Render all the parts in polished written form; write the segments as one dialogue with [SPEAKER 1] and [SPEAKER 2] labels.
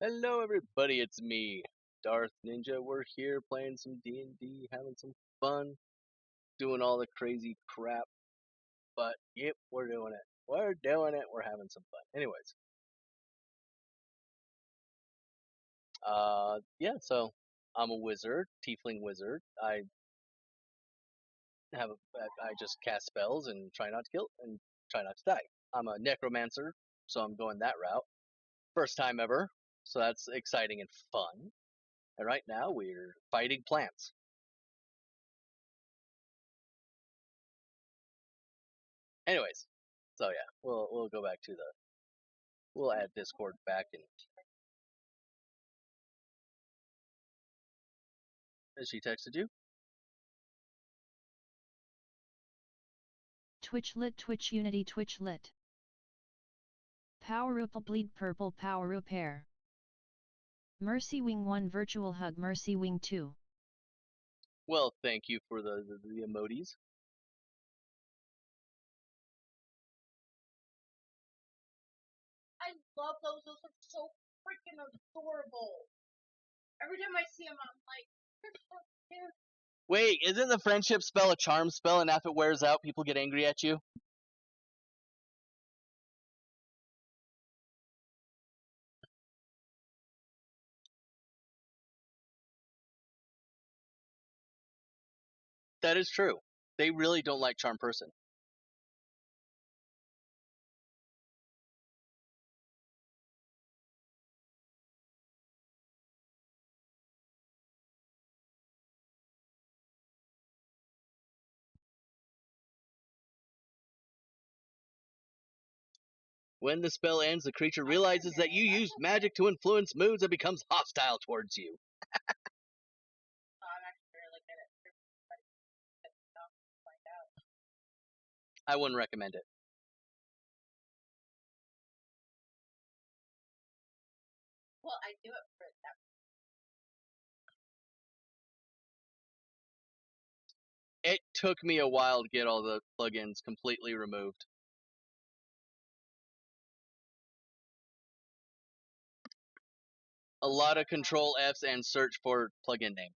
[SPEAKER 1] Hello everybody, it's me, Darth Ninja. We're here playing some D&D, having some fun, doing all the crazy crap. But yep, we're doing it. We're doing it. We're having some fun. Anyways, yeah. So I'm a wizard, tiefling wizard. I just cast spells and try not to kill and try not to die. I'm a necromancer, so I'm going that route. First time ever, so that's exciting and fun. And right now we're fighting plants. Anyways, so yeah, we'll go back to we'll add Discord back and has she texted you?
[SPEAKER 2] Twitch lit, Twitch Unity, Twitch lit. Power up, bleed purple, power up air. Mercy Wing 1 virtual hug, Mercy Wing 2.
[SPEAKER 1] Well, thank you for the emojis.
[SPEAKER 3] I love those. Those are so freaking adorable. Every time I see them, I'm like, they're so cute.
[SPEAKER 1] Wait, isn't the friendship spell a charm spell, and if it wears out, people get angry at you? That is true. They really don't like charm person. When the spell ends, the creature realizes that you used magic to influence moods and becomes hostile towards you.
[SPEAKER 3] I'm actually really good at find out.
[SPEAKER 1] I wouldn't recommend it.
[SPEAKER 3] Well, I do it for that.
[SPEAKER 1] It took me a while to get all the plugins completely removed. A lot of Control Fs and search for plugin name.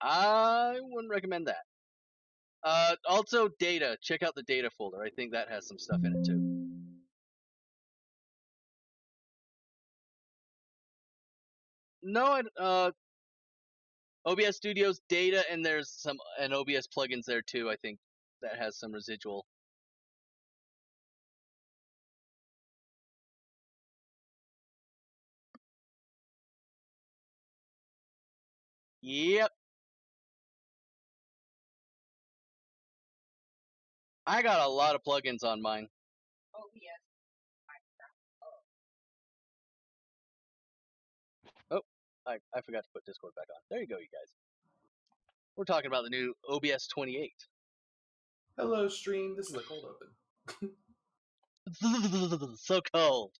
[SPEAKER 1] I wouldn't recommend that. Also, data. Check out the data folder. I think that has some stuff in it too. No, OBS Studios data, and there's an OBS plugins there too. I think that has some residual. Yep. I got a lot of plugins on mine.
[SPEAKER 3] Oh, yes.
[SPEAKER 1] Oh, I forgot to put Discord back on. There you go, you guys. We're talking about the new OBS 28.
[SPEAKER 4] Hello, stream. This is a cold open.
[SPEAKER 1] So cold.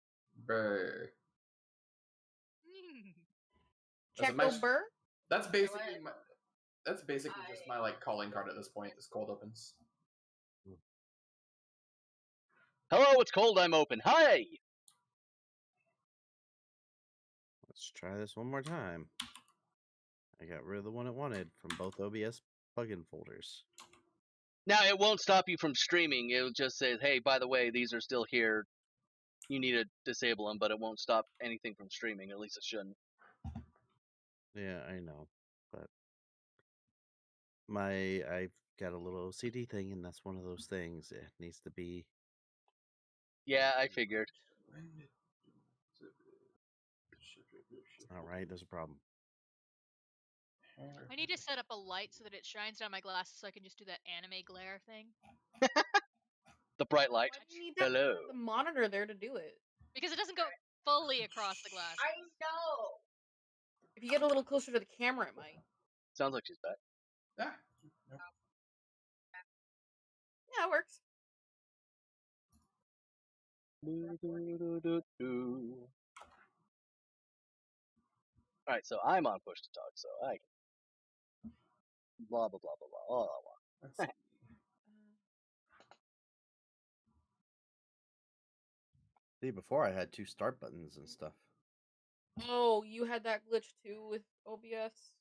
[SPEAKER 4] Brr.
[SPEAKER 3] Check those burr?
[SPEAKER 4] That's basically my. That's basically just my like calling card at this point. Is cold opens.
[SPEAKER 1] Hello, it's cold. I'm open. Hi.
[SPEAKER 5] Let's try this one more time. I got rid of the one it wanted from both OBS plugin folders.
[SPEAKER 1] Now, it won't stop you from streaming. It'll just say, hey, by the way, these are still here. You need to disable them, but it won't stop anything from streaming. At least it shouldn't.
[SPEAKER 5] Yeah, I know. But I've got a little OCD thing, and that's one of those things. It needs to be.
[SPEAKER 1] Yeah, I figured.
[SPEAKER 5] All right, there's a problem.
[SPEAKER 6] I need to set up a light so that it shines down my glasses so I can just do that anime glare thing.
[SPEAKER 1] The bright light.
[SPEAKER 3] Why do you need that
[SPEAKER 1] Hello.
[SPEAKER 3] the monitor there to do it?
[SPEAKER 6] Because it doesn't go fully across the glass.
[SPEAKER 3] I know. If you get a little closer to the camera, it might.
[SPEAKER 1] Sounds like she's back.
[SPEAKER 4] Ah, nope.
[SPEAKER 3] Yeah, it works.
[SPEAKER 1] Alright, so I'm on push to talk, so I can. blah blah blah blah blah.
[SPEAKER 4] Let's see.
[SPEAKER 5] See, before I had 2 start buttons and stuff.
[SPEAKER 7] Oh, you had that glitch too with OBS?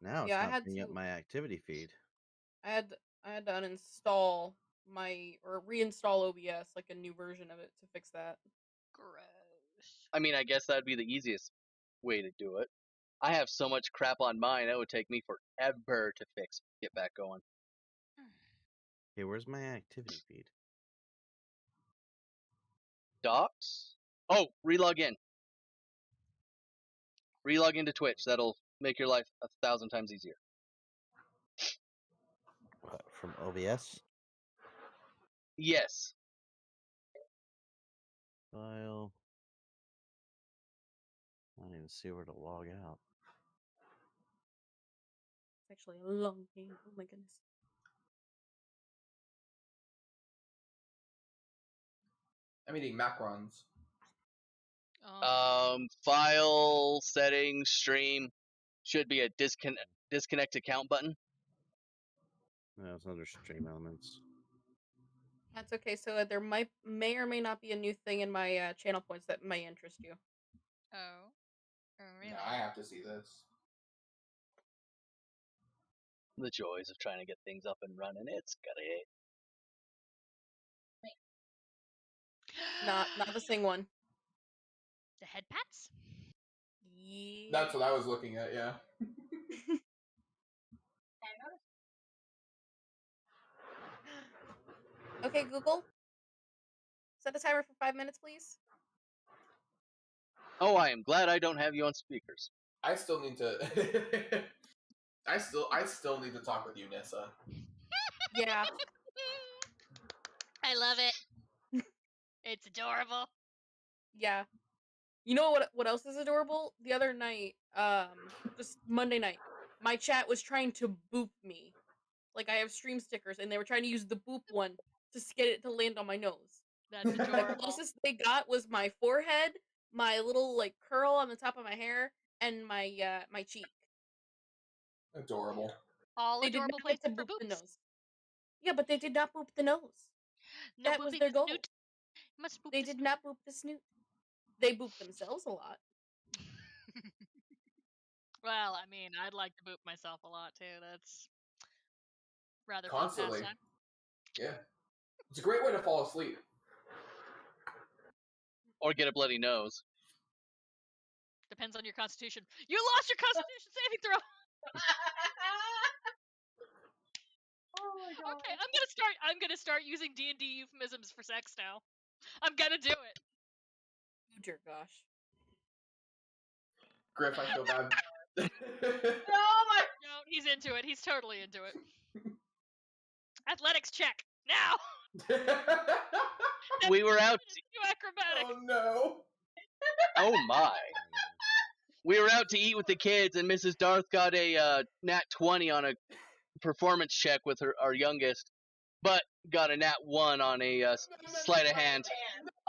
[SPEAKER 5] Now it's
[SPEAKER 7] Yeah, I
[SPEAKER 5] not
[SPEAKER 7] had
[SPEAKER 5] bringing up
[SPEAKER 7] to-
[SPEAKER 5] my activity feed.
[SPEAKER 7] I had to uninstall or reinstall OBS, like a new version of it to fix that.
[SPEAKER 6] Gross.
[SPEAKER 1] I mean, I guess that'd be the easiest way to do it. I have so much crap on mine; it would take me forever to get back going.
[SPEAKER 5] Okay, where's my activity feed?
[SPEAKER 1] Docs? Oh, relog in. Relog into Twitch. That'll make your life 1,000 times easier.
[SPEAKER 5] What, from OBS?
[SPEAKER 1] Yes.
[SPEAKER 5] File. I don't even see where to log out.
[SPEAKER 7] It's actually a long game. Oh my goodness.
[SPEAKER 4] I'm eating macarons.
[SPEAKER 1] File settings stream should be a disconnect account button.
[SPEAKER 5] No, it's under stream elements.
[SPEAKER 7] That's okay. So there may or may not be a new thing in my channel points that may interest you.
[SPEAKER 6] Oh. Oh, really?
[SPEAKER 4] Yeah, I have to see this.
[SPEAKER 1] The joys of trying to get things up and running. It's great.
[SPEAKER 7] Not the sing one.
[SPEAKER 6] The head pats?
[SPEAKER 7] Yeah.
[SPEAKER 4] That's what I was looking at, yeah.
[SPEAKER 7] Okay, Google. Set a timer for 5 minutes, please.
[SPEAKER 1] Oh, I am glad I don't have you on speakers.
[SPEAKER 4] I still need to I still need to talk with you, Nissa.
[SPEAKER 7] Yeah.
[SPEAKER 6] I love it. It's adorable.
[SPEAKER 7] Yeah. You know what else is adorable? The other night, just Monday night, my chat was trying to boop me. Like, I have stream stickers, and they were trying to use the boop one to get it to land on my nose.
[SPEAKER 6] That's
[SPEAKER 7] The
[SPEAKER 6] adorable.
[SPEAKER 7] closest they got was my forehead, my little like curl on the top of my hair, and my my cheek.
[SPEAKER 4] Adorable.
[SPEAKER 6] All
[SPEAKER 7] They did
[SPEAKER 6] adorable
[SPEAKER 7] not get to
[SPEAKER 6] places for
[SPEAKER 7] boop the
[SPEAKER 6] boops.
[SPEAKER 7] nose. Yeah, but they did not boop the nose.
[SPEAKER 6] No
[SPEAKER 7] That was
[SPEAKER 6] booping
[SPEAKER 7] their
[SPEAKER 6] the
[SPEAKER 7] goal.
[SPEAKER 6] snoot. Must boop
[SPEAKER 7] They
[SPEAKER 6] the
[SPEAKER 7] did
[SPEAKER 6] snoot.
[SPEAKER 7] not boop the snoot. They booped themselves a lot.
[SPEAKER 6] Well, I mean, I'd like to boop myself a lot too. That's rather
[SPEAKER 4] Constantly.
[SPEAKER 6] fun pastime.
[SPEAKER 4] Yeah. It's a great way to fall asleep.
[SPEAKER 1] Or get a bloody nose.
[SPEAKER 6] Depends on your constitution. You lost your constitution saving throw.
[SPEAKER 3] Oh my god.
[SPEAKER 6] Okay, I'm gonna start using D&D euphemisms for sex now. I'm gonna do it.
[SPEAKER 7] You jerk, gosh.
[SPEAKER 4] Griff, I feel bad.
[SPEAKER 3] Oh my.
[SPEAKER 6] No, he's into it. He's totally into it. Athletics check now.
[SPEAKER 1] We were out.
[SPEAKER 6] Too acrobatic.
[SPEAKER 4] Oh no.
[SPEAKER 1] Oh my. We were out to eat with the kids, and Mrs. Darth got a nat 20 on a performance check with our youngest, but got a nat 1 on a sleight of hand.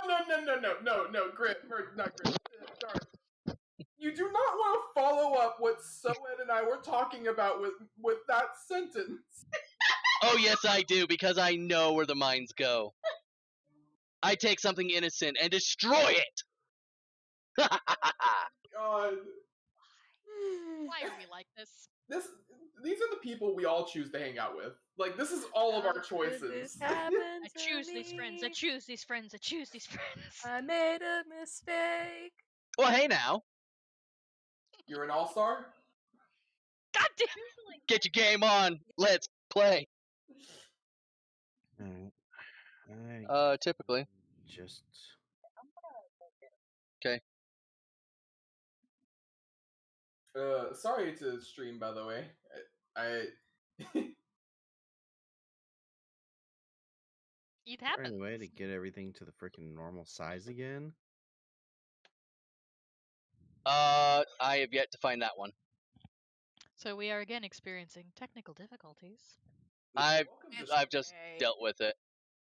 [SPEAKER 4] No, Griff, or not Griff. Darth. You do not want to follow up what Soed and I were talking about with that sentence.
[SPEAKER 1] Oh yes, I do, because I know where the minds go. I take something innocent and destroy it.
[SPEAKER 4] God.
[SPEAKER 6] Why are we like this?
[SPEAKER 4] These are the people we all choose to hang out with. Like, this is all of our choices.
[SPEAKER 6] I choose these friends. I choose these friends. I choose these friends.
[SPEAKER 7] I made a mistake.
[SPEAKER 1] Well, hey now.
[SPEAKER 4] You're an all-star?
[SPEAKER 6] God damn it.
[SPEAKER 1] Get your game on. Let's play.
[SPEAKER 5] Alright.
[SPEAKER 1] Typically.
[SPEAKER 5] Just.
[SPEAKER 1] Okay.
[SPEAKER 4] Sorry to stream, by the way.
[SPEAKER 6] It
[SPEAKER 5] Is there
[SPEAKER 6] happens.
[SPEAKER 5] any way to get everything to the freaking normal size again?
[SPEAKER 1] I have yet to find that one.
[SPEAKER 6] So we are again experiencing technical difficulties.
[SPEAKER 1] I've
[SPEAKER 7] It's
[SPEAKER 1] just
[SPEAKER 7] okay.
[SPEAKER 1] dealt with it.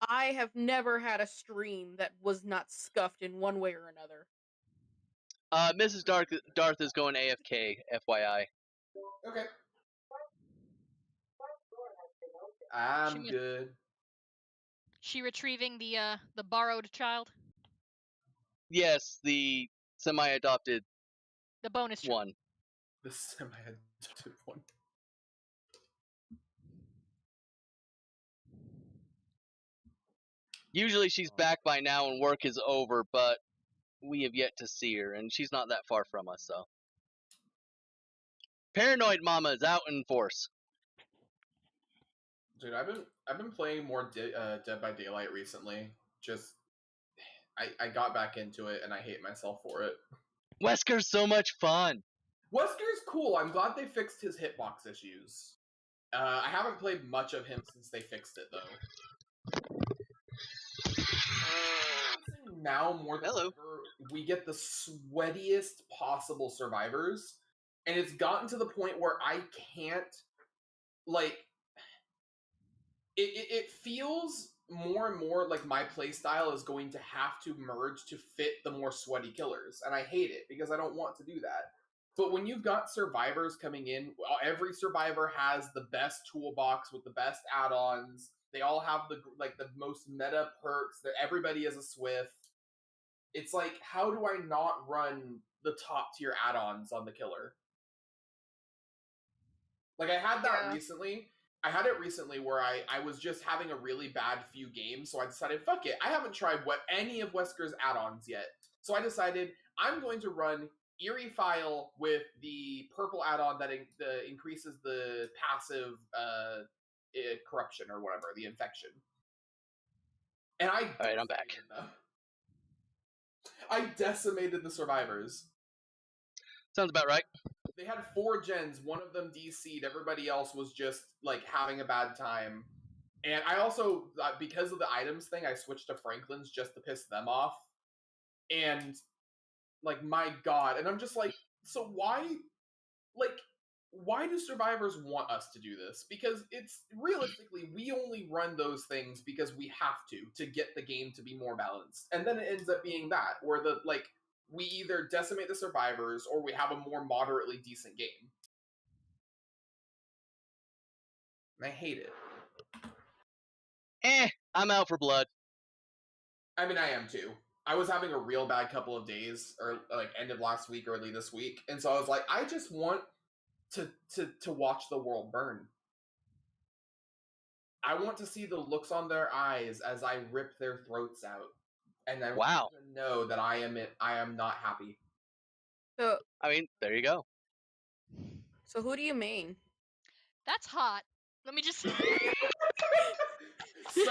[SPEAKER 7] I have never had a stream that was not scuffed in one way or another.
[SPEAKER 1] Mrs. Darth is going AFK, FYI.
[SPEAKER 4] Okay. I'm
[SPEAKER 6] She-
[SPEAKER 4] good.
[SPEAKER 6] She retrieving the borrowed child,
[SPEAKER 1] Yes, the semi-adopted
[SPEAKER 6] the bonus child.
[SPEAKER 1] one.
[SPEAKER 4] The semi-adopted one.
[SPEAKER 1] Usually she's back by now and work is over, but we have yet to see her, and she's not that far from us, so. Paranoid Mama is out in force.
[SPEAKER 4] Dude, I've been playing more Dead by Daylight recently. Just I got back into it and I hate myself for it.
[SPEAKER 1] Wesker's so much fun.
[SPEAKER 4] Wesker's cool. I'm glad they fixed his hitbox issues. I haven't played much of him since they fixed it though. Now more than ever, we get the sweatiest possible survivors, and it's gotten to the point where I can't like. It feels more and more like my playstyle is going to have to merge to fit the more sweaty killers, and I hate it because I don't want to do that. But when you've got survivors coming in, every survivor has the best toolbox with the best add-ons. They all have the most meta perks. That everybody is a Swift. It's like, how do I not run the top tier add-ons on the killer? Like I had that recently. I had it recently where I was just having a really bad few games, so I decided, fuck it. I haven't tried any of Wesker's add-ons yet. So I decided I'm going to run Eerie File with the purple add-on that increases the passive corruption or whatever, the infection. And
[SPEAKER 1] Alright, I'm back.
[SPEAKER 4] I decimated the survivors.
[SPEAKER 1] Sounds about right.
[SPEAKER 4] They had 4 gens, one of them DC'd, everybody else was just, like, having a bad time. And I also, because of the items thing, I switched to Franklin's just to piss them off. And, like, my god. And I'm just like, so why do survivors want us to do this? Because it's, realistically, we only run those things because we have to get the game to be more balanced. And then it ends up being that, where we either decimate the survivors or we have a more moderately decent game. And I hate it.
[SPEAKER 1] I'm out for blood.
[SPEAKER 4] I mean, I am too. I was having a real bad couple of days, or like end of last week, early this week, and so I was like, I just want to watch the world burn. I want to see the looks on their eyes as I rip their throats out, and I want to know that I am not happy.
[SPEAKER 7] So
[SPEAKER 1] I mean, there you go.
[SPEAKER 7] So who do you main?
[SPEAKER 6] That's hot. Let me just.
[SPEAKER 4] So
[SPEAKER 6] this is why I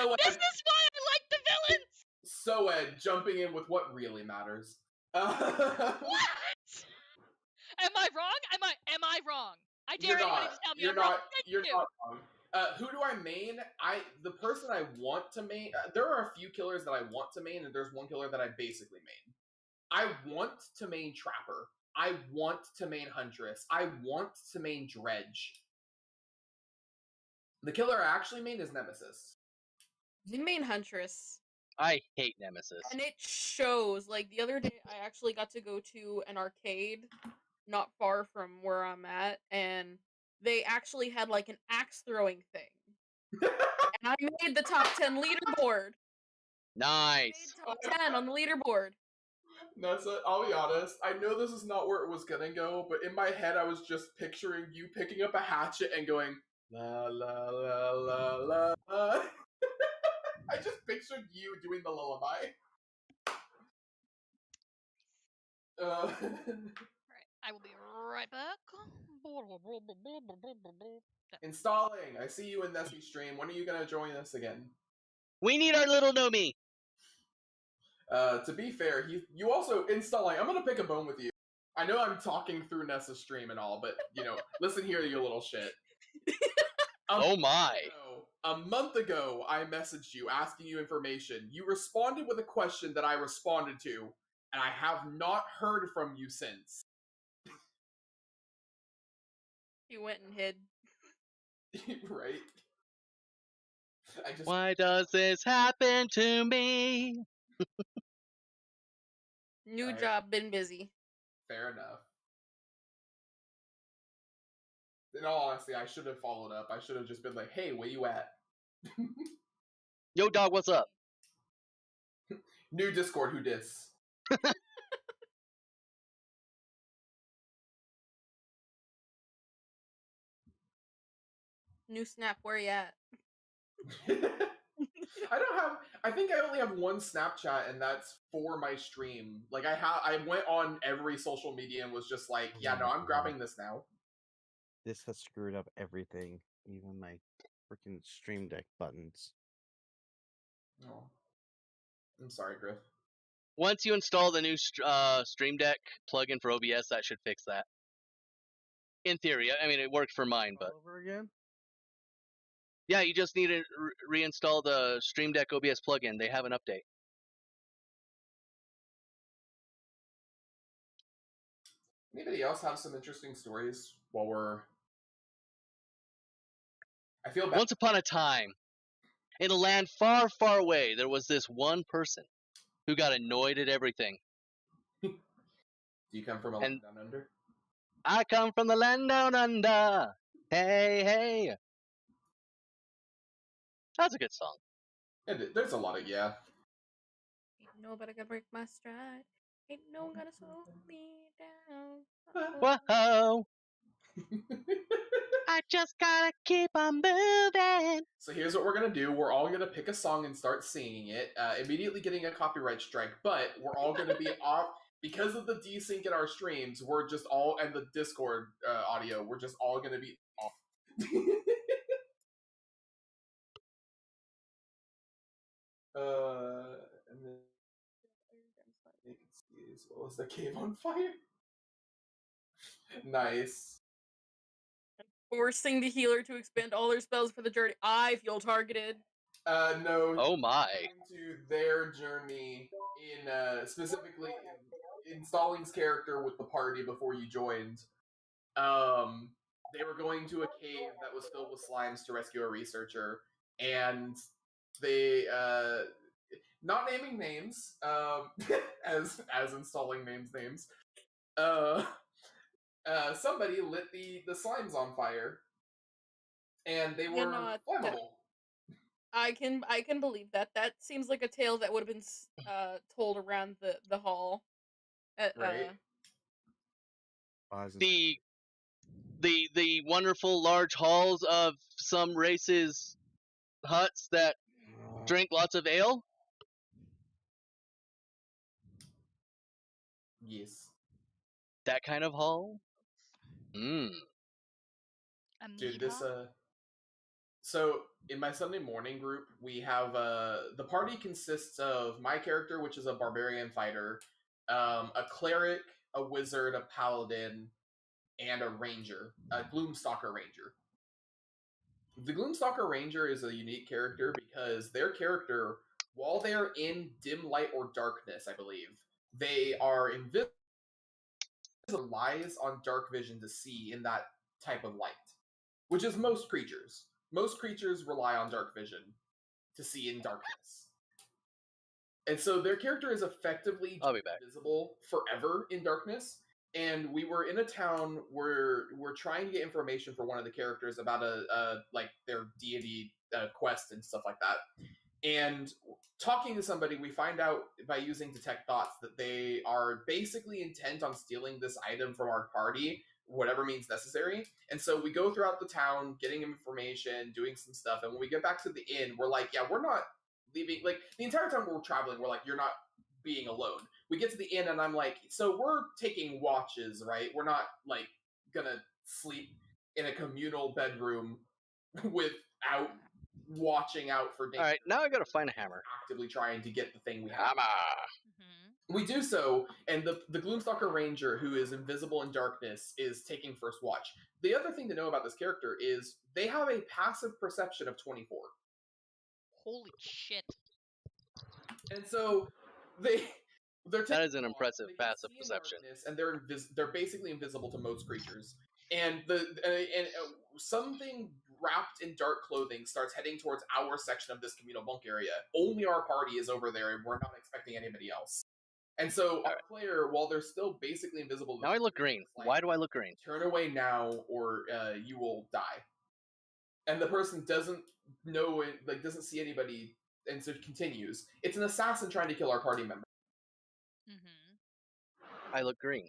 [SPEAKER 6] like the villains.
[SPEAKER 4] Soed jumping in with what really matters.
[SPEAKER 6] What? Am I wrong? Am I wrong? I dare anybody to tell me I'm wrong.
[SPEAKER 4] You're not wrong. Who do I main? The person I want to main. There are a few killers that I want to main, and there's one killer that I basically main. I want to main Trapper. I want to main Huntress. I want to main Dredge. The killer I actually main is Nemesis.
[SPEAKER 7] You main Huntress.
[SPEAKER 1] I hate Nemesis.
[SPEAKER 7] And it shows. Like, the other day, I actually got to go to an arcade not far from where I'm at, and they actually had, like, an axe-throwing thing. And I made the top 10 leaderboard.
[SPEAKER 1] Nice.
[SPEAKER 7] I made top 10 on the leaderboard.
[SPEAKER 4] Nessa, I'll be honest, I know this is not where it was gonna go, but in my head I was just picturing you picking up a hatchet and going, la la la la la la. I just pictured you doing the lullaby.
[SPEAKER 6] Right, I will be right back.
[SPEAKER 4] Installing. I see you in Nessie stream. When are you gonna join us again?
[SPEAKER 1] We need our little Nomi.
[SPEAKER 4] To be fair, you also installing. I'm gonna pick a bone with you. I know I'm talking through Nessa's stream and all, but listen here, you little shit.
[SPEAKER 1] Oh my.
[SPEAKER 4] A month ago, I messaged you asking you information. You responded with a question that I responded to, and I have not heard from you since.
[SPEAKER 7] You went and hid.
[SPEAKER 4] Right?
[SPEAKER 1] Why does this happen to me?
[SPEAKER 7] New job, been busy.
[SPEAKER 4] Fair enough. in all honesty, I should have followed up. I should have just been like, "Hey, where you at?"
[SPEAKER 1] Yo, dog, what's up?
[SPEAKER 4] New Discord, who dis?
[SPEAKER 7] New Snap, where you at?
[SPEAKER 4] I think I only have one Snapchat, and that's for my stream. Like I went on every social media and was just like, yeah, no, I'm grabbing this now.
[SPEAKER 5] This has screwed up everything, even my freaking Stream Deck buttons.
[SPEAKER 4] Oh. I'm sorry, Griff.
[SPEAKER 1] Once you install the new Stream Deck plugin for OBS, that should fix that. In theory, I mean, it worked for mine, but
[SPEAKER 5] Over again?
[SPEAKER 1] yeah, you just need to reinstall the Stream Deck OBS plugin. They have an update.
[SPEAKER 4] Anybody else have some interesting stories while we're... I feel bad.
[SPEAKER 1] Once upon a time, in a land far, far away, there was this one person who got annoyed at everything.
[SPEAKER 4] Do you come from a land down under?
[SPEAKER 1] I come from the land down under. Hey, hey. That's a good song.
[SPEAKER 4] There's a lot of, yeah.
[SPEAKER 7] Ain't nobody gonna break my stride. Ain't no one gonna slow me down.
[SPEAKER 1] Whoa. I just gotta keep on moving.
[SPEAKER 4] So here's what we're gonna do. We're all gonna pick a song and start singing it, immediately getting a copyright strike, but we're all gonna be off. Because of the desync in our streams, we're just all, and the Discord audio, we're just all gonna be off. And then as well as the cave on fire. Nice.
[SPEAKER 7] Forcing the healer to expend all their spells for the journey. I feel targeted.
[SPEAKER 4] No.
[SPEAKER 1] Oh my.
[SPEAKER 4] To their journey in specifically in Stalling's character with the party before you joined. They were going to a cave that was filled with slimes to rescue a researcher, and they not naming names, as installing names. Somebody lit the slimes on fire, and they were flammable.
[SPEAKER 7] I can believe that. That seems like a tale that would have been told around the hall.
[SPEAKER 4] Right.
[SPEAKER 1] The wonderful large halls of some races' huts that drink lots of ale.
[SPEAKER 4] Yes.
[SPEAKER 1] That kind of hall.
[SPEAKER 4] Dude, this So in my Sunday morning group, we have the party consists of my character, which is a barbarian fighter, a cleric, a wizard, a paladin, and a ranger, a Gloomstalker ranger. The Gloomstalker ranger is a unique character because their character, while they're in dim light or darkness, I believe, they are invisible. Relies on dark vision to see in that type of light, which is most creatures. Most creatures rely on dark vision to see in darkness. And so their character is effectively invisible forever in darkness. And we were in a town where we're trying to get information for one of the characters about like their deity quest and stuff like that. And talking to somebody, we find out by using detect thoughts that they are basically intent on stealing this item from our party, whatever means necessary. And so we go throughout the town, getting information, doing some stuff. And when we get back to the inn, we're like, yeah, we're not leaving. Like, the entire time we're traveling, we're like, you're not being alone. We get to the inn, and I'm like, so we're taking watches, right? We're not, like, gonna sleep in a communal bedroom without watching out for danger.
[SPEAKER 1] All right, now I gotta find a hammer.
[SPEAKER 4] Actively trying to get the thing we have.
[SPEAKER 1] Hammer!
[SPEAKER 4] We do so, and the Gloomstalker Ranger, who is invisible in darkness, is taking first watch. The other thing to know about this character is they have a passive perception of 24.
[SPEAKER 6] Holy shit.
[SPEAKER 4] And so
[SPEAKER 1] that is an impressive passive perception.
[SPEAKER 4] And they're basically invisible to most creatures. And something wrapped in dark clothing starts heading towards our section of this communal bunk area. Only our party is over there, and we're not expecting anybody else. And so our
[SPEAKER 1] Alright.
[SPEAKER 4] player, while they're still basically invisible, to
[SPEAKER 1] Now I
[SPEAKER 4] the
[SPEAKER 1] look
[SPEAKER 4] screen,
[SPEAKER 1] green.
[SPEAKER 4] is like,
[SPEAKER 1] Why do I look green?
[SPEAKER 4] turn away now, or you will die. And the person doesn't know it, like doesn't see anybody, and so it continues. It's an assassin trying to kill our party member.
[SPEAKER 6] Mm-hmm.
[SPEAKER 1] I look green.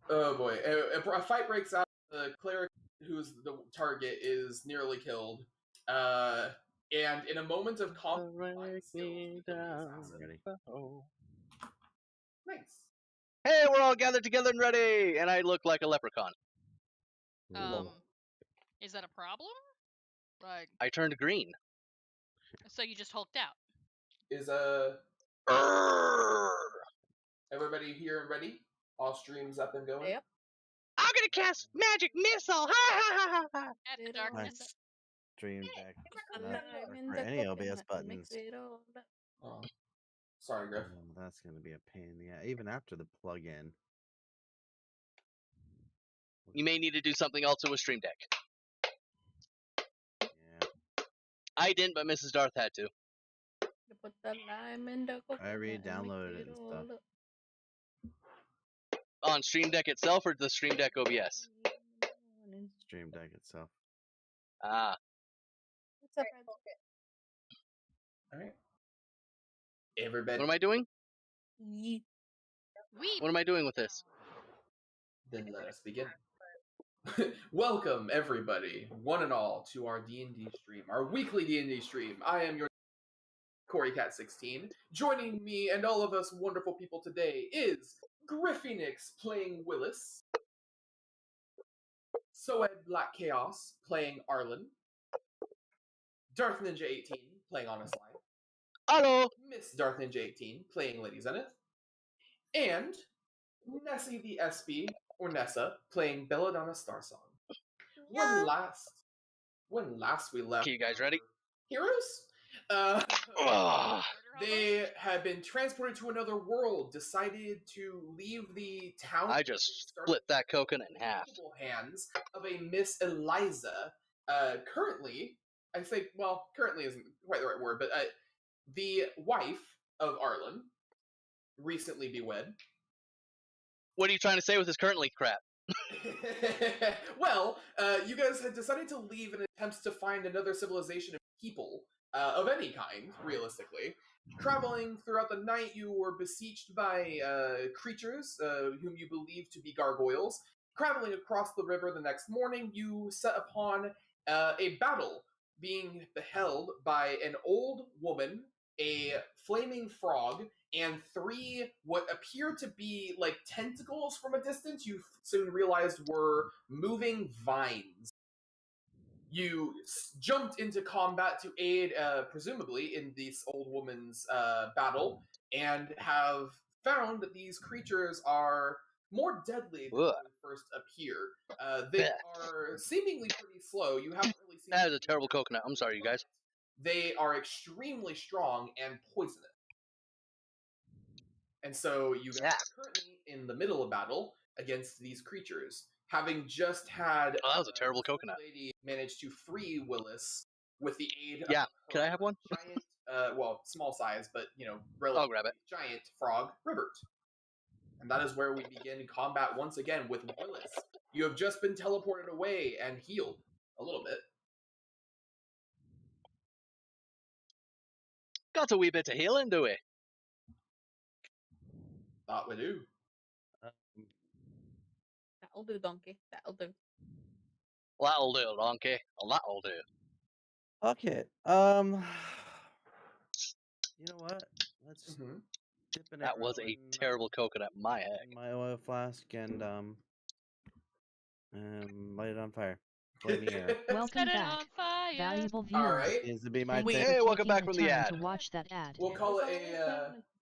[SPEAKER 4] Oh boy! A fight breaks out. The cleric, who's the target, is nearly killed. And in a moment of conflict,
[SPEAKER 1] Break me down.
[SPEAKER 5] Ready.
[SPEAKER 1] Oh.
[SPEAKER 4] Nice.
[SPEAKER 1] Hey, we're all gathered together and ready, and I look like a leprechaun.
[SPEAKER 6] Is that a problem? Like,
[SPEAKER 1] I turned green.
[SPEAKER 6] so you just hulked out?
[SPEAKER 4] Is
[SPEAKER 1] Urgh!
[SPEAKER 4] everybody here and ready? All streams up and going.
[SPEAKER 7] Yep.
[SPEAKER 1] I'm gonna cast magic missile. Ha ha ha ha ha.
[SPEAKER 6] At the
[SPEAKER 7] It all
[SPEAKER 6] darkness.
[SPEAKER 7] up.
[SPEAKER 5] Stream deck
[SPEAKER 7] Put the
[SPEAKER 5] not
[SPEAKER 7] lime in
[SPEAKER 5] for
[SPEAKER 7] the
[SPEAKER 5] any OBS
[SPEAKER 7] coconut and
[SPEAKER 5] buttons.
[SPEAKER 7] mix it all up.
[SPEAKER 4] Oh, sorry, Griff.
[SPEAKER 5] That's gonna be a pain. Yeah, even after the plug-in.
[SPEAKER 1] You may need to do something also with Stream Deck.
[SPEAKER 5] Yeah,
[SPEAKER 1] I didn't, but Mrs. Darth had to.
[SPEAKER 7] You put the lime in the coconut.
[SPEAKER 5] I
[SPEAKER 7] and
[SPEAKER 5] re-downloaded
[SPEAKER 7] mix
[SPEAKER 5] it and
[SPEAKER 7] all
[SPEAKER 5] stuff.
[SPEAKER 7] up.
[SPEAKER 1] On Stream Deck itself or the Stream Deck OBS?
[SPEAKER 5] Stream deck itself.
[SPEAKER 1] Ah,
[SPEAKER 7] What's up, Red?
[SPEAKER 4] All right. Everybody.
[SPEAKER 1] what am I doing?
[SPEAKER 7] Yeet.
[SPEAKER 6] Weep.
[SPEAKER 1] What am I doing with this?
[SPEAKER 4] Then let us begin. Welcome, everybody, one and all, to our D&D stream, our weekly D&D stream. I am your CoreyCat16. Joining me and all of us wonderful people today is Griffenix playing Willis, Soed Black Chaos playing Arlen, Darth Ninja 18 playing Honest Life,
[SPEAKER 1] Hello!
[SPEAKER 4] Miss Darth Ninja 18 playing Lady Zenith, and Nessie the SB, or Nessa, playing Belladonna Starsong. When last we left,
[SPEAKER 1] Okay, you guys ready?
[SPEAKER 4] heroes,
[SPEAKER 1] Ugh.
[SPEAKER 4] they had been transported to another world, decided to leave the town.
[SPEAKER 1] I just split that coconut in half.
[SPEAKER 4] Hands of a Miss Eliza. Currently, I think, well, currently isn't quite the right word, but the wife of Arlen, recently bewed.
[SPEAKER 1] What are you trying to say with this currently crap?
[SPEAKER 4] Well, you guys had decided to leave in attempts to find another civilization of people of any kind, realistically. Traveling throughout the night, you were besieged by creatures whom you believe to be gargoyles. Traveling across the river the next morning, you set upon a battle being beheld by an old woman, a flaming frog, and 3 what appear to be like tentacles from a distance you soon realized were moving vines. You jumped into combat to aid, presumably, in this old woman's battle, and have found that these creatures are more deadly than
[SPEAKER 1] Ugh.
[SPEAKER 4] they first appear. They are seemingly pretty slow. You haven't really seen.
[SPEAKER 1] That is a terrible coconut. I'm sorry, you guys.
[SPEAKER 4] They are extremely strong and poisonous. And so you guys are currently in the middle of battle against these creatures, having just had
[SPEAKER 1] Oh, that was a terrible coconut.
[SPEAKER 4] lady managed to free Willis with the aid
[SPEAKER 1] Yeah,
[SPEAKER 4] of
[SPEAKER 1] can I have one?
[SPEAKER 4] giant, well, small size, but relatively
[SPEAKER 1] I'll grab it.
[SPEAKER 4] giant frog, Ribert. And that is where we begin combat once again with Willis. You have just been teleported away and healed a little bit.
[SPEAKER 1] Got a wee bit of healing, do we?
[SPEAKER 4] Thought we do.
[SPEAKER 7] That'll do, donkey. That'll do.
[SPEAKER 1] That'll do, donkey. That'll do.
[SPEAKER 5] Fuck it. You know what? Let's
[SPEAKER 4] Mm-hmm.
[SPEAKER 5] dip an
[SPEAKER 1] That was
[SPEAKER 5] arrow
[SPEAKER 1] a
[SPEAKER 5] in
[SPEAKER 1] terrible coconut in my head.
[SPEAKER 5] my oil flask and light it on fire. Flaming arrow.
[SPEAKER 2] Welcome
[SPEAKER 6] Set it
[SPEAKER 2] back,
[SPEAKER 6] on fire.
[SPEAKER 2] valuable
[SPEAKER 4] All
[SPEAKER 2] viewers.
[SPEAKER 4] right.
[SPEAKER 5] Seems to be my
[SPEAKER 2] Thanks
[SPEAKER 5] thing.
[SPEAKER 2] for
[SPEAKER 1] Hey, welcome
[SPEAKER 2] taking
[SPEAKER 1] back
[SPEAKER 2] the
[SPEAKER 1] from the
[SPEAKER 2] time
[SPEAKER 1] ad.
[SPEAKER 2] to watch that ad.
[SPEAKER 4] We'll call it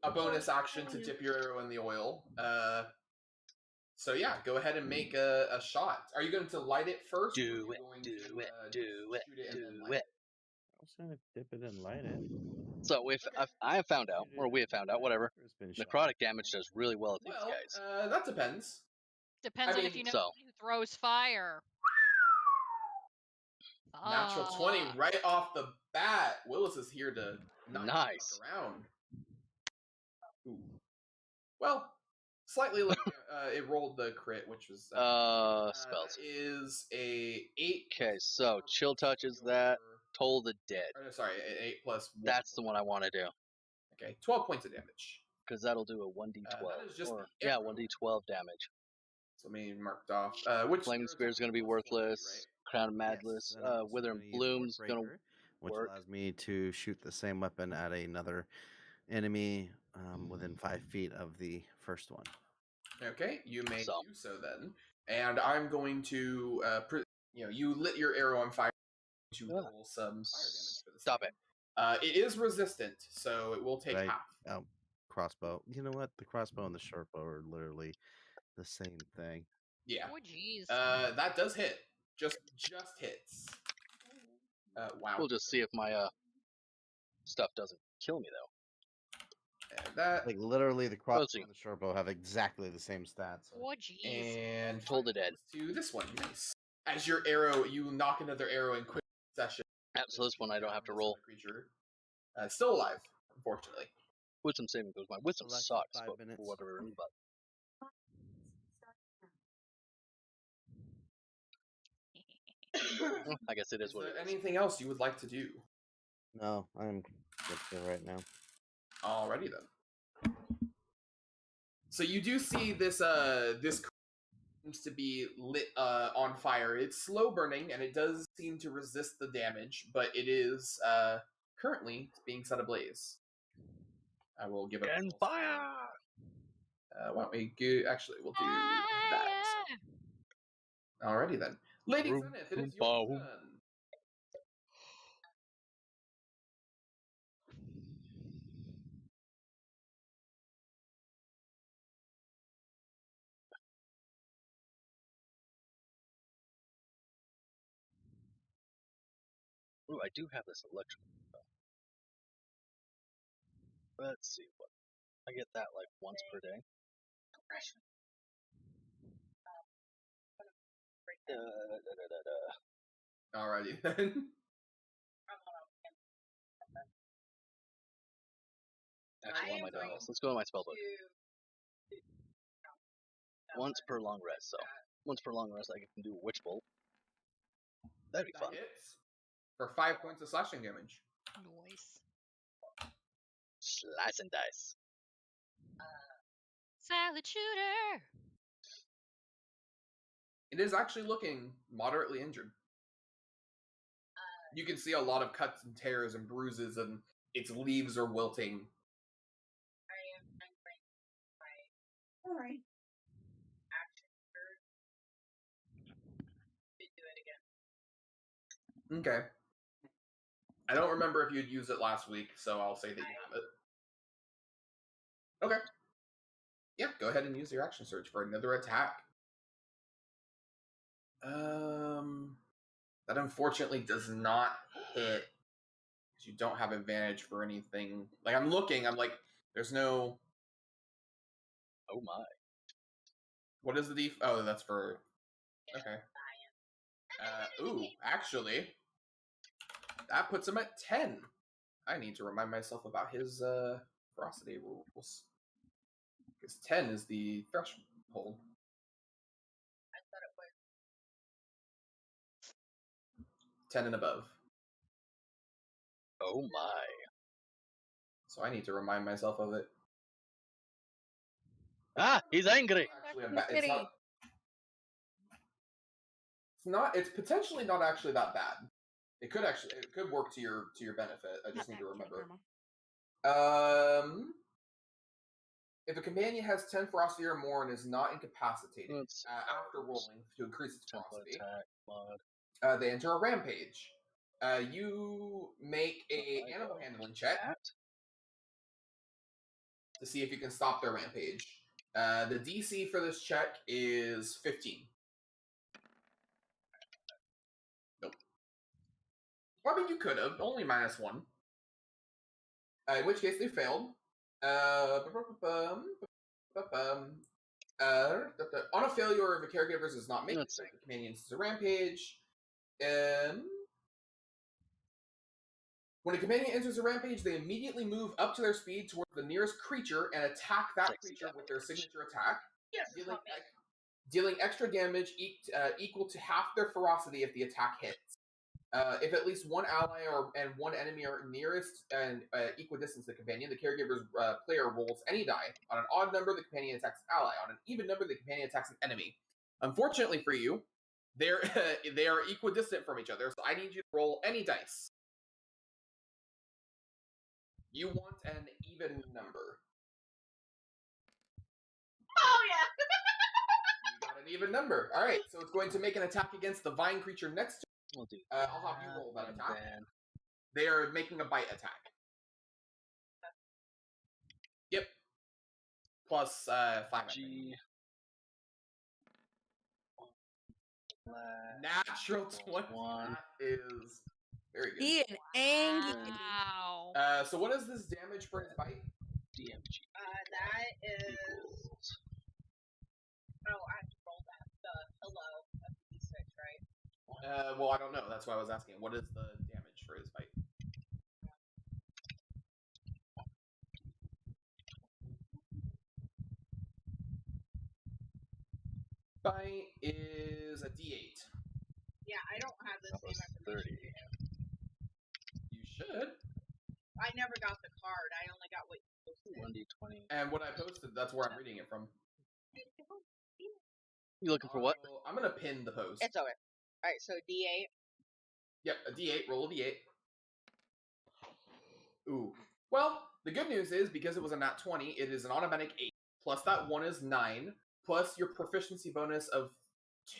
[SPEAKER 4] a bonus action to dip your arrow in the oil. So yeah, go ahead and make a shot. Are you going to light it first? or are
[SPEAKER 1] Do
[SPEAKER 4] you
[SPEAKER 1] it,
[SPEAKER 4] going
[SPEAKER 1] do
[SPEAKER 4] to,
[SPEAKER 1] it, do it,
[SPEAKER 4] shoot it and then
[SPEAKER 1] do
[SPEAKER 4] light
[SPEAKER 1] it.
[SPEAKER 5] I was trying to dip it and light it.
[SPEAKER 1] So I have found out, or we have found out, whatever.
[SPEAKER 5] It's been shot.
[SPEAKER 1] Necrotic damage does really well with these
[SPEAKER 4] Well,
[SPEAKER 1] guys.
[SPEAKER 4] that depends.
[SPEAKER 6] Depends
[SPEAKER 4] I
[SPEAKER 6] on if
[SPEAKER 4] mean,
[SPEAKER 6] you know
[SPEAKER 1] so-
[SPEAKER 6] who throws fire.
[SPEAKER 4] Natural 20 right off the bat. Willis is here to not
[SPEAKER 1] Nice.
[SPEAKER 4] fuck around. Ooh. Well, slightly less. It rolled the crit, which was
[SPEAKER 1] Spells.
[SPEAKER 4] That is a 8.
[SPEAKER 1] Okay, so chill touch is that. Toll the Dead.
[SPEAKER 4] Sorry, 8 plus 1.
[SPEAKER 1] That's the one I want to do.
[SPEAKER 4] Okay, 12 points of damage.
[SPEAKER 1] Because that'll do a 1d12.
[SPEAKER 4] That is just
[SPEAKER 1] or,
[SPEAKER 4] the
[SPEAKER 1] yeah,
[SPEAKER 4] arrow.
[SPEAKER 1] 1d12 damage.
[SPEAKER 4] So let me marked off. Which
[SPEAKER 1] Flaming Spear is going to be worthless. Crown of Madness.
[SPEAKER 5] and I'm also
[SPEAKER 1] Wither and
[SPEAKER 5] gonna use
[SPEAKER 1] Bloom's
[SPEAKER 5] Ward
[SPEAKER 1] going to
[SPEAKER 5] Breaker, which
[SPEAKER 1] work.
[SPEAKER 5] allows me to shoot the same weapon at another enemy within 5 feet of the first one.
[SPEAKER 4] Okay, you may do so then. And I'm going to, you lit your arrow on fire to roll some fire damage for this.
[SPEAKER 1] Stop it.
[SPEAKER 4] It is resistant, so it will take
[SPEAKER 5] Right.
[SPEAKER 4] half.
[SPEAKER 5] Crossbow. You know what? The crossbow and the short bow are literally the same thing.
[SPEAKER 4] Yeah.
[SPEAKER 6] Oh, jeez.
[SPEAKER 4] That does hit. Just hits. Wow.
[SPEAKER 1] We'll just see if my stuff doesn't kill me, though.
[SPEAKER 4] And that.
[SPEAKER 5] Like, literally, the crossbow and the short bow have exactly the same stats.
[SPEAKER 6] Oh, jeez.
[SPEAKER 4] And
[SPEAKER 1] Toll the Dead.
[SPEAKER 4] To this one. Nice. As your arrow, you knock another arrow in quick succession.
[SPEAKER 1] So this one I don't have to roll.
[SPEAKER 4] Creature. Still alive, unfortunately.
[SPEAKER 1] Wisdom saving goes. My wisdom
[SPEAKER 5] So that's
[SPEAKER 1] sucks,
[SPEAKER 5] 5
[SPEAKER 1] but
[SPEAKER 5] minutes.
[SPEAKER 1] for whatever. But I guess it is what it is.
[SPEAKER 4] Anything else you would like to do?
[SPEAKER 5] No, I'm good for right now.
[SPEAKER 4] Alrighty then. So you do see this this seems to be lit on fire. It's slow burning and it does seem to resist the damage, but it is currently being set ablaze. I will give it
[SPEAKER 1] And fire!
[SPEAKER 4] Why don't we go? Actually, we'll do that. Alrighty then. Lady Zenith, it is your turn.
[SPEAKER 1] Ooh, I do have this electric. Let's see what I get that like once per day.
[SPEAKER 4] Alrighty then.
[SPEAKER 1] Actually, why am I doing this? Let's go to my spellbook. Once per long rest, so once per long rest I can do a witch bolt. That'd be fun.
[SPEAKER 4] Hits for 5 points of slashing damage.
[SPEAKER 6] Nice.
[SPEAKER 1] Slice and dice.
[SPEAKER 6] Salad shooter.
[SPEAKER 4] It is actually looking moderately injured. You can see a lot of cuts and tears and bruises, and its leaves are wilting.
[SPEAKER 3] Alright.
[SPEAKER 4] Okay. I don't remember if you'd used it last week, so I'll say that you have it. Okay. Yeah, go ahead and use your action surge for another attack. That unfortunately does not hit. Because you don't have advantage for anything. Like, I'm looking, I'm like, there's no...
[SPEAKER 1] Oh my.
[SPEAKER 4] What is the def... Oh, that's for... Okay. Ooh, actually... That puts him at 10. I need to remind myself about his ferocity rules. Because 10 is the threshold.
[SPEAKER 3] I thought it was
[SPEAKER 4] 10 and above.
[SPEAKER 1] Oh my.
[SPEAKER 4] So I need to remind myself of it.
[SPEAKER 1] Ah, he's angry.
[SPEAKER 4] Actually, it's potentially not actually that bad. It could work to your benefit. I just need to remember. If a companion has 10 ferocity or more and is not incapacitated after rolling to increase its ferocity, they enter a rampage. You make a animal handling check to see if you can stop their rampage. The DC for this check is 15. Nope. Well, I mean, you could have. Only -1. In which case, they failed. On a failure, if a caregiver does not make the companions to rampage, When a companion enters a rampage, they immediately move up to their speed towards the nearest creature and attack that
[SPEAKER 1] Sexy
[SPEAKER 4] creature with their
[SPEAKER 1] damage.
[SPEAKER 4] signature attack,
[SPEAKER 3] Yes,
[SPEAKER 4] dealing,
[SPEAKER 3] Tommy.
[SPEAKER 4] dealing extra damage equal to half their ferocity if the attack hits. If at least one ally and one enemy are nearest and equidistant to the companion, the caregiver's player rolls any die. On an odd number, the companion attacks an ally. On an even number, the companion attacks an enemy. Unfortunately for you, they are equidistant from each other, so I need you to roll any dice. You want an even number.
[SPEAKER 3] Oh yeah.
[SPEAKER 4] You got an even number. All right, so it's going to make an attack against the vine creature next to it.
[SPEAKER 1] We'll do
[SPEAKER 4] I'll have you roll that
[SPEAKER 1] and
[SPEAKER 4] attack.
[SPEAKER 1] then
[SPEAKER 4] They are making a bite attack. Yep. Plus 5. I think.
[SPEAKER 1] G.
[SPEAKER 4] Natural 20.
[SPEAKER 1] One.
[SPEAKER 4] That is very good.
[SPEAKER 7] He an angry.
[SPEAKER 6] Wow.
[SPEAKER 4] So what is this damage for his bite?
[SPEAKER 1] DMG.
[SPEAKER 3] That is. Oh, I have to roll that. The hello. That's D6, right?
[SPEAKER 4] Well, I don't know. That's why I was asking. What is the damage for his bite? Bite is a D8.
[SPEAKER 3] Yeah, I don't have the
[SPEAKER 1] That
[SPEAKER 3] same
[SPEAKER 1] was
[SPEAKER 3] information.
[SPEAKER 1] 30.
[SPEAKER 4] You should.
[SPEAKER 3] I never got the card. I only got what you posted.
[SPEAKER 1] 1d20.
[SPEAKER 4] And what I posted, that's where I'm reading it from.
[SPEAKER 1] You looking for what?
[SPEAKER 4] I'm gonna pin the post.
[SPEAKER 3] It's okay. Alright, so D8.
[SPEAKER 4] Yep, a D8. Roll a D8. Ooh. Well, the good news is, because it was a nat 20, it is an automatic 8. Plus that 1 is 9. Plus your proficiency bonus of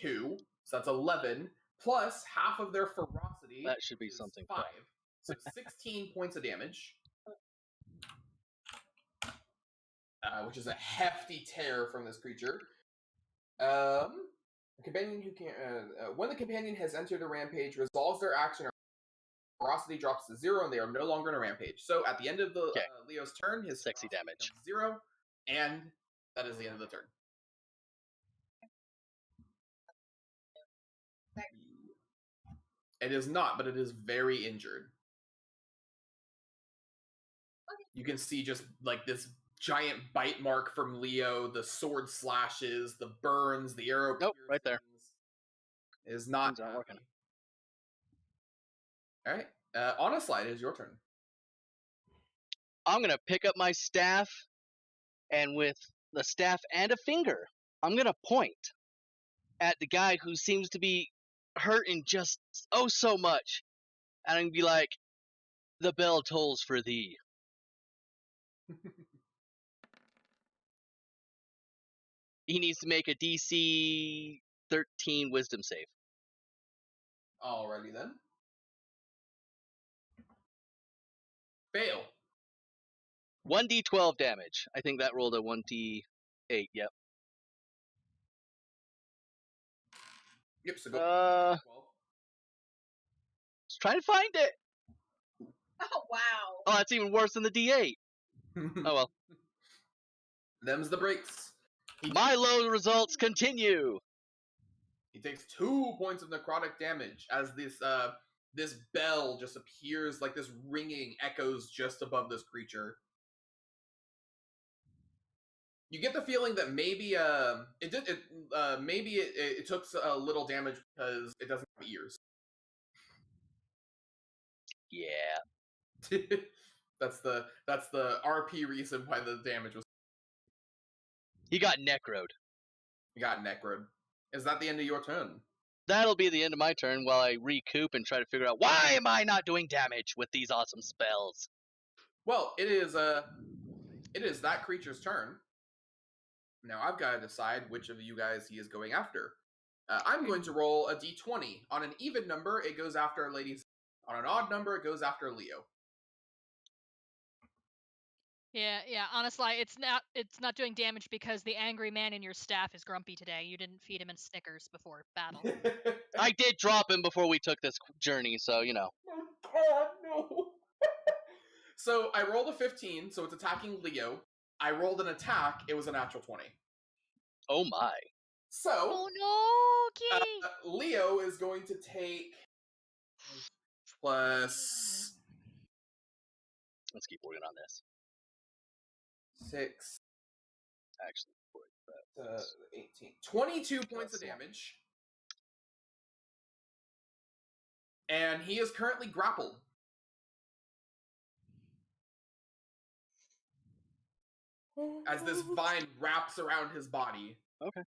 [SPEAKER 4] 2. So that's 11. Plus half of their ferocity.
[SPEAKER 1] That should be
[SPEAKER 4] is
[SPEAKER 1] something
[SPEAKER 4] 5.
[SPEAKER 1] fun.
[SPEAKER 4] So 16 points of damage. Which is a hefty tear from this creature. A companion who can, when the companion has entered a rampage, resolves their action, or ferocity drops to 0, and they are no longer in a rampage. So at the end of the Leo's turn, his
[SPEAKER 1] Sexy
[SPEAKER 4] ferocity
[SPEAKER 1] damage.
[SPEAKER 4] becomes 0, and that is the end of the turn. It is not, but it is very injured. You can see just like this giant bite mark from Leo, the sword slashes, the burns, the arrow.
[SPEAKER 1] Nope, right there.
[SPEAKER 4] Is not
[SPEAKER 1] Things aren't working.
[SPEAKER 4] All right, on a slide, it is your turn.
[SPEAKER 1] I'm gonna pick up my staff, and with the staff and a finger, I'm gonna point at the guy who seems to be hurting just oh so much, and I'm gonna be like, "The bell tolls for thee." He needs to make a DC 13 Wisdom save.
[SPEAKER 4] Alrighty then. Fail.
[SPEAKER 1] 1d12 damage. I think that rolled a 1d8. Yep.
[SPEAKER 4] Yep. So go. 12.
[SPEAKER 1] Let's try to find it.
[SPEAKER 3] Oh, wow.
[SPEAKER 1] Oh, that's even worse than the d8. Oh well.
[SPEAKER 4] Them's the breaks.
[SPEAKER 1] My low results continue.
[SPEAKER 4] He takes 2 points of necrotic damage as this bell just appears, like this ringing echoes just above this creature. You get the feeling that maybe it took a little damage because it doesn't have ears.
[SPEAKER 1] Yeah.
[SPEAKER 4] That's the RP reason why the damage was.
[SPEAKER 1] He got necroed.
[SPEAKER 4] You got necroed. Is that the end of your turn?
[SPEAKER 1] That'll be the end of my turn while I recoup and try to figure out why am I not doing damage with these awesome spells.
[SPEAKER 4] Well, it is that creature's turn. Now I've got to decide which of you guys he is going after. I'm going to roll a d20. On an even number, it goes after Lady. On an odd number, it goes after Leo.
[SPEAKER 6] Yeah. Honestly, it's not doing damage because the angry man in your staff is grumpy today. You didn't feed him a Snickers before battle.
[SPEAKER 1] I did drop him before we took this journey, so you know.
[SPEAKER 4] Oh God, no. So I rolled a 15, so it's attacking Leo. I rolled an attack. It was a natural 20.
[SPEAKER 1] Oh my.
[SPEAKER 4] So
[SPEAKER 6] Oh no, Kitty!
[SPEAKER 4] Leo is going to take plus
[SPEAKER 1] Let's keep working on this.
[SPEAKER 4] 6,
[SPEAKER 1] Actually,
[SPEAKER 4] 18. 22 points of damage. And he is currently grappled. As this vine wraps around his body.
[SPEAKER 1] Okay.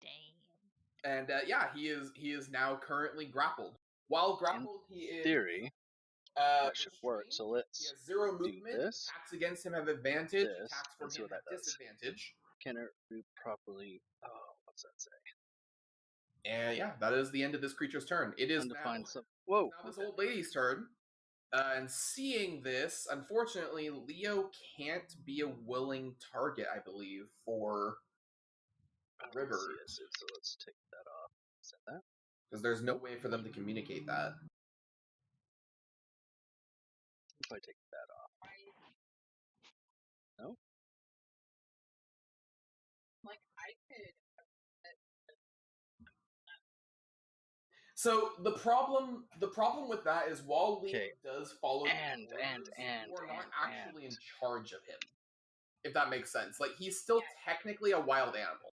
[SPEAKER 6] Damn.
[SPEAKER 4] And yeah, he is now currently grappled. While grappled, he is
[SPEAKER 1] theory, that should work.
[SPEAKER 4] restrained.
[SPEAKER 1] So
[SPEAKER 4] He
[SPEAKER 1] let's
[SPEAKER 4] has 0 movement.
[SPEAKER 1] this.
[SPEAKER 4] Attacks against him have advantage.
[SPEAKER 1] This,
[SPEAKER 4] Attacks for
[SPEAKER 1] and see
[SPEAKER 4] him
[SPEAKER 1] what
[SPEAKER 4] have
[SPEAKER 1] that does.
[SPEAKER 4] disadvantage.
[SPEAKER 1] can it be properly? Oh, what's that say?
[SPEAKER 4] And yeah, that is the end of this creature's turn. It is now,
[SPEAKER 1] Undefined sub. Whoa.
[SPEAKER 4] now this old lady's turn. And seeing this, unfortunately, Leo can't be a willing target, I believe, for River.
[SPEAKER 1] Yes, so let's take that off. Is that?
[SPEAKER 4] Because there's no way for them to communicate that.
[SPEAKER 1] If I take that off. No?
[SPEAKER 3] Like, I could.
[SPEAKER 4] So the problem with that is while Leo
[SPEAKER 1] Okay.
[SPEAKER 4] does follow
[SPEAKER 1] And
[SPEAKER 4] you are not actually in charge of him. If that makes sense. Like, he's still technically a wild animal.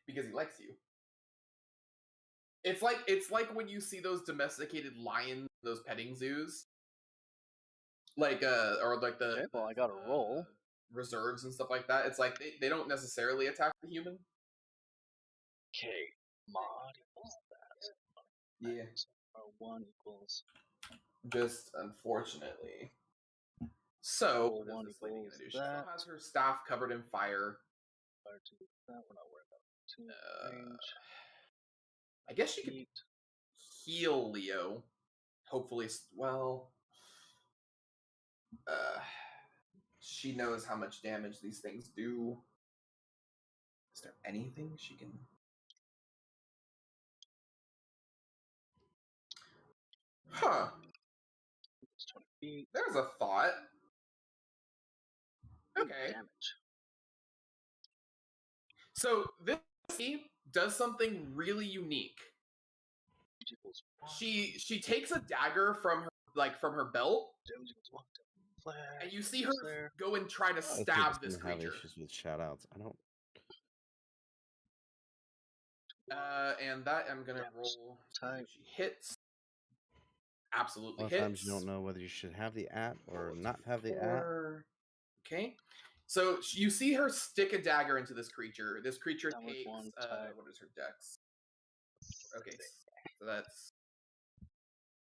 [SPEAKER 4] Because he likes you. It's like when you see those domesticated lions, those petting zoos. Like or like the
[SPEAKER 1] Okay, well, I got a roll.
[SPEAKER 4] Reserves and stuff like that. It's like they don't necessarily attack the human.
[SPEAKER 1] Okay, mod equals that.
[SPEAKER 4] Yeah.
[SPEAKER 1] Or 1 equals.
[SPEAKER 4] Just unfortunately. So
[SPEAKER 1] Roll
[SPEAKER 4] what is
[SPEAKER 1] 1
[SPEAKER 4] this lady
[SPEAKER 1] equals
[SPEAKER 4] gonna do? She still
[SPEAKER 1] that.
[SPEAKER 4] has her staff covered in fire.
[SPEAKER 1] Fire 2 that. We're not worried about 2 range.
[SPEAKER 4] I guess she could
[SPEAKER 1] Heat.
[SPEAKER 4] heal Leo. Hopefully, well, she knows how much damage these things do. Is there anything she can? Huh.
[SPEAKER 1] It's 20 feet.
[SPEAKER 4] There's a thought. Okay.
[SPEAKER 1] Damage.
[SPEAKER 4] So this does something really unique.
[SPEAKER 1] Equals 1.
[SPEAKER 4] She takes a dagger from her belt,
[SPEAKER 1] Damage equals 1. Flash.
[SPEAKER 4] and you see her
[SPEAKER 1] There.
[SPEAKER 4] go and try to
[SPEAKER 5] I think
[SPEAKER 4] stab
[SPEAKER 5] it's
[SPEAKER 4] this
[SPEAKER 5] gonna have
[SPEAKER 4] creature.
[SPEAKER 5] issues with shoutouts. I don't.
[SPEAKER 4] And that I'm gonna
[SPEAKER 1] Damage.
[SPEAKER 4] roll.
[SPEAKER 1] Type.
[SPEAKER 4] She hits. Absolutely
[SPEAKER 5] A lot of
[SPEAKER 4] hits.
[SPEAKER 5] times you don't know whether you should have the at or not have the at.
[SPEAKER 4] 4. Okay. So you see her stick a dagger into this creature. This creature
[SPEAKER 1] That was
[SPEAKER 4] takes
[SPEAKER 1] one type.
[SPEAKER 4] what is her dex? Okay, so that's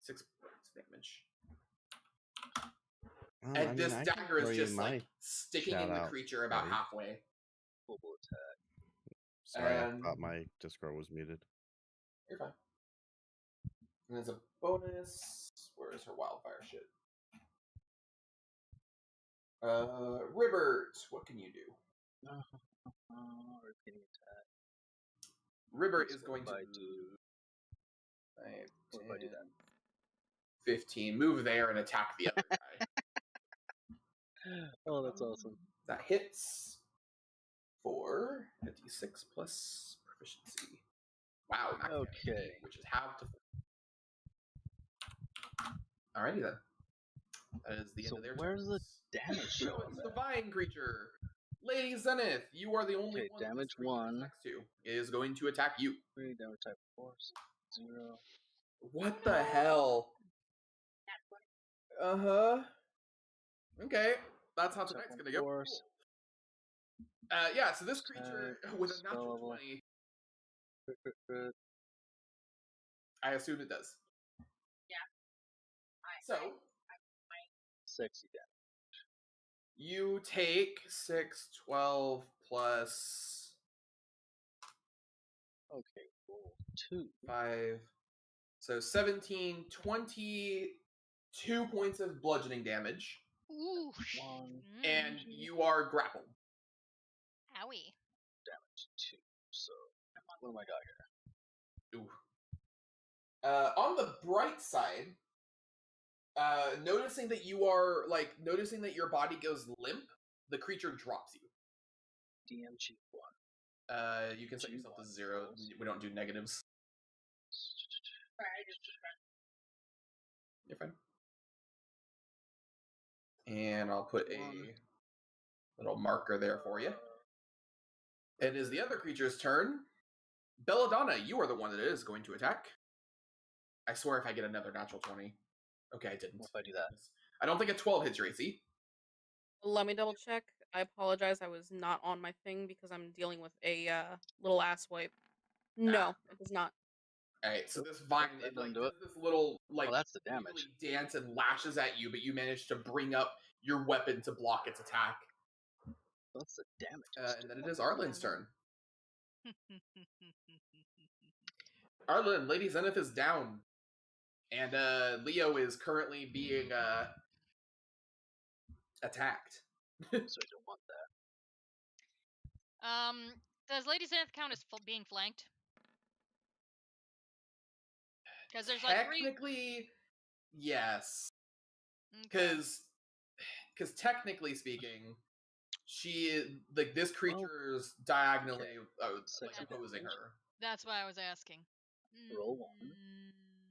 [SPEAKER 4] 6 points of damage. And this
[SPEAKER 5] I can
[SPEAKER 4] dagger is
[SPEAKER 5] throw you
[SPEAKER 4] just like
[SPEAKER 5] my
[SPEAKER 4] sticking in the
[SPEAKER 5] shout-out,
[SPEAKER 4] creature about
[SPEAKER 5] buddy.
[SPEAKER 4] halfway.
[SPEAKER 1] Global attack.
[SPEAKER 5] Sorry,
[SPEAKER 4] And-
[SPEAKER 5] I thought my Discord was muted.
[SPEAKER 4] You're fine. And as a bonus, where is her wildfire shit? Ribbert, what can you do?
[SPEAKER 1] Repeating attack.
[SPEAKER 4] Ribbert
[SPEAKER 1] So
[SPEAKER 4] is going
[SPEAKER 1] if
[SPEAKER 4] to
[SPEAKER 1] I do.
[SPEAKER 4] 5,
[SPEAKER 1] What if I do
[SPEAKER 4] 10,
[SPEAKER 1] that?
[SPEAKER 4] 15. Move there and attack the other guy.
[SPEAKER 1] Oh, that's awesome.
[SPEAKER 4] That hits for a d6 plus proficiency. Wow. max damage,
[SPEAKER 1] Okay.
[SPEAKER 4] which is halved to 4. Alrighty then. That is the end
[SPEAKER 1] So
[SPEAKER 4] of their
[SPEAKER 1] where's the
[SPEAKER 4] turns.
[SPEAKER 1] damage
[SPEAKER 4] So
[SPEAKER 1] show on
[SPEAKER 4] it's
[SPEAKER 1] that?
[SPEAKER 4] the vine creature. Lady Zenith, you are the only
[SPEAKER 1] Okay,
[SPEAKER 4] one that this
[SPEAKER 1] damage
[SPEAKER 4] creature
[SPEAKER 1] 1.
[SPEAKER 4] next to is going to attack you.
[SPEAKER 1] 3 damage type force. 0.
[SPEAKER 4] What the hell? Uh-huh. Okay. That's how tonight's gonna go.
[SPEAKER 1] Force.
[SPEAKER 4] Cool. Yeah, so this creature with a
[SPEAKER 1] spell
[SPEAKER 4] natural
[SPEAKER 1] level.
[SPEAKER 4] 20,
[SPEAKER 1] Crit, crit, crit.
[SPEAKER 4] I assume it does.
[SPEAKER 3] Yeah.
[SPEAKER 4] So,
[SPEAKER 1] Sexy damage.
[SPEAKER 4] you take 6, 12 plus
[SPEAKER 1] Okay, roll 2.
[SPEAKER 4] 5. So 17, 22 points of bludgeoning damage.
[SPEAKER 6] Ooh.
[SPEAKER 1] 1
[SPEAKER 4] And you are grappled.
[SPEAKER 6] Owie.
[SPEAKER 1] damage 2. So, what do I got here?
[SPEAKER 4] Ooh. On the bright side, noticing that your body goes limp, the creature drops you.
[SPEAKER 1] DMG 1.
[SPEAKER 4] You can set yourself to 0. We don't do negatives.
[SPEAKER 3] Sorry, I just
[SPEAKER 4] You're fine. And I'll put a
[SPEAKER 1] One.
[SPEAKER 4] little marker there for you. It is the other creature's turn. Belladonna, you are the one that is going to attack. I swear if I get another natural 20. Okay, I didn't.
[SPEAKER 1] What if I do that?
[SPEAKER 4] I don't think a 12 hits your AC.
[SPEAKER 7] Let me double check. I apologize. I was not on my thing because I'm dealing with a little ass wipe. No, it does not.
[SPEAKER 4] Alright, so this vine,
[SPEAKER 1] That
[SPEAKER 4] it like
[SPEAKER 1] doesn't do
[SPEAKER 4] does this little like
[SPEAKER 1] Oh, that's the
[SPEAKER 4] wiggly
[SPEAKER 1] damage.
[SPEAKER 4] dance and lashes at you, but you manage to bring up your weapon to block its attack.
[SPEAKER 1] That's the damage.
[SPEAKER 4] And then it is Arlen's turn. Arlen, Lady Zenith is down. And Leo is currently being attacked.
[SPEAKER 1] So I don't want that.
[SPEAKER 6] Does Lady Zenith count as being flanked? Because there's like three.
[SPEAKER 4] Technically, yes.
[SPEAKER 6] Okay.
[SPEAKER 4] Because technically speaking, she like this creature's diagonally like
[SPEAKER 1] Second
[SPEAKER 4] opposing
[SPEAKER 1] damage.
[SPEAKER 4] her.
[SPEAKER 6] That's why I was asking.
[SPEAKER 1] Roll one.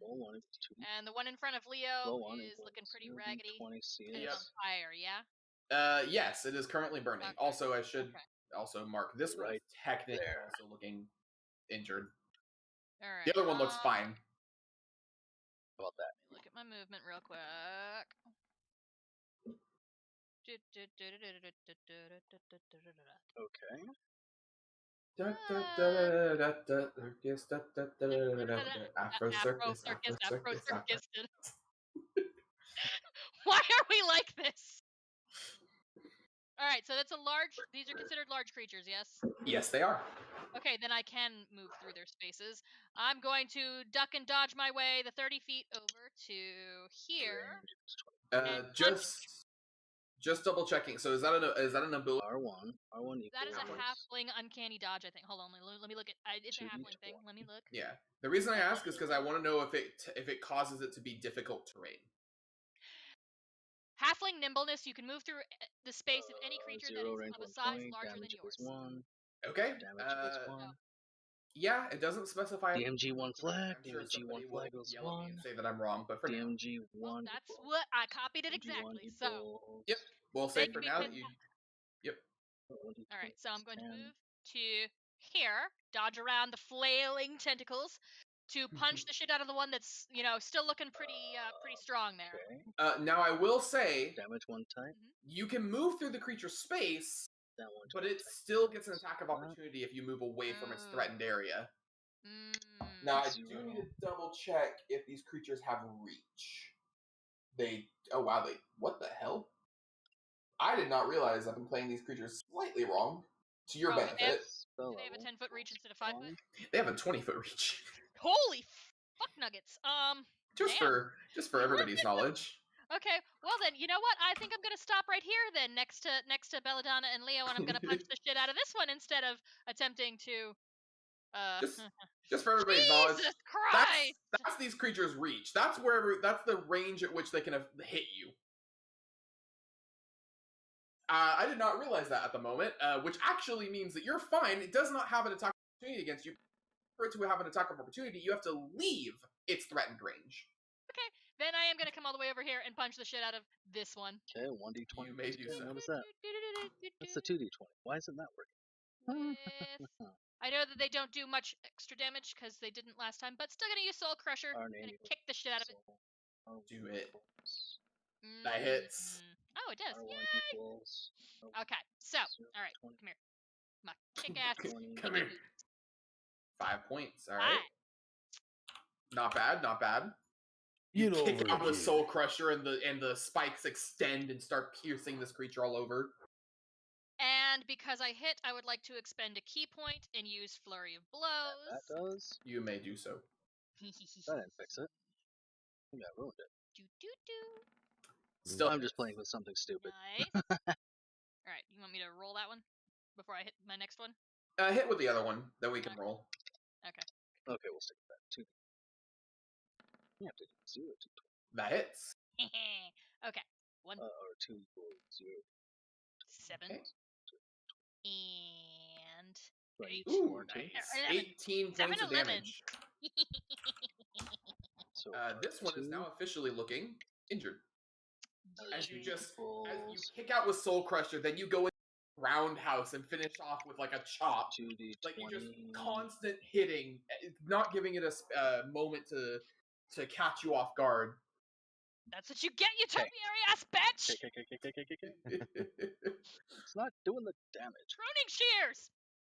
[SPEAKER 1] Roll one if it's 2.
[SPEAKER 6] And the one in front of Leo
[SPEAKER 1] Roll one
[SPEAKER 6] is looking pretty
[SPEAKER 1] 0d20
[SPEAKER 6] raggedy. And
[SPEAKER 1] CS.
[SPEAKER 6] it's on fire, yeah?
[SPEAKER 4] Yes, it is currently burning.
[SPEAKER 6] Okay.
[SPEAKER 4] Also, I should
[SPEAKER 6] Okay.
[SPEAKER 4] also mark this one
[SPEAKER 1] Right
[SPEAKER 4] is technically
[SPEAKER 1] there.
[SPEAKER 4] also looking injured.
[SPEAKER 6] All right.
[SPEAKER 4] The other one looks fine.
[SPEAKER 1] How about that?
[SPEAKER 6] Let me look at my movement real quick.
[SPEAKER 1] Okay.
[SPEAKER 4] Afro circus, Afro circus, Afro.
[SPEAKER 6] Why are we like this? All right, so that's a large. These are considered large creatures, yes?
[SPEAKER 4] Yes, they are.
[SPEAKER 6] Okay, then I can move through their spaces. I'm going to duck and dodge my way the 30 feet over to here.
[SPEAKER 4] Just double checking. So is that an ability?
[SPEAKER 1] R1. R1 equals.
[SPEAKER 6] That is a halfling uncanny dodge, I think. Hold on, let me look at. It's a halfling thing. Let me look.
[SPEAKER 4] Yeah. The reason I ask is because I want to know if it causes it to be difficult terrain.
[SPEAKER 6] Halfling nimbleness. You can move through the space of any creature that is
[SPEAKER 1] range
[SPEAKER 6] of a
[SPEAKER 1] 1
[SPEAKER 6] size
[SPEAKER 1] point,
[SPEAKER 6] larger
[SPEAKER 1] damage
[SPEAKER 6] than yours.
[SPEAKER 1] is 1.
[SPEAKER 4] Okay.
[SPEAKER 1] Damage is 1.
[SPEAKER 4] Yeah, it doesn't specify.
[SPEAKER 1] DMG 1 flag.
[SPEAKER 4] I'm sure
[SPEAKER 1] DMG 1
[SPEAKER 4] somebody
[SPEAKER 1] flag
[SPEAKER 4] will
[SPEAKER 1] goes
[SPEAKER 4] yell at me
[SPEAKER 1] 1.
[SPEAKER 4] and say that I'm wrong, but for now.
[SPEAKER 1] DMG 1.
[SPEAKER 6] Well, that's what I copied it exactly. So.
[SPEAKER 4] Yep. We'll say
[SPEAKER 6] Then
[SPEAKER 4] for
[SPEAKER 6] we
[SPEAKER 4] now
[SPEAKER 6] can-
[SPEAKER 4] that you. Yep.
[SPEAKER 6] All right, so I'm going to move to here, dodge around the flailing tentacles, to punch the shit out of the one that's still looking pretty strong there.
[SPEAKER 1] Okay.
[SPEAKER 4] Now I will say
[SPEAKER 1] Damage 1 type.
[SPEAKER 4] you can move through the creature's space,
[SPEAKER 1] That one.
[SPEAKER 4] but it still gets an attack of opportunity if you move away from its threatened area. Now I do need to double check if these creatures have reach. Oh wow, what the hell? I did not realize I've been playing these creatures slightly wrong. To your benefit.
[SPEAKER 6] Do they have a 10-foot reach instead of 5 foot?
[SPEAKER 4] They have a 20-foot reach.
[SPEAKER 6] Holy fuck nuggets!
[SPEAKER 4] Just for everybody's knowledge.
[SPEAKER 6] Okay, well then, you know what? I think I'm gonna stop right here then, next to Belladonna and Leo, and I'm gonna punch the shit out of this one instead of attempting to.
[SPEAKER 4] Just for everybody's knowledge.
[SPEAKER 6] Jesus Christ!
[SPEAKER 4] That's these creatures' reach. That's the range at which they can hit you. I did not realize that at the moment, which actually means that you're fine. It does not have an attack opportunity against you. For it to have an attack of opportunity, you have to leave its threatened range.
[SPEAKER 6] Okay, then I am going to come all the way over here and punch the shit out of this one.
[SPEAKER 1] Okay, 1d20.
[SPEAKER 4] You may do so.
[SPEAKER 1] What is that? That's the 2d20. Why isn't that working?
[SPEAKER 6] I know that they don't do much extra damage because they didn't last time, but still going to use Soul Crusher and kick the shit out of it.
[SPEAKER 4] Do it. That hits.
[SPEAKER 6] Oh, it does. Yay! Okay, so, alright, come here. My kick-ass.
[SPEAKER 4] Come here. 5 points, alright. Not bad, not bad. You kick out the Soul Crusher and the spikes extend and start piercing this creature all over.
[SPEAKER 6] And because I hit, I would like to expend a key point and use Flurry of Blows.
[SPEAKER 1] That does.
[SPEAKER 4] You may do so.
[SPEAKER 1] That didn't fix it. I think I ruined it.
[SPEAKER 4] Still,
[SPEAKER 1] I'm just playing with something stupid.
[SPEAKER 6] Nice. Alright, you want me to roll that one before I hit my next one?
[SPEAKER 4] Hit with the other one, then we can roll.
[SPEAKER 6] Okay.
[SPEAKER 1] Okay, we'll stick with that. 2. You have to do 0 to 20.
[SPEAKER 4] That hits.
[SPEAKER 6] Okay. 1.
[SPEAKER 1] Or 2 equals 0.
[SPEAKER 6] 7.
[SPEAKER 4] Okay.
[SPEAKER 6] And 8.
[SPEAKER 4] Ooh, nice. 18 points of damage.
[SPEAKER 1] So
[SPEAKER 4] This one is
[SPEAKER 1] two.
[SPEAKER 4] now officially looking injured. As you
[SPEAKER 1] Equals
[SPEAKER 4] kick out with Soul Crusher, then you go in roundhouse and finish off with like a chop.
[SPEAKER 1] 2d20.
[SPEAKER 4] Like you just constant hitting, not giving it a moment to catch you off guard.
[SPEAKER 6] That's what you get, you topiary ass bitch!
[SPEAKER 1] It's not doing the damage.
[SPEAKER 6] Pruning shears!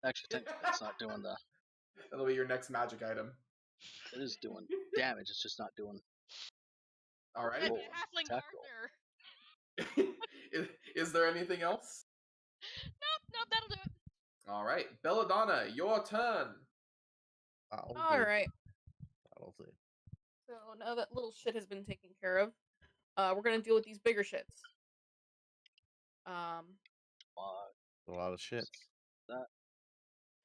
[SPEAKER 1] Actually, technically, it's not doing the.
[SPEAKER 4] That'll be your next magic item.
[SPEAKER 1] It is doing damage. It's just not doing.
[SPEAKER 4] Alright.
[SPEAKER 6] That'd
[SPEAKER 1] Roll.
[SPEAKER 6] be a halfling
[SPEAKER 1] Attack roll.
[SPEAKER 6] partner.
[SPEAKER 4] is there anything else?
[SPEAKER 6] Nope, that'll do it.
[SPEAKER 4] Alright. Belladonna, your turn.
[SPEAKER 7] All right.
[SPEAKER 5] That'll do.
[SPEAKER 7] So now that little shit has been taken care of, we're gonna deal with these bigger shits.
[SPEAKER 1] Uh,
[SPEAKER 5] A lot of shits.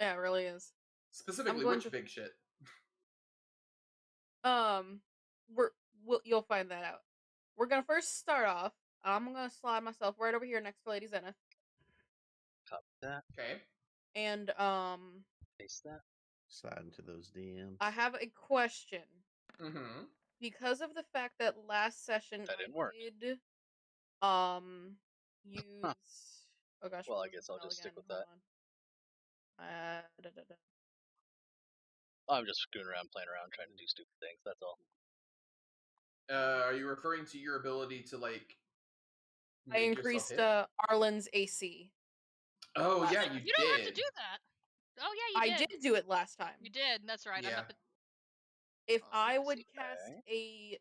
[SPEAKER 7] Yeah, it really is.
[SPEAKER 4] Specifically,
[SPEAKER 7] going
[SPEAKER 4] which
[SPEAKER 7] to-
[SPEAKER 4] big shit?
[SPEAKER 7] You'll find that out. We're gonna first start off. I'm gonna slide myself right over here next to Lady Zenith,
[SPEAKER 1] Copy that.
[SPEAKER 4] Okay.
[SPEAKER 7] and
[SPEAKER 1] Paste that.
[SPEAKER 5] Slide into those DMs.
[SPEAKER 7] I have a question.
[SPEAKER 4] Mm-hmm.
[SPEAKER 7] Because of the fact that last session
[SPEAKER 1] That didn't work.
[SPEAKER 7] did use oh gosh,
[SPEAKER 1] Well,
[SPEAKER 7] what
[SPEAKER 1] I
[SPEAKER 7] was the
[SPEAKER 1] guess I'll
[SPEAKER 7] spell
[SPEAKER 1] just stick
[SPEAKER 7] again?
[SPEAKER 1] with
[SPEAKER 7] Hold on.
[SPEAKER 1] I'm just screwing around, playing around, trying to do stupid things. That's all.
[SPEAKER 4] Are you referring to your ability to like?
[SPEAKER 7] I
[SPEAKER 4] make yourself
[SPEAKER 7] increased
[SPEAKER 4] hit?
[SPEAKER 7] Arlen's AC.
[SPEAKER 4] Oh yeah, you
[SPEAKER 6] You don't
[SPEAKER 4] did.
[SPEAKER 6] have to do that. Oh yeah, you
[SPEAKER 7] I
[SPEAKER 6] did.
[SPEAKER 7] did do it last time.
[SPEAKER 6] You did. That's right. I'm
[SPEAKER 4] Yeah.
[SPEAKER 6] up at
[SPEAKER 7] If
[SPEAKER 6] Oh,
[SPEAKER 7] I
[SPEAKER 6] let's
[SPEAKER 7] would
[SPEAKER 6] see.
[SPEAKER 7] cast
[SPEAKER 1] Okay.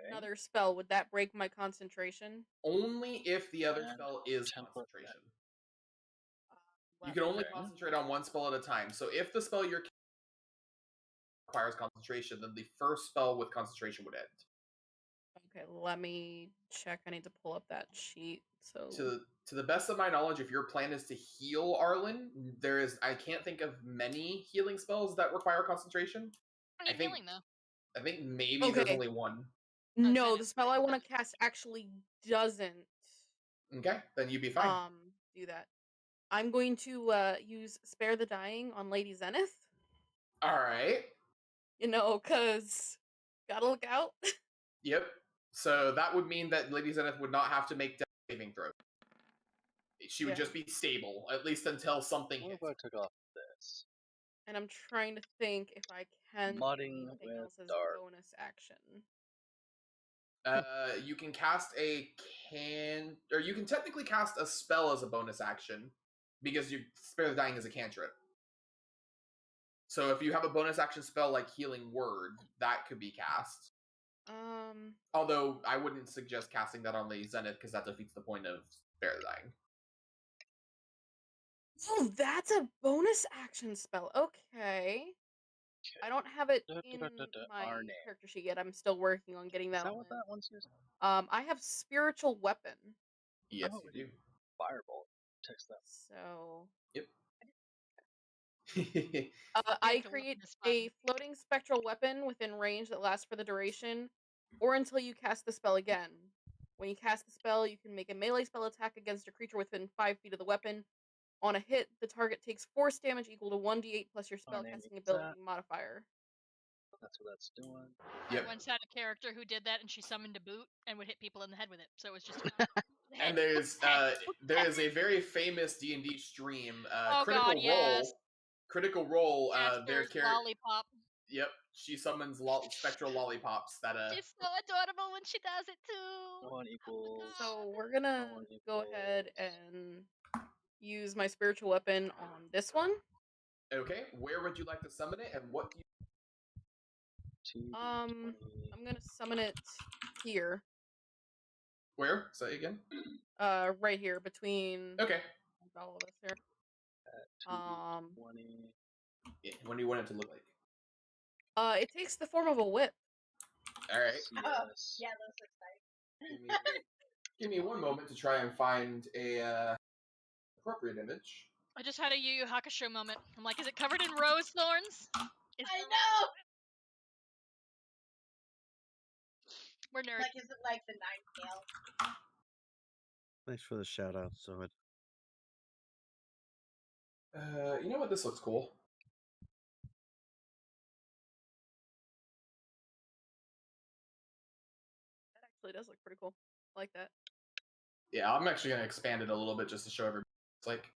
[SPEAKER 7] another spell, would that break my concentration?
[SPEAKER 4] Only if the other
[SPEAKER 1] And
[SPEAKER 4] spell is
[SPEAKER 1] template
[SPEAKER 4] concentration. You
[SPEAKER 7] Let
[SPEAKER 4] can only
[SPEAKER 1] Okay.
[SPEAKER 4] concentrate on one spell at a time. So if the spell you're requires concentration, then the first spell with concentration would end.
[SPEAKER 7] Okay, let me check. I need to pull up that sheet. So
[SPEAKER 4] To the best of my knowledge, if your plan is to heal Arlen, I can't think of many healing spells that require concentration.
[SPEAKER 6] I need
[SPEAKER 4] think-
[SPEAKER 6] healing though.
[SPEAKER 4] I think maybe there's
[SPEAKER 7] Okay.
[SPEAKER 4] only one.
[SPEAKER 7] no,
[SPEAKER 6] Zenith
[SPEAKER 7] the spell I
[SPEAKER 6] doesn't.
[SPEAKER 7] want to cast actually doesn't
[SPEAKER 4] Okay, then you'd be fine.
[SPEAKER 7] do that. I'm going to use Spare the Dying on Lady Zenith.
[SPEAKER 4] All right.
[SPEAKER 7] Cause gotta look out.
[SPEAKER 4] Yep. So that would mean that Lady Zenith would not have to make death saving throws. She would
[SPEAKER 7] Yeah.
[SPEAKER 4] just be stable, at least until something
[SPEAKER 1] What
[SPEAKER 4] hits.
[SPEAKER 1] if I took off this?
[SPEAKER 7] And I'm trying to think if I can do
[SPEAKER 1] Modding
[SPEAKER 7] anything
[SPEAKER 1] with
[SPEAKER 7] else as
[SPEAKER 1] dark.
[SPEAKER 7] bonus action.
[SPEAKER 4] You can cast or you can technically cast a spell as a bonus action because you Spare the Dying is a cantrip. So if you have a bonus action spell like Healing Word, that could be cast. Although I wouldn't suggest casting that on Lady Zenith because that defeats the point of Spare the Dying.
[SPEAKER 7] Oh, that's a bonus action spell. Okay. I don't have it in my
[SPEAKER 1] Our name.
[SPEAKER 7] character sheet yet. I'm still working on getting
[SPEAKER 1] Is
[SPEAKER 7] that
[SPEAKER 1] that
[SPEAKER 7] one
[SPEAKER 1] what
[SPEAKER 7] in.
[SPEAKER 1] that one's using?
[SPEAKER 7] I have Spiritual Weapon.
[SPEAKER 4] Yes,
[SPEAKER 1] Oh,
[SPEAKER 4] you
[SPEAKER 1] Firebolt. Text that.
[SPEAKER 7] So
[SPEAKER 4] do.
[SPEAKER 7] I
[SPEAKER 6] Spiritual
[SPEAKER 7] create
[SPEAKER 6] weapon is fun.
[SPEAKER 7] a floating spectral weapon within range that lasts for the duration, or until you cast the spell again. When you cast the spell, you can make a melee spell attack against a creature within 5 feet of the weapon. On a hit, the target takes force damage equal to 1d8 plus your
[SPEAKER 1] Our name
[SPEAKER 7] spellcasting
[SPEAKER 1] is
[SPEAKER 7] ability modifier.
[SPEAKER 1] That's what that's doing.
[SPEAKER 4] Yep.
[SPEAKER 6] I once had a character who did that, and she summoned a boot and would hit people in the head with it. So it was just.
[SPEAKER 4] And there's there is a very famous D&D stream,
[SPEAKER 6] Oh,
[SPEAKER 4] Critical
[SPEAKER 6] God,
[SPEAKER 4] Role.
[SPEAKER 6] yes.
[SPEAKER 4] Critical Role. Their
[SPEAKER 6] Master's
[SPEAKER 4] character.
[SPEAKER 6] lollipop.
[SPEAKER 4] Yep, she summons spectral lollipops that
[SPEAKER 6] She's so adorable when she does it too.
[SPEAKER 1] One equals.
[SPEAKER 7] So we're gonna go ahead and use my spiritual weapon on this one.
[SPEAKER 4] Okay, where would you like to summon it, and what do you...
[SPEAKER 1] 2d20.
[SPEAKER 7] I'm gonna summon it here.
[SPEAKER 4] Where? Say again.
[SPEAKER 7] Right here between
[SPEAKER 4] Okay.
[SPEAKER 7] all of us here.
[SPEAKER 1] 2d20.
[SPEAKER 4] Yeah, what do you want it to look like?
[SPEAKER 7] It takes the form of a whip.
[SPEAKER 4] All right.
[SPEAKER 1] Yes.
[SPEAKER 3] Yeah, those are exciting.
[SPEAKER 4] Give me one moment to try and find a appropriate image.
[SPEAKER 6] I just had a Yu Yu Hakusho moment. I'm like, is it covered in rose thorns?
[SPEAKER 3] I know!
[SPEAKER 6] We're nerds.
[SPEAKER 3] Like, is it like the Nine Tails?
[SPEAKER 5] Thanks for the shout out, Sword.
[SPEAKER 4] You know what? This looks cool.
[SPEAKER 7] Actually, does look pretty cool. I like that.
[SPEAKER 4] Yeah, I'm actually gonna expand it a little bit just to show everybody. It's like,
[SPEAKER 1] I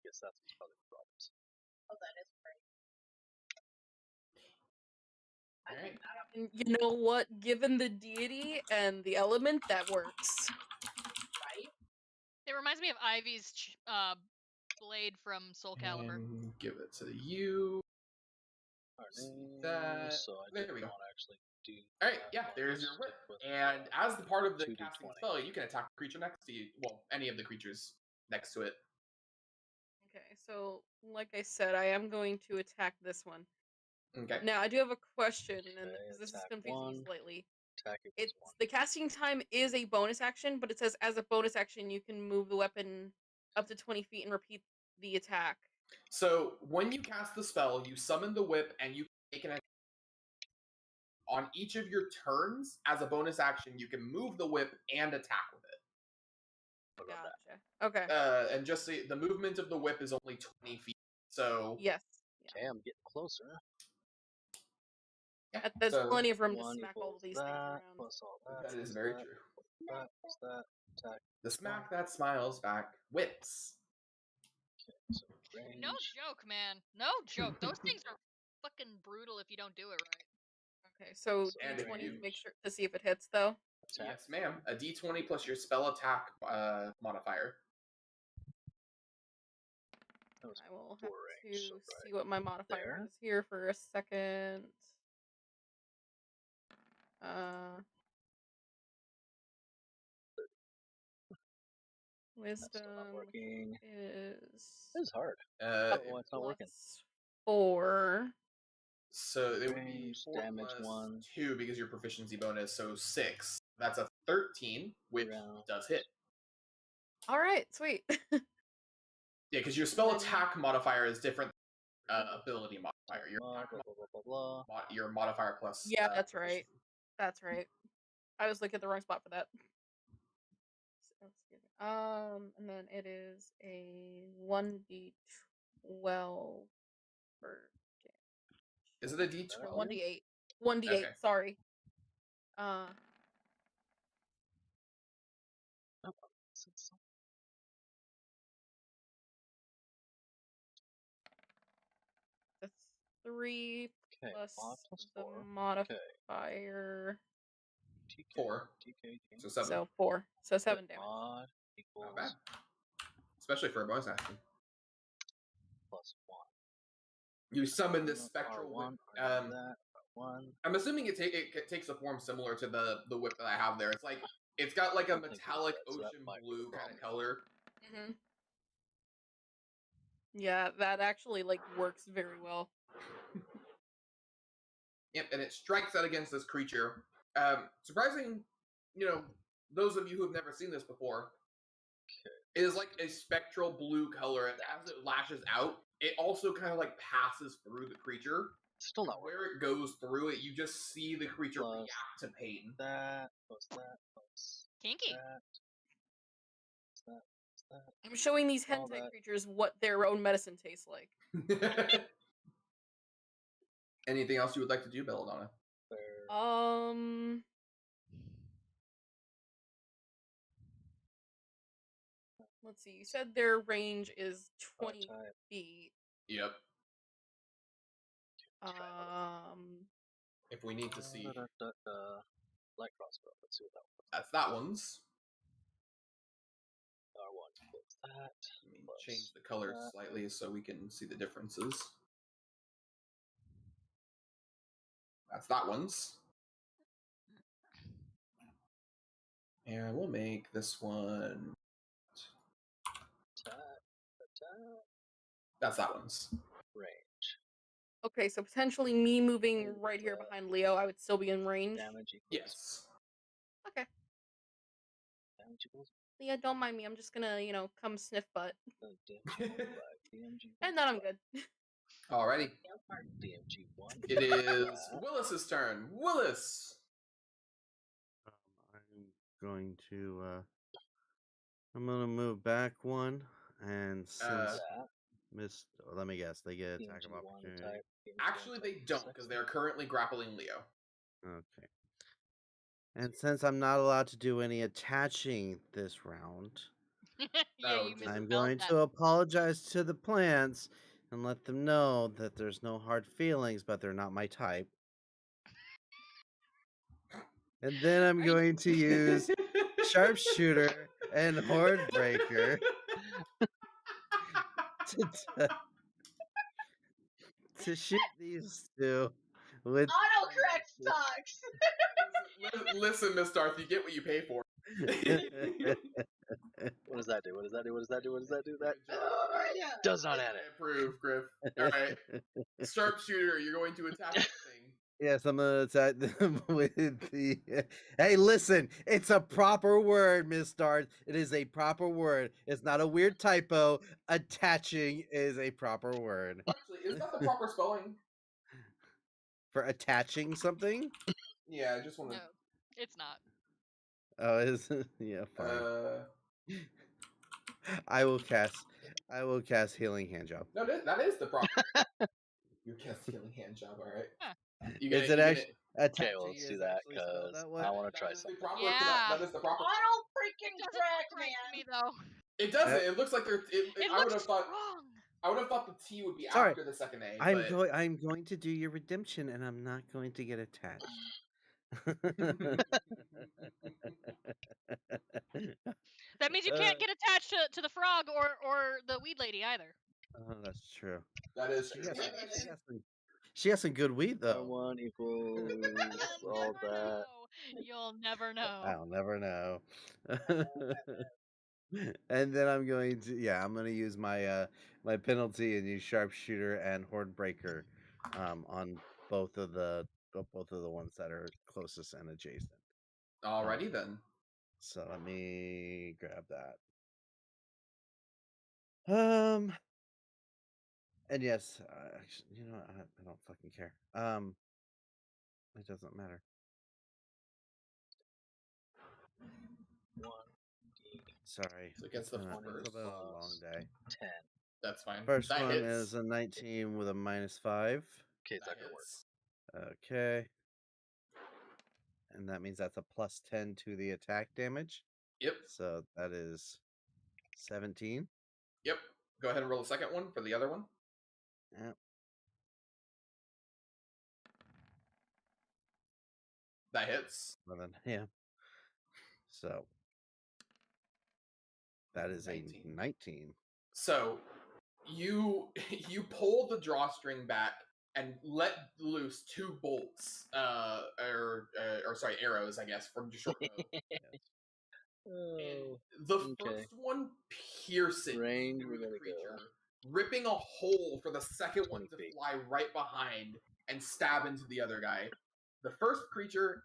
[SPEAKER 1] guess that's probably the problems.
[SPEAKER 3] Oh, that is great. I
[SPEAKER 4] Alright.
[SPEAKER 3] think that
[SPEAKER 7] And you know what? Given the deity and the element, that works.
[SPEAKER 3] right.
[SPEAKER 6] It reminds me of Ivy's blade from Soul Calibur.
[SPEAKER 4] And give it to you. See that.
[SPEAKER 1] So I
[SPEAKER 4] There
[SPEAKER 1] didn't
[SPEAKER 4] we go.
[SPEAKER 1] want to actually do.
[SPEAKER 4] Alright,
[SPEAKER 1] that.
[SPEAKER 4] yeah,
[SPEAKER 1] I'll
[SPEAKER 4] there's
[SPEAKER 1] just
[SPEAKER 4] your whip.
[SPEAKER 1] stick with,
[SPEAKER 4] And as the part of the
[SPEAKER 1] 2d20.
[SPEAKER 4] casting spell, you can attack the creature next to you. Well, any of the creatures next to it.
[SPEAKER 7] Okay, so like I said, I am going to attack this one.
[SPEAKER 4] Okay.
[SPEAKER 7] Now, I do have a question, and
[SPEAKER 1] Okay,
[SPEAKER 7] because this is
[SPEAKER 1] attack
[SPEAKER 7] confusing me
[SPEAKER 1] 1.
[SPEAKER 7] slightly.
[SPEAKER 1] Attack it
[SPEAKER 7] It's
[SPEAKER 1] plus 1.
[SPEAKER 7] the casting time is a bonus action, but it says as a bonus action you can move the weapon up to 20 feet and repeat the attack.
[SPEAKER 4] So when you cast the spell, you summon the whip and you make an attack. On each of your turns, as a bonus action, you can move the whip and attack with it.
[SPEAKER 7] Gotcha. Okay.
[SPEAKER 4] And just the movement of the whip is only 20 feet. So
[SPEAKER 7] Yes.
[SPEAKER 1] Okay, I'm getting closer.
[SPEAKER 4] yeah,
[SPEAKER 7] There's
[SPEAKER 4] so
[SPEAKER 7] plenty of room to
[SPEAKER 1] One
[SPEAKER 7] smack all
[SPEAKER 1] equals
[SPEAKER 7] these things
[SPEAKER 1] that,
[SPEAKER 7] around.
[SPEAKER 1] plus all that.
[SPEAKER 4] that is
[SPEAKER 1] plus
[SPEAKER 4] very
[SPEAKER 1] that,
[SPEAKER 4] true.
[SPEAKER 1] plus that, attack.
[SPEAKER 4] The smack that smiles back whips.
[SPEAKER 1] Okay, so range.
[SPEAKER 6] No joke, man. No joke. Those things are fucking brutal if you don't do it right.
[SPEAKER 7] Okay, so
[SPEAKER 4] And if
[SPEAKER 7] D20 to
[SPEAKER 4] you-
[SPEAKER 7] make sure to see if it hits though.
[SPEAKER 1] Attack.
[SPEAKER 4] Yes, ma'am. A d20 plus your spell attack modifier.
[SPEAKER 1] That was
[SPEAKER 7] I will have
[SPEAKER 1] four range,
[SPEAKER 7] to
[SPEAKER 1] so
[SPEAKER 7] see what my modifier
[SPEAKER 1] there.
[SPEAKER 7] is here for a second.
[SPEAKER 1] That's still not
[SPEAKER 7] Wisdom
[SPEAKER 1] working.
[SPEAKER 7] is
[SPEAKER 1] This is hard.
[SPEAKER 4] Uh,
[SPEAKER 1] Oh, it's not working.
[SPEAKER 7] +4.
[SPEAKER 4] So it would be
[SPEAKER 1] Range,
[SPEAKER 4] 4
[SPEAKER 1] damage
[SPEAKER 4] plus
[SPEAKER 1] 1.
[SPEAKER 4] 2 because your proficiency bonus, so 6. That's a 13, which
[SPEAKER 1] Round.
[SPEAKER 4] does hit.
[SPEAKER 7] All right, sweet.
[SPEAKER 4] Yeah, because your spell
[SPEAKER 7] Then-
[SPEAKER 4] attack modifier is different ability modifier. Your
[SPEAKER 1] Blah,
[SPEAKER 4] attack
[SPEAKER 1] blah, blah, blah, blah, blah.
[SPEAKER 4] your modifier plus.
[SPEAKER 7] Yeah, that's right.
[SPEAKER 4] proficiency.
[SPEAKER 7] That's right. I was looking at the wrong spot for that. And then it is a 1d12 for
[SPEAKER 4] Is it a d12?
[SPEAKER 7] no, 1d8. 1d8,
[SPEAKER 4] Okay.
[SPEAKER 7] sorry. That's 3
[SPEAKER 1] Okay,
[SPEAKER 7] plus
[SPEAKER 1] mod plus
[SPEAKER 7] the
[SPEAKER 1] 4.
[SPEAKER 7] modifier.
[SPEAKER 1] TK,
[SPEAKER 4] 4.
[SPEAKER 1] TK,
[SPEAKER 4] So 7.
[SPEAKER 7] So 4. So 7 damage.
[SPEAKER 1] Mod equals
[SPEAKER 4] Not bad. Especially for a bonus action.
[SPEAKER 1] plus 1.
[SPEAKER 4] You summon this spectral
[SPEAKER 1] R1,
[SPEAKER 4] whip.
[SPEAKER 1] that, R1.
[SPEAKER 4] I'm assuming it takes a form similar to the whip that I have there. It's got like a
[SPEAKER 1] I think it
[SPEAKER 4] metallic
[SPEAKER 1] does, so that
[SPEAKER 4] ocean
[SPEAKER 1] might be
[SPEAKER 4] blue
[SPEAKER 1] the
[SPEAKER 4] kind of
[SPEAKER 1] problem.
[SPEAKER 4] color.
[SPEAKER 7] Mm-hmm. Yeah, that actually like works very well.
[SPEAKER 4] Yep, and it strikes out against this creature. Surprising, those of you who have never seen this before, it is like a spectral blue color, and as it lashes out, it also kind of like passes through the creature.
[SPEAKER 1] Still not working.
[SPEAKER 4] Where it goes through it, you just see the creature
[SPEAKER 1] Plus
[SPEAKER 4] react to pain.
[SPEAKER 1] That, plus that, plus
[SPEAKER 6] Kinky.
[SPEAKER 1] that. Plus that, plus that.
[SPEAKER 7] I'm showing these
[SPEAKER 1] All
[SPEAKER 7] hentai
[SPEAKER 1] that.
[SPEAKER 7] creatures what their own medicine tastes like.
[SPEAKER 4] Anything else you would like to do, Belladonna?
[SPEAKER 7] Let's see. You said their range is 20
[SPEAKER 1] type.
[SPEAKER 7] feet.
[SPEAKER 4] Yep. If we need to see,
[SPEAKER 1] Light crossbow. Let's see what that one.
[SPEAKER 4] that's that one's.
[SPEAKER 1] R1 equals that.
[SPEAKER 4] Let me
[SPEAKER 1] plus
[SPEAKER 4] change the color
[SPEAKER 1] that.
[SPEAKER 4] slightly so we can see the differences. That's that one's. And we'll make this one.
[SPEAKER 1] Attack, attack.
[SPEAKER 4] That's that one's.
[SPEAKER 1] Range.
[SPEAKER 7] Okay, so potentially me moving right here behind Leo, I would still be in range.
[SPEAKER 1] Damage equals.
[SPEAKER 4] Yes.
[SPEAKER 7] Okay.
[SPEAKER 1] Damage equals.
[SPEAKER 7] Leo, don't mind me. I'm just gonna, come sniff butt.
[SPEAKER 1] DMG.
[SPEAKER 7] And then I'm good.
[SPEAKER 4] Alrighty.
[SPEAKER 1] DMG 1.
[SPEAKER 4] It is Willis's turn. Willis!
[SPEAKER 5] I'm going to move back one, and since let me guess, they get attack of opportunity.
[SPEAKER 4] Actually, they don't, because they're currently grappling Leo.
[SPEAKER 5] Okay. And since I'm not allowed to do any attaching this round,
[SPEAKER 6] Yeah,
[SPEAKER 4] Oh,
[SPEAKER 6] you
[SPEAKER 4] dear.
[SPEAKER 5] I'm
[SPEAKER 6] misspelled
[SPEAKER 5] going
[SPEAKER 6] that.
[SPEAKER 5] to apologize to the plants and let them know that there's no hard feelings, but they're not my type. And then I'm
[SPEAKER 6] Are you-
[SPEAKER 5] going to use Sharpshooter and Horde Breaker to shoot these two with.
[SPEAKER 3] Autocorrect sucks.
[SPEAKER 4] Listen, Miss Darth, you get what you pay for.
[SPEAKER 1] What does that do? What does that do? What does that do? What does that do? That
[SPEAKER 4] Good job.
[SPEAKER 1] does not
[SPEAKER 4] I
[SPEAKER 1] add it.
[SPEAKER 4] approve, Griff. All right, Sharpshooter, you're going to attack this thing.
[SPEAKER 5] Yes, I'm gonna attack them with the. Hey, listen, it's a proper word, Miss Darth. It is a proper word. It's not a weird typo. Attaching is a proper word
[SPEAKER 4] Actually, is that the proper spelling?
[SPEAKER 5] for attaching something.
[SPEAKER 4] Yeah, I just want
[SPEAKER 6] No,
[SPEAKER 4] to.
[SPEAKER 6] it's not.
[SPEAKER 5] Oh, is yeah, fine. I will cast healing hand job.
[SPEAKER 4] No, that is the proper. You cast healing hand job. All right.
[SPEAKER 6] Huh.
[SPEAKER 5] Is it actually
[SPEAKER 1] Okay,
[SPEAKER 5] attaching?
[SPEAKER 1] well, let's do
[SPEAKER 5] is
[SPEAKER 1] that
[SPEAKER 5] actually spelled
[SPEAKER 1] because
[SPEAKER 5] that way?
[SPEAKER 1] I want to
[SPEAKER 4] That
[SPEAKER 1] try
[SPEAKER 4] is the
[SPEAKER 1] something.
[SPEAKER 4] proper.
[SPEAKER 6] Yeah.
[SPEAKER 4] That is the proper.
[SPEAKER 3] Auto freaking
[SPEAKER 6] It doesn't
[SPEAKER 3] correct,
[SPEAKER 6] look right to
[SPEAKER 3] man.
[SPEAKER 6] me though.
[SPEAKER 4] It doesn't. It looks like there.
[SPEAKER 6] It
[SPEAKER 4] I would
[SPEAKER 6] looks
[SPEAKER 4] have thought.
[SPEAKER 6] wrong.
[SPEAKER 4] I would have thought the T would be
[SPEAKER 5] Sorry,
[SPEAKER 4] after the second A.
[SPEAKER 5] I'm
[SPEAKER 4] but...
[SPEAKER 5] going to do your redemption, and I'm not going to get attached.
[SPEAKER 6] That means you can't get attached to the frog or the weed lady either.
[SPEAKER 5] Oh, that's true.
[SPEAKER 4] That is
[SPEAKER 5] She
[SPEAKER 4] true.
[SPEAKER 5] got some good weed though.
[SPEAKER 1] One equals
[SPEAKER 6] You'll
[SPEAKER 1] all
[SPEAKER 6] never
[SPEAKER 1] that.
[SPEAKER 6] know. You'll never know.
[SPEAKER 5] I'll never know. And then I'm going to I'm going to use my my penalty and use Sharpshooter and Horde Breaker on both of the ones that are closest and adjacent.
[SPEAKER 4] Alrighty then.
[SPEAKER 5] So let me grab that. And yes, actually, you know what? I don't fucking care. It doesn't matter. Sorry,
[SPEAKER 4] So it gets the
[SPEAKER 5] it's
[SPEAKER 4] first.
[SPEAKER 5] been a long day.
[SPEAKER 1] 10.
[SPEAKER 4] That's fine.
[SPEAKER 5] First
[SPEAKER 4] that
[SPEAKER 5] one
[SPEAKER 4] hits.
[SPEAKER 5] is a 19 with a -5.
[SPEAKER 1] Okay,
[SPEAKER 4] That
[SPEAKER 1] that could work.
[SPEAKER 4] hits.
[SPEAKER 5] Okay. And that means that's a +10 to the attack damage.
[SPEAKER 4] Yep.
[SPEAKER 5] So that is 17.
[SPEAKER 4] Yep. Go ahead and roll the second one for the other one.
[SPEAKER 5] Yep.
[SPEAKER 4] That hits.
[SPEAKER 5] Well then, yeah. So that is
[SPEAKER 4] 19.
[SPEAKER 5] a 19.
[SPEAKER 4] So you pull the drawstring back and let loose 2 bolts, or sorry, arrows, I guess, from your short bow. And the first one pierces
[SPEAKER 1] Range,
[SPEAKER 4] through
[SPEAKER 1] we're
[SPEAKER 4] the
[SPEAKER 1] gonna
[SPEAKER 4] creature,
[SPEAKER 1] go
[SPEAKER 4] ripping a hole for the second one
[SPEAKER 1] 20
[SPEAKER 4] to
[SPEAKER 1] feet.
[SPEAKER 4] fly right behind and stab into the other guy. The first creature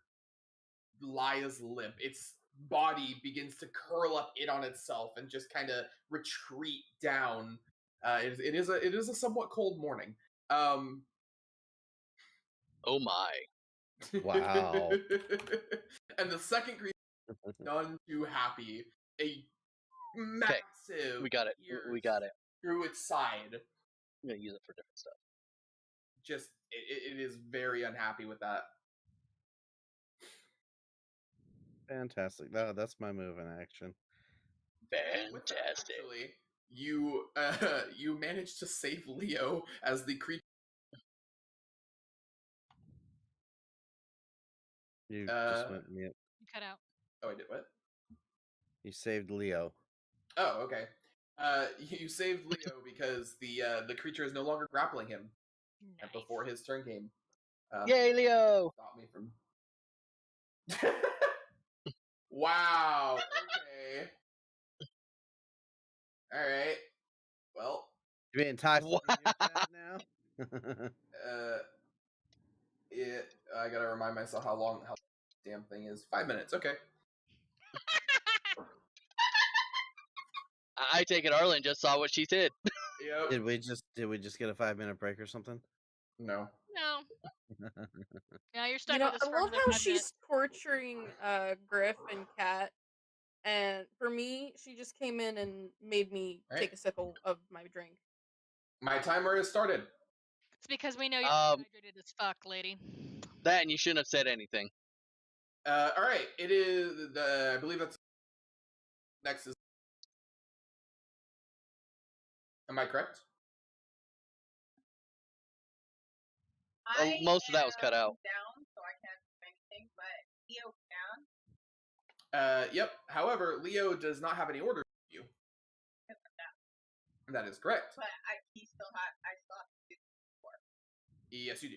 [SPEAKER 4] lies limp. Its body begins to curl up in on itself and just kind of retreat down. It is a somewhat cold morning.
[SPEAKER 1] Oh my.
[SPEAKER 5] Wow.
[SPEAKER 4] And the second creature is none too happy. A massive
[SPEAKER 1] We got it. We got it.
[SPEAKER 4] through its side.
[SPEAKER 1] I'm gonna use it for different stuff.
[SPEAKER 4] Just it is very unhappy with that.
[SPEAKER 5] Fantastic. That's my move in action.
[SPEAKER 4] And with that,
[SPEAKER 1] Fantastic.
[SPEAKER 4] actually, you you managed to save Leo as the creature.
[SPEAKER 5] You just went mute.
[SPEAKER 6] You cut out.
[SPEAKER 4] Oh, I did what?
[SPEAKER 5] You saved Leo.
[SPEAKER 4] Oh, okay. You saved Leo because the creature is no longer grappling him. And
[SPEAKER 6] Nice.
[SPEAKER 4] before his turn came,
[SPEAKER 1] Yay, Leo!
[SPEAKER 4] stop me from. Wow. Okay. All right. Well.
[SPEAKER 5] You being toxic in your chat now?
[SPEAKER 4] I gotta remind myself how long this damn thing is. 5 minutes. Okay.
[SPEAKER 1] I take it Arlen just saw what she did.
[SPEAKER 4] Yep.
[SPEAKER 5] Did we just get a 5-minute break or something?
[SPEAKER 4] No.
[SPEAKER 6] No. Yeah, you're stuck
[SPEAKER 7] You know,
[SPEAKER 6] with us
[SPEAKER 7] I
[SPEAKER 6] for
[SPEAKER 7] love
[SPEAKER 6] another
[SPEAKER 7] how
[SPEAKER 6] 5
[SPEAKER 7] she's
[SPEAKER 6] minutes.
[SPEAKER 7] torturing Griff and Kat, and for me, she just came in and made me
[SPEAKER 4] Right.
[SPEAKER 7] take a sip of my drink.
[SPEAKER 4] My timer has started.
[SPEAKER 6] It's because we know you're
[SPEAKER 1] Um,
[SPEAKER 6] dehydrated as fuck, lady.
[SPEAKER 1] That and you shouldn't have said anything.
[SPEAKER 4] All right. It is. I believe that's next. Is am I correct?
[SPEAKER 1] Most of that was cut out.
[SPEAKER 3] Down, so I can't do anything, but Leo can.
[SPEAKER 4] Yep. However, Leo does not have any orders for you. That is correct.
[SPEAKER 3] But I still have to do before.
[SPEAKER 4] Yes, you do.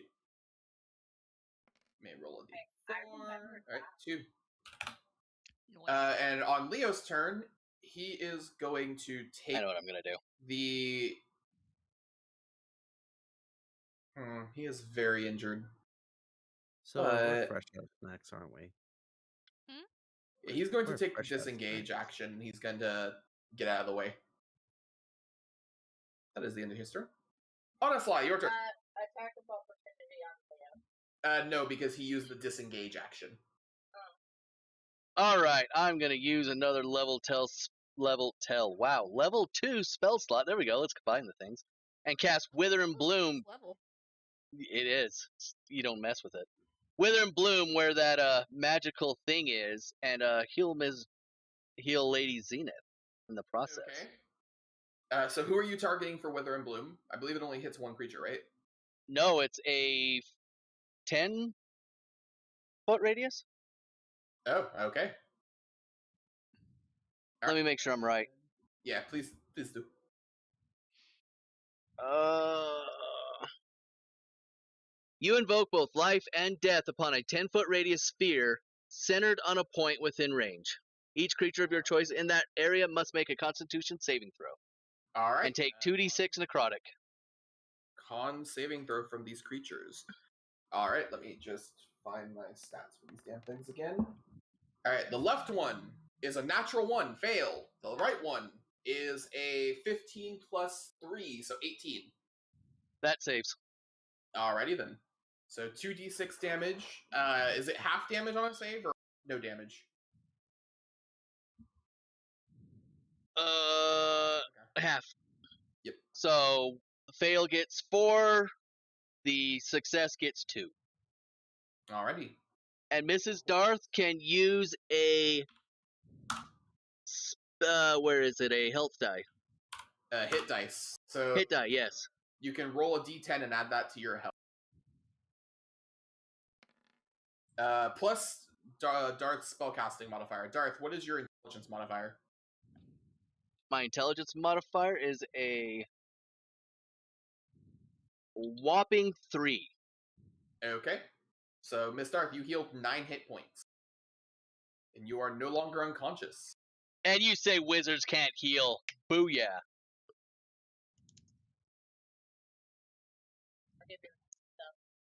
[SPEAKER 4] May roll a d4.
[SPEAKER 3] I remember
[SPEAKER 4] All right, 2.
[SPEAKER 6] Noise.
[SPEAKER 4] And on Leo's turn, he is going to take
[SPEAKER 1] I know what I'm gonna do.
[SPEAKER 4] the. He is very injured.
[SPEAKER 5] So we're fresh out of snacks, aren't we?
[SPEAKER 4] He's going to
[SPEAKER 5] We're
[SPEAKER 4] take the
[SPEAKER 5] fresh out of
[SPEAKER 4] disengage
[SPEAKER 5] snacks.
[SPEAKER 4] action. He's going to get out of the way. That is the end of his turn. On a fly, your turn.
[SPEAKER 3] Attack of opportunity on Leo.
[SPEAKER 4] No, because he used the disengage action.
[SPEAKER 1] All right, I'm gonna use another level 2 spell slot. There we go. Let's combine the things and cast Wither and Bloom.
[SPEAKER 7] Level.
[SPEAKER 1] It is. You don't mess with it. Wither and Bloom, where that magical thing is, and heal Lady Zenith in the process.
[SPEAKER 4] Okay. So who are you targeting for Wither and Bloom? I believe it only hits one creature, right?
[SPEAKER 1] No, it's a 10-foot radius.
[SPEAKER 4] Oh, okay.
[SPEAKER 1] Let me make sure I'm right.
[SPEAKER 4] Yeah, please do.
[SPEAKER 1] You invoke both life and death upon a 10-foot radius sphere centered on a point within range. Each creature of your choice in that area must make a Constitution saving throw.
[SPEAKER 4] All right.
[SPEAKER 1] And take 2d6 necrotic.
[SPEAKER 4] Con saving throw from these creatures. All right, let me just find my stats for these damn things again. All right, the left one is a natural 1, fail. The right one is a 15 plus 3, so 18.
[SPEAKER 1] That saves.
[SPEAKER 4] Alrighty then. So 2d6 damage. Is it half damage on a save or no damage?
[SPEAKER 1] Half.
[SPEAKER 4] Yep.
[SPEAKER 1] So fail gets 4, the success gets 2.
[SPEAKER 4] Alrighty.
[SPEAKER 1] And Mrs. Darth can use a where is it? A health die.
[SPEAKER 4] Hit dice. So
[SPEAKER 1] Hit die, yes.
[SPEAKER 4] you can roll a d10 and add that to your health. Plus Darth's spellcasting modifier. Darth, what is your intelligence modifier?
[SPEAKER 1] My intelligence modifier is a whopping 3.
[SPEAKER 4] Okay. So, Miss Darth, you healed 9 hit points. And you are no longer unconscious.
[SPEAKER 1] And you say wizards can't heal. Booyah.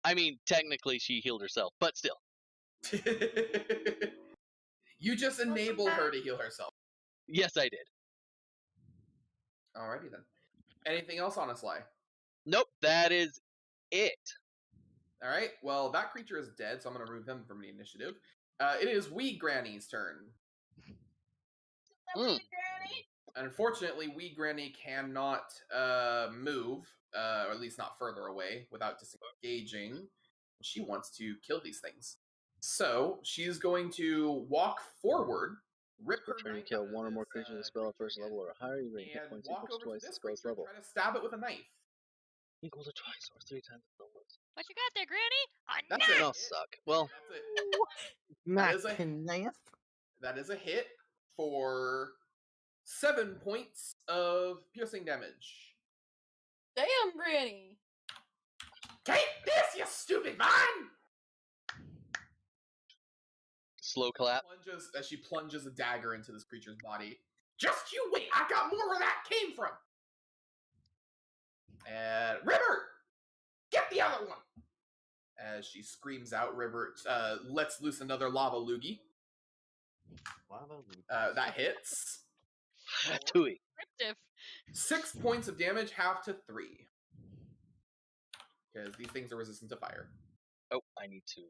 [SPEAKER 1] I mean, technically she healed herself, but still.
[SPEAKER 4] You just enable her to heal herself.
[SPEAKER 1] Yes, I did.
[SPEAKER 4] Alrighty then. Anything else on a sly?
[SPEAKER 1] Nope, that is it.
[SPEAKER 4] Alright, well, that creature is dead, so I'm going to remove him from the initiative. It is Wee Granny's turn. Unfortunately, Wee Granny cannot move, or at least not further away, without disengaging. She wants to kill these things. So, she's going to walk forward, rip her
[SPEAKER 1] Trying to
[SPEAKER 4] knife
[SPEAKER 1] kill
[SPEAKER 4] out of
[SPEAKER 1] one or more
[SPEAKER 4] this,
[SPEAKER 1] creatures in the spell at first level or higher, you gain hit
[SPEAKER 4] and
[SPEAKER 1] points
[SPEAKER 4] walk
[SPEAKER 1] equal to
[SPEAKER 4] over to
[SPEAKER 1] twice the
[SPEAKER 4] this
[SPEAKER 1] spell's
[SPEAKER 4] creature,
[SPEAKER 1] level.
[SPEAKER 4] try to stab it with a knife.
[SPEAKER 1] Equal to twice or 3 times the level.
[SPEAKER 6] What you got there, Granny? A
[SPEAKER 4] That's
[SPEAKER 6] knife!
[SPEAKER 4] it.
[SPEAKER 1] I'll suck. Well,
[SPEAKER 4] That's it.
[SPEAKER 5] Not
[SPEAKER 4] is a-
[SPEAKER 5] knife.
[SPEAKER 4] That is a hit for 7 points of piercing damage.
[SPEAKER 7] Damn, Granny.
[SPEAKER 4] Take this, you stupid vine!
[SPEAKER 1] slow clap.
[SPEAKER 4] As she plunges a dagger into this creature's body. Just you wait, I got more where that came from! And River! Get the other one! As she screams out, River lets loose another lava loogie. That hits.
[SPEAKER 1] Tui.
[SPEAKER 6] Descriptive.
[SPEAKER 4] 6 points of damage, half to 3. Because these things are resistant to fire.
[SPEAKER 1] Oh, I need to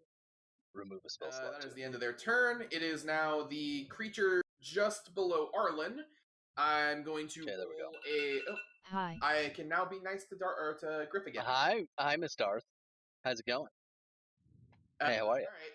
[SPEAKER 1] remove a spell slot.
[SPEAKER 4] That is the end of their turn. It is now the creature just below Arlen. I'm going to
[SPEAKER 1] Okay, there we go.
[SPEAKER 4] roll a... Oh,
[SPEAKER 2] Hi.
[SPEAKER 4] I can now be nice to to Griff again.
[SPEAKER 1] Hi, Miss Darth. How's it going? Hey, how are you?
[SPEAKER 4] All right.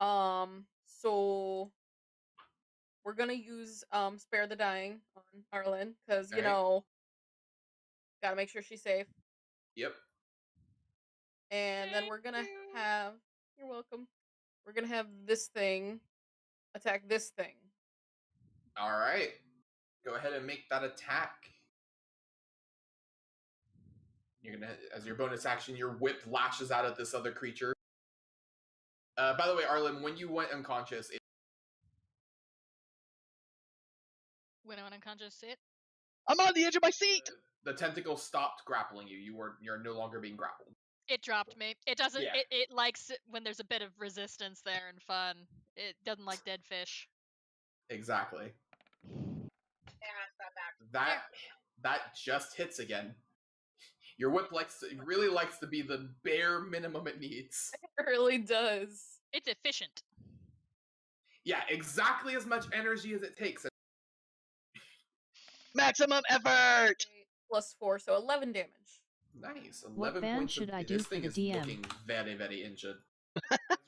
[SPEAKER 7] So we're gonna use spare the dying on Arlen because you
[SPEAKER 4] Alright.
[SPEAKER 7] know gotta make sure she's safe.
[SPEAKER 4] Yep.
[SPEAKER 7] And then we're gonna have. You're welcome. We're gonna have this thing attack this thing.
[SPEAKER 4] All right. Go ahead and make that attack. You're gonna, as your bonus action, your whip lashes out at this other creature. By the way, Arlen, when you went unconscious,
[SPEAKER 6] When I went unconscious,
[SPEAKER 1] I'm on the edge of my seat.
[SPEAKER 4] the tentacle stopped grappling you. You're no longer being grappled.
[SPEAKER 6] it dropped me. It doesn't.
[SPEAKER 4] Yeah.
[SPEAKER 6] It likes it when there's a bit of resistance there and fun. It doesn't like dead fish.
[SPEAKER 4] Exactly.
[SPEAKER 3] Ass that back.
[SPEAKER 4] That just hits again. Your whip really likes to be the bare minimum it needs.
[SPEAKER 7] It really does.
[SPEAKER 6] It's efficient.
[SPEAKER 4] Yeah, exactly as much energy as it takes.
[SPEAKER 1] Maximum effort.
[SPEAKER 7] 8 + 4, so 11 damage.
[SPEAKER 4] Nice. 11
[SPEAKER 2] What band
[SPEAKER 4] points
[SPEAKER 2] should
[SPEAKER 4] of,
[SPEAKER 2] I do
[SPEAKER 4] this
[SPEAKER 2] for
[SPEAKER 4] thing
[SPEAKER 2] the
[SPEAKER 4] is
[SPEAKER 2] DM?
[SPEAKER 4] looking very, very injured.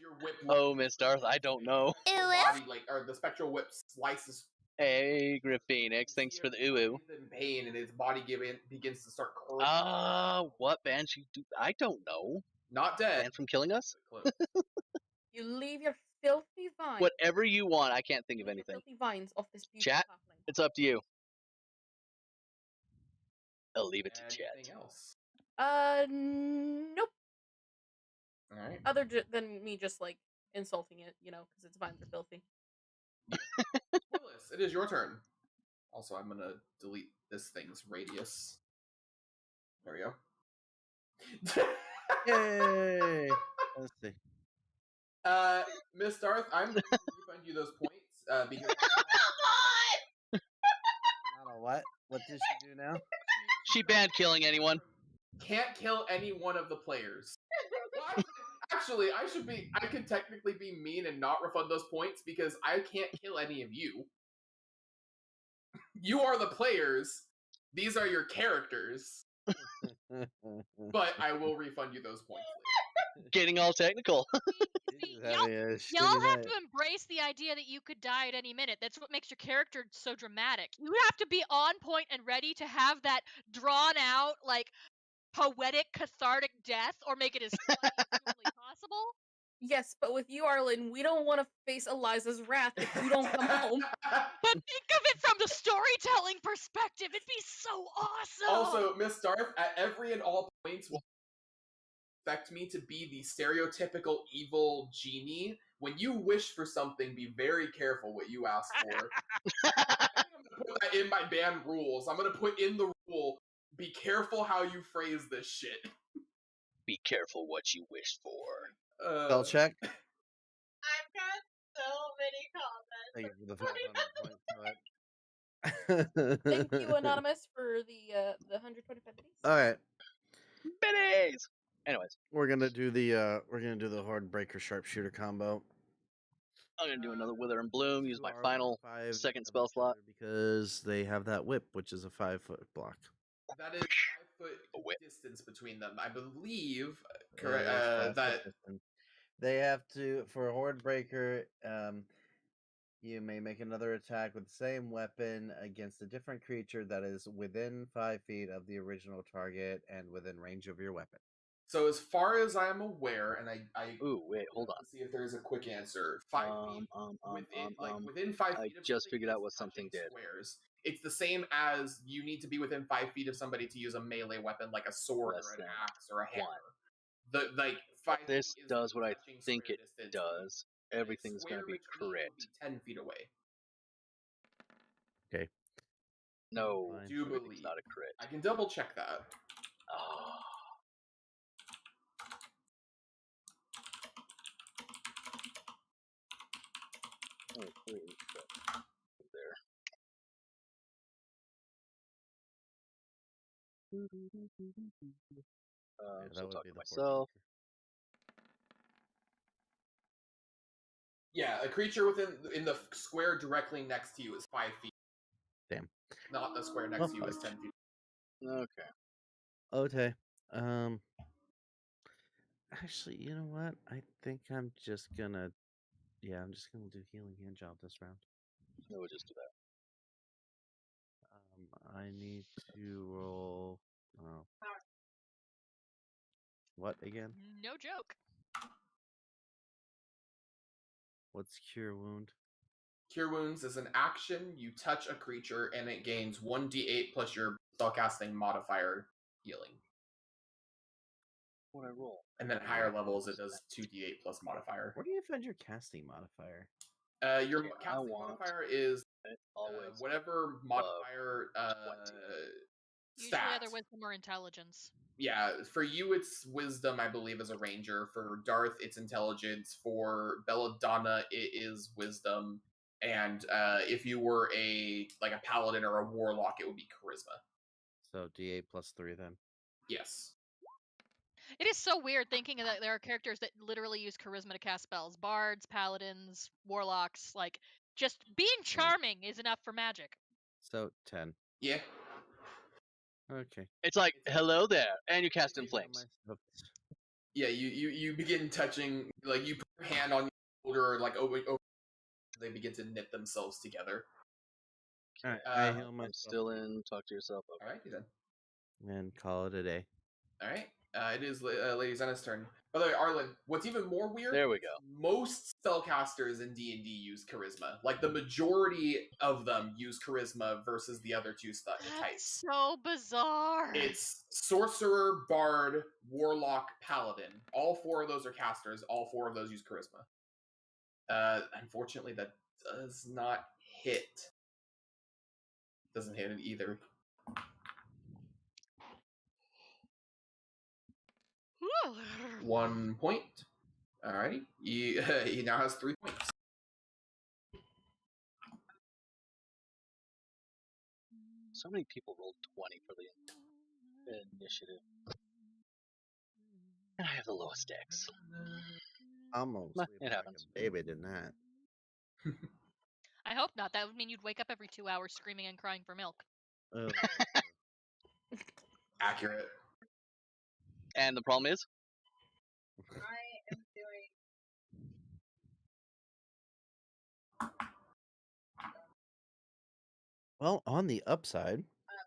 [SPEAKER 4] Your whip
[SPEAKER 1] Oh, Miss Darth, I don't know.
[SPEAKER 4] body, or the spectral whip slices.
[SPEAKER 1] Hey, Griff Phoenix, thanks for the ooh.
[SPEAKER 4] He's in pain, and his body begins to start curling.
[SPEAKER 1] What band you do? I don't know.
[SPEAKER 4] Not dead.
[SPEAKER 1] Banned from killing us?
[SPEAKER 4] Close.
[SPEAKER 7] You leave your filthy vines.
[SPEAKER 1] Whatever you want. I can't think of
[SPEAKER 7] Leave your
[SPEAKER 1] anything.
[SPEAKER 7] filthy vines off this beautiful
[SPEAKER 1] Chat?
[SPEAKER 7] halfling.
[SPEAKER 1] It's up to you. I'll leave it to
[SPEAKER 4] Anything
[SPEAKER 1] chat.
[SPEAKER 4] else?
[SPEAKER 7] Nope.
[SPEAKER 4] All right.
[SPEAKER 7] Other than me just like insulting it, you know, because its vines are filthy.
[SPEAKER 4] Willis, it is your turn. Also, I'm gonna delete this thing's radius. There we go.
[SPEAKER 5] Yay! Let's see.
[SPEAKER 4] Miss Darth, I'm going to refund you those points because
[SPEAKER 5] Not a what? What did she do now?
[SPEAKER 1] She banned killing anyone.
[SPEAKER 4] Can't kill any one of the players. Well, actually, I could technically be mean and not refund those points because I can't kill any of you. You are the players. These are your characters. But I will refund you those points later.
[SPEAKER 1] Getting all technical.
[SPEAKER 6] See,
[SPEAKER 5] Having a
[SPEAKER 6] y'all
[SPEAKER 5] shitty
[SPEAKER 6] have
[SPEAKER 5] night.
[SPEAKER 6] to embrace the idea that you could die at any minute. That's what makes your character so dramatic. You have to be on point and ready to have that drawn out, like, poetic, cathartic death, or make it as funny as humanly possible.
[SPEAKER 7] Yes, but with you, Arlen, we don't want to face Eliza's wrath if you don't come home.
[SPEAKER 6] But think of it from the storytelling perspective. It'd be so awesome.
[SPEAKER 4] Also, Miss Darth, at every and all points, will expect me to be the stereotypical evil genie. When you wish for something, be very careful what you ask for. I'm going to put that in my band rules. I'm going to put in the rule, be careful how you phrase this shit.
[SPEAKER 1] Be careful what you wish for.
[SPEAKER 5] Spell check.
[SPEAKER 3] I've got so many comments.
[SPEAKER 5] Thank you for the 500 points.
[SPEAKER 7] Thank you, Anonymous, for the 125 biddies.
[SPEAKER 5] All right,
[SPEAKER 1] Biddies! Anyways,
[SPEAKER 5] we're gonna do the hard breaker sharpshooter combo.
[SPEAKER 1] I'm gonna do another Wither and Bloom, use
[SPEAKER 5] Two
[SPEAKER 1] my
[SPEAKER 5] are
[SPEAKER 1] final
[SPEAKER 5] 5
[SPEAKER 1] second
[SPEAKER 5] of
[SPEAKER 1] spell slot.
[SPEAKER 5] because they have that whip, which is a 5-foot block.
[SPEAKER 4] That is 5-foot
[SPEAKER 1] A whip.
[SPEAKER 4] distance between them. I believe,
[SPEAKER 5] Yeah, there's 5-foot distance. They have to, for a horde breaker, you may make another attack with the same weapon against a different creature that is within 5 feet of the original target and within range of your weapon.
[SPEAKER 4] So as far as I'm aware, and I
[SPEAKER 1] Ooh, wait, hold on.
[SPEAKER 4] to see if there's a quick answer. 5 feet within 5
[SPEAKER 1] I
[SPEAKER 4] feet of
[SPEAKER 1] just
[SPEAKER 4] something
[SPEAKER 1] figured out
[SPEAKER 4] is
[SPEAKER 1] what something
[SPEAKER 4] touching
[SPEAKER 1] did.
[SPEAKER 4] Squares. It's the same as you need to be within 5 feet of somebody to use a melee weapon like a sword
[SPEAKER 1] Less
[SPEAKER 4] or an
[SPEAKER 1] than
[SPEAKER 4] axe or a hammer.
[SPEAKER 1] 1.
[SPEAKER 4] The 5
[SPEAKER 1] This
[SPEAKER 4] feet is
[SPEAKER 1] does
[SPEAKER 4] the
[SPEAKER 1] what I
[SPEAKER 4] touching
[SPEAKER 1] think
[SPEAKER 4] square
[SPEAKER 1] it
[SPEAKER 4] distance.
[SPEAKER 1] does.
[SPEAKER 4] And a
[SPEAKER 1] Everything's gonna
[SPEAKER 4] square
[SPEAKER 1] be
[SPEAKER 4] between would
[SPEAKER 1] correct.
[SPEAKER 4] be 10 feet away.
[SPEAKER 5] Okay.
[SPEAKER 1] No,
[SPEAKER 5] Fine.
[SPEAKER 4] Do
[SPEAKER 1] everything's
[SPEAKER 4] believe.
[SPEAKER 1] not a crit.
[SPEAKER 4] I can double check that.
[SPEAKER 1] Oh. Oh, holy crap. There.
[SPEAKER 5] Yeah,
[SPEAKER 1] So
[SPEAKER 5] that would
[SPEAKER 1] talk
[SPEAKER 5] be
[SPEAKER 1] to
[SPEAKER 5] the horde
[SPEAKER 1] myself.
[SPEAKER 5] breaker.
[SPEAKER 4] Yeah, a creature in the square directly next to you is 5 feet.
[SPEAKER 5] Damn.
[SPEAKER 4] Not the square next
[SPEAKER 5] Well,
[SPEAKER 4] to you is 10 feet.
[SPEAKER 1] Okay.
[SPEAKER 5] Okay. Actually, you know what? I think I'm just gonna Yeah, I'm just gonna do healing hand job this round.
[SPEAKER 1] No, we'll just do that.
[SPEAKER 5] I need to roll. Oh. What again?
[SPEAKER 6] No joke.
[SPEAKER 5] What's cure wound?
[SPEAKER 4] Cure Wounds is an action. You touch a creature and it gains 1d8 plus your spellcasting modifier healing.
[SPEAKER 1] What I roll?
[SPEAKER 4] And then at higher levels, it does 2d8 plus modifier.
[SPEAKER 5] Where do you find your casting modifier?
[SPEAKER 4] Your
[SPEAKER 1] Okay, I
[SPEAKER 4] casting
[SPEAKER 1] want
[SPEAKER 4] modifier is
[SPEAKER 1] always
[SPEAKER 4] whatever modifier
[SPEAKER 1] 20.
[SPEAKER 6] Usually
[SPEAKER 4] stat.
[SPEAKER 6] either wisdom or intelligence.
[SPEAKER 4] Yeah, for you it's wisdom, I believe, as a ranger. For Darth, it's intelligence. For Belladonna, it is wisdom. And if you were a paladin or a warlock, it would be charisma.
[SPEAKER 5] So D8 plus 3 then.
[SPEAKER 4] Yes.
[SPEAKER 6] It is so weird thinking that there are characters that literally use charisma to cast spells. Bards, paladins, warlocks, like just being charming is enough for magic.
[SPEAKER 5] So 10.
[SPEAKER 4] Yeah.
[SPEAKER 5] Okay.
[SPEAKER 1] It's like, hello there, and you cast in
[SPEAKER 5] Take down
[SPEAKER 1] flames.
[SPEAKER 5] my stuff.
[SPEAKER 4] Yeah, you begin touching, like you put your hand on your shoulder, like over they begin to knit themselves together.
[SPEAKER 5] Alright, I heal
[SPEAKER 1] I'm
[SPEAKER 5] myself.
[SPEAKER 1] still in. Talk to yourself. Okay.
[SPEAKER 4] Alright, then.
[SPEAKER 5] And call it a day.
[SPEAKER 4] Alright. It is Lady Zena's turn. By the way, Arlen, what's even more weird?
[SPEAKER 1] There we go.
[SPEAKER 4] Most spellcasters in D&D use charisma. Like the majority of them use charisma versus the other two
[SPEAKER 6] That's
[SPEAKER 4] types.
[SPEAKER 6] so bizarre.
[SPEAKER 4] It's sorcerer, bard, warlock, paladin. All four of those are casters. All four of those use charisma. Unfortunately, that does not hit. Doesn't hit it either.
[SPEAKER 6] Whew.
[SPEAKER 4] 1 point. Alrighty. He now has 3 points.
[SPEAKER 1] So many people rolled 20 for the initiative, and I have the lowest dex.
[SPEAKER 5] I'm gonna
[SPEAKER 1] Nah,
[SPEAKER 5] sleep
[SPEAKER 1] it
[SPEAKER 5] like
[SPEAKER 1] happens.
[SPEAKER 5] a baby tonight.
[SPEAKER 6] I hope not. That would mean you'd wake up every 2 hours screaming and crying for milk.
[SPEAKER 5] Oh,
[SPEAKER 4] Accurate.
[SPEAKER 1] And the problem is,
[SPEAKER 3] I am doing
[SPEAKER 5] well, on the upside,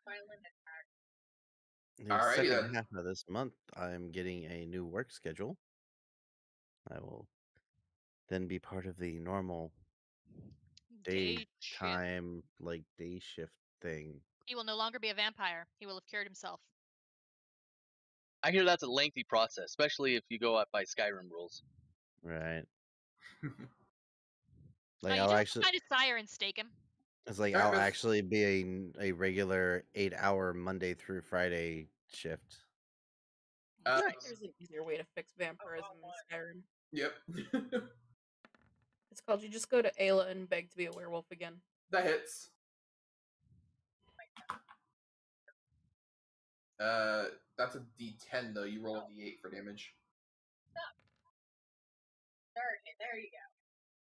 [SPEAKER 3] violent attack.
[SPEAKER 5] the
[SPEAKER 4] Alrighty
[SPEAKER 5] second
[SPEAKER 4] then.
[SPEAKER 5] half of this month, I'm getting a new work schedule. I will then be part of the normal
[SPEAKER 6] Day shift.
[SPEAKER 5] daytime, like day shift thing.
[SPEAKER 6] He will no longer be a vampire. He will have cured himself.
[SPEAKER 1] I hear that's a lengthy process, especially if you go up by Skyrim rules.
[SPEAKER 5] Right.
[SPEAKER 6] No,
[SPEAKER 5] Like
[SPEAKER 6] you
[SPEAKER 5] I'll
[SPEAKER 6] just
[SPEAKER 5] actually,
[SPEAKER 6] find a sire and stake him.
[SPEAKER 5] it's like
[SPEAKER 4] Alright,
[SPEAKER 5] I'll
[SPEAKER 4] Miss-
[SPEAKER 5] actually be a regular 8-hour Monday through Friday shift.
[SPEAKER 4] Uh,
[SPEAKER 7] There's an easier way to fix vampirism in Skyrim.
[SPEAKER 4] Yep.
[SPEAKER 7] It's called you just go to Ayla and beg to be a werewolf again.
[SPEAKER 4] That hits. That's a D10 though. You roll a D8 for damage.
[SPEAKER 3] Okay, there you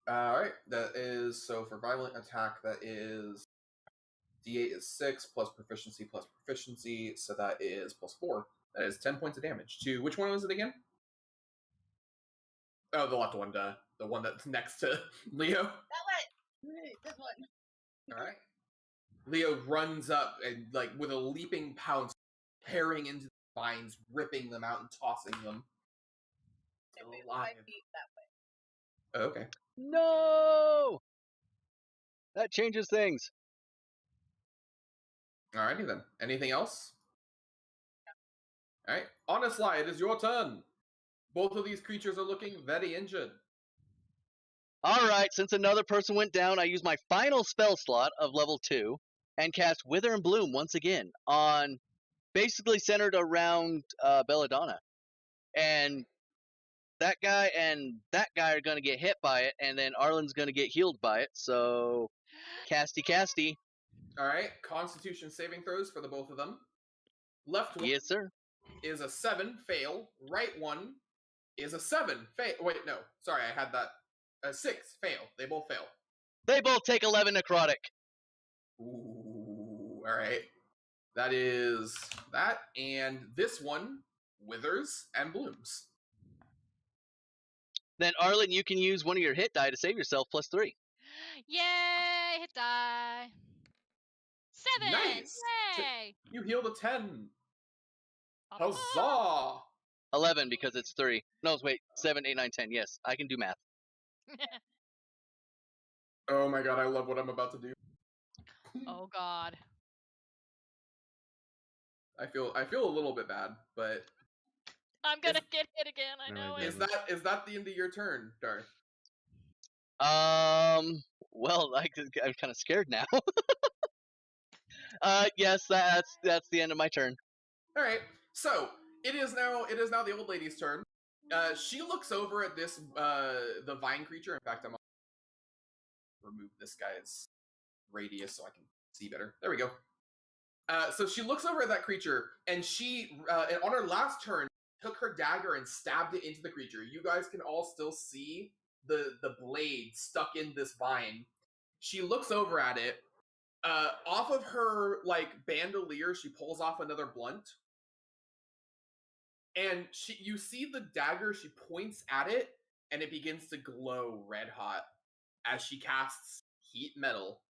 [SPEAKER 3] go.
[SPEAKER 4] Alright, that is, so for violent attack, that is D8 is 6 plus proficiency, so that is plus 4. That is 10 points of damage. To which one was it again? Oh, the left one, the one that's next to Leo.
[SPEAKER 3] That one! This one.
[SPEAKER 4] Alright. Leo runs up and, like, with a leaping pounce, tearing into the vines, ripping them out and tossing them.
[SPEAKER 3] It
[SPEAKER 4] Still
[SPEAKER 3] moves
[SPEAKER 4] alive.
[SPEAKER 3] 5 feet that way.
[SPEAKER 4] Oh, okay.
[SPEAKER 1] No! That changes things.
[SPEAKER 4] Alrighty then. Anything else? Alright. Honestly, it is your turn. Both of these creatures are looking very injured.
[SPEAKER 1] Alright, since another person went down, I use my final spell slot of level 2 and cast Wither and Bloom once again on basically centered around Belladonna. And that guy and that guy are going to get hit by it, and then Arlen's going to get healed by it, so casty.
[SPEAKER 4] Alright. Constitution saving throws for the both of them. Left one
[SPEAKER 1] Yes, sir.
[SPEAKER 4] is a 7, fail. Right one is a 7, fail. Wait, no. Sorry, I had that. A 6, fail. They both fail.
[SPEAKER 1] They both take 11 necrotic.
[SPEAKER 4] Ooh, alright. That is that, and this one withers and blooms.
[SPEAKER 1] Then Arlen, you can use one of your hit die to save yourself +3.
[SPEAKER 6] Yay! Hit die. 7!
[SPEAKER 4] Nice.
[SPEAKER 6] Yay!
[SPEAKER 4] You healed a 10.
[SPEAKER 6] Huzzah!
[SPEAKER 4] Huzzah!
[SPEAKER 1] 11 because it's 3. No, wait, 7, 8, 9, 10. Yes, I can do math.
[SPEAKER 4] Oh my god, I love what I'm about to do.
[SPEAKER 6] Oh god.
[SPEAKER 4] I feel a little bit bad, but
[SPEAKER 6] I'm gonna get hit again, I know
[SPEAKER 5] Alright,
[SPEAKER 6] it.
[SPEAKER 4] is that the end of your turn, Darth?
[SPEAKER 1] Well, I'm kind of scared now. Yes, that's the end of my turn.
[SPEAKER 4] All right. So it is now the old lady's turn. She looks over at this the vine creature. In fact, I'm gonna remove this guy's radius so I can see better. There we go. So she looks over at that creature, and she on her last turn took her dagger and stabbed it into the creature. You guys can all still see the blade stuck in this vine. She looks over at it. Off of her like bandolier, she pulls off another blunt, and you see the dagger. She points at it, and it begins to glow red hot as she casts heat metal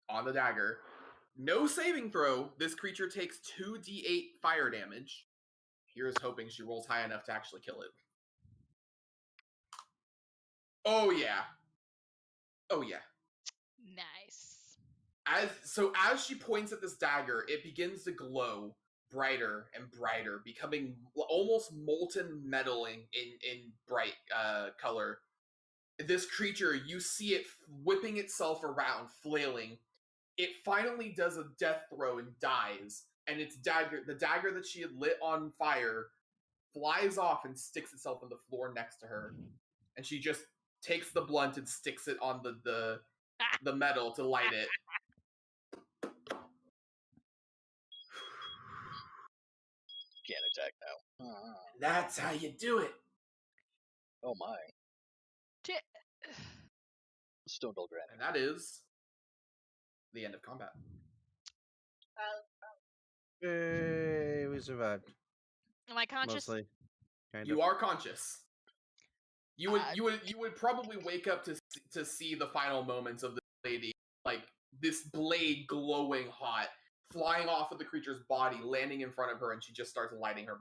[SPEAKER 4] on the dagger. No saving throw. This creature takes 2d8 fire damage. Here's hoping she rolls high enough to actually kill it. Oh yeah. Oh yeah.
[SPEAKER 6] Nice.
[SPEAKER 4] As she points at this dagger, it begins to glow brighter and brighter, becoming almost molten metal in bright color. This creature, you see it whipping itself around, flailing. It finally does a death throw and dies, and the dagger that she had lit on fire, flies off and sticks itself on the floor next to her. And she just takes the blunt and sticks it on the metal to light it.
[SPEAKER 1] Can't attack now.
[SPEAKER 4] That's how you do it.
[SPEAKER 1] Oh my. Stone Dull Granite.
[SPEAKER 4] And that is the end of combat.
[SPEAKER 5] Yay, we survived.
[SPEAKER 6] Am I conscious?
[SPEAKER 5] Mostly. Kind
[SPEAKER 4] You
[SPEAKER 5] of.
[SPEAKER 4] are conscious. You would probably wake up to see the final moments of the lady, like this blade glowing hot, flying off of the creature's body, landing in front of her, and she just starts lighting her.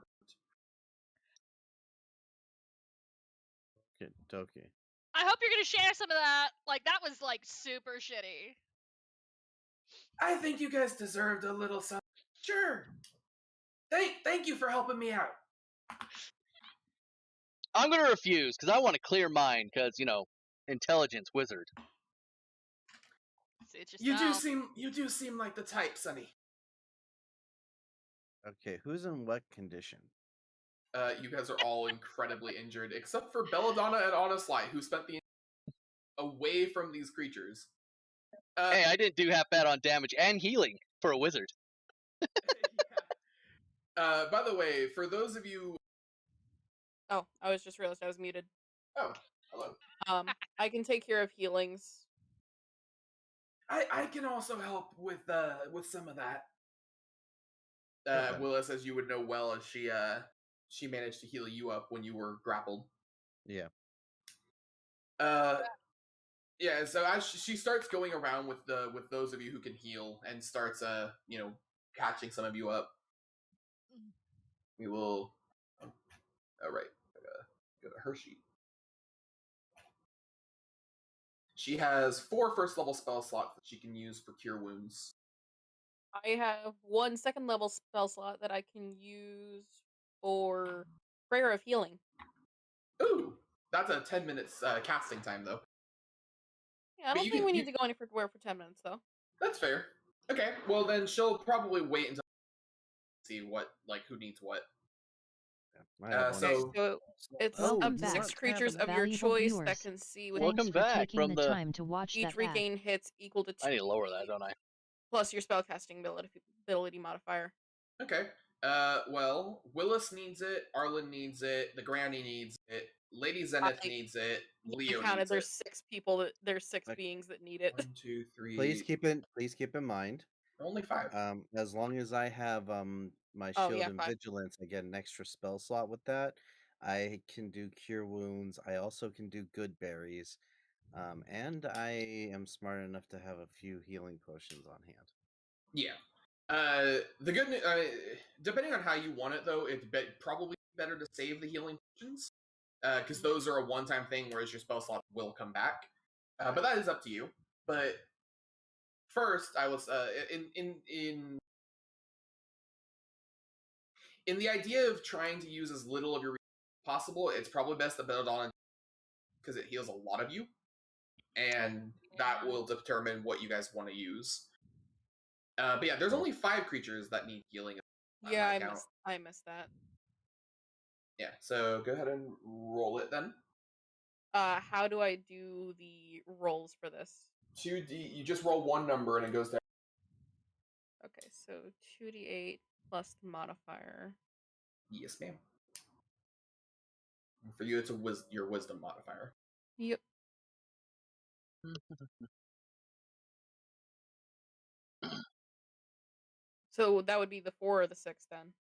[SPEAKER 5] Okay.
[SPEAKER 6] I hope you're gonna share some of that. Like, that was, like, super shitty.
[SPEAKER 4] I think you guys deserved a little something. Sure. Thank you for helping me out.
[SPEAKER 1] I'm gonna refuse because I want a clear mind. Because intelligence wizard.
[SPEAKER 6] See, it's
[SPEAKER 4] You
[SPEAKER 6] yourself.
[SPEAKER 4] do seem like the type, Sonny.
[SPEAKER 5] Okay, who's in what condition?
[SPEAKER 4] You guys are all incredibly injured, except for Belladonna and Honest Light, who spent the away from these creatures.
[SPEAKER 1] Hey, I didn't do half bad on damage and healing for a wizard.
[SPEAKER 4] Yeah. By the way, for those of you,
[SPEAKER 7] Oh, I was just realized I was muted.
[SPEAKER 4] oh, hello.
[SPEAKER 7] I can take care of healings.
[SPEAKER 4] I can also help with some of that.
[SPEAKER 5] Okay.
[SPEAKER 4] Willis, as you would know well, as she managed to heal you up when you were grappled.
[SPEAKER 5] Yeah.
[SPEAKER 4] Yeah. So as she starts going around with those of you who can heal and starts catching some of you up, we will. All right. Go to her sheet. She has 4 first level spell slots that she can use for cure wounds.
[SPEAKER 7] I have 1 second level spell slot that I can use for Prayer of Healing.
[SPEAKER 4] Ooh, that's a 10 minutes casting time though.
[SPEAKER 7] Yeah, I don't think we need to go anywhere for 10 minutes though.
[SPEAKER 4] That's fair. Okay, well then she'll probably wait until see who needs what.
[SPEAKER 7] So it's
[SPEAKER 2] Welcome
[SPEAKER 7] up to
[SPEAKER 2] back,
[SPEAKER 7] 6 creatures of your
[SPEAKER 2] valuable
[SPEAKER 7] choice
[SPEAKER 2] viewers.
[SPEAKER 7] that can see with
[SPEAKER 1] Welcome
[SPEAKER 2] Thanks for
[SPEAKER 1] back
[SPEAKER 2] taking
[SPEAKER 1] from
[SPEAKER 2] the
[SPEAKER 1] the-
[SPEAKER 2] time to watch
[SPEAKER 7] each
[SPEAKER 2] that ad.
[SPEAKER 7] regain hits equal to 2
[SPEAKER 1] I need to lower that, don't I?
[SPEAKER 7] plus your spellcasting ability modifier.
[SPEAKER 4] Okay. Well, Willis needs it, Arlen needs it, the Granny needs it, Lady Zenith needs it, Leo
[SPEAKER 7] counted
[SPEAKER 4] needs
[SPEAKER 7] there's
[SPEAKER 4] it.
[SPEAKER 7] 6 people there's 6
[SPEAKER 5] Okay.
[SPEAKER 7] beings that need it.
[SPEAKER 4] 1, 2, 3.
[SPEAKER 5] Please keep in mind.
[SPEAKER 4] Only 5.
[SPEAKER 5] As long as I have my
[SPEAKER 7] Oh,
[SPEAKER 5] shield
[SPEAKER 7] yeah,
[SPEAKER 5] and
[SPEAKER 7] 5.
[SPEAKER 5] vigilance, I get an extra spell slot with that. I can do cure wounds. I also can do good berries. And I am smart enough to have a few healing potions on hand.
[SPEAKER 4] Yeah. The good depending on how you want it, though, it's probably better to save the healing potions because those are a one-time thing, whereas your spell slot will come back. But that is up to you. But first, I was in the idea of trying to use as little of your possible. It's probably best to build on because it heals a lot of you, and that will determine what you guys want to use. But yeah, there's only 5 creatures that need healing.
[SPEAKER 7] Yeah, I missed that.
[SPEAKER 4] Yeah, so go ahead and roll it then.
[SPEAKER 7] How do I do the rolls for this?
[SPEAKER 4] 2D, you just roll one number and it goes down.
[SPEAKER 7] Okay, so 2d8 plus the modifier.
[SPEAKER 4] Yes, ma'am. For you, it's your wisdom modifier.
[SPEAKER 7] Yep. So that would be the 4 or the 6 then.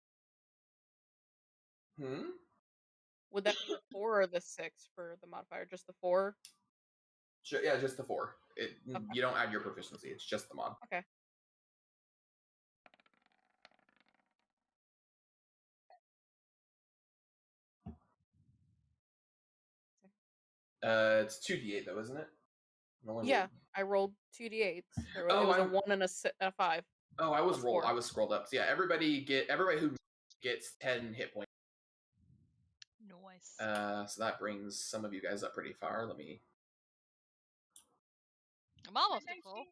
[SPEAKER 7] Would that be the 4 or the 6 for the modifier? Just the 4?
[SPEAKER 4] Yeah, just the 4.
[SPEAKER 7] Okay.
[SPEAKER 4] You don't add your proficiency. It's just the mod.
[SPEAKER 7] Okay.
[SPEAKER 4] It's 2d8 though, isn't it?
[SPEAKER 7] Yeah, I rolled 2d8s. It
[SPEAKER 4] Oh,
[SPEAKER 7] was a 1 and a 5.
[SPEAKER 4] Oh, I was
[SPEAKER 7] Plus 4.
[SPEAKER 4] I was scrolled up. So yeah, everybody who gets 10 hit points.
[SPEAKER 6] Nice.
[SPEAKER 4] So that brings some of you guys up pretty far. Let me.
[SPEAKER 6] I'm almost at full.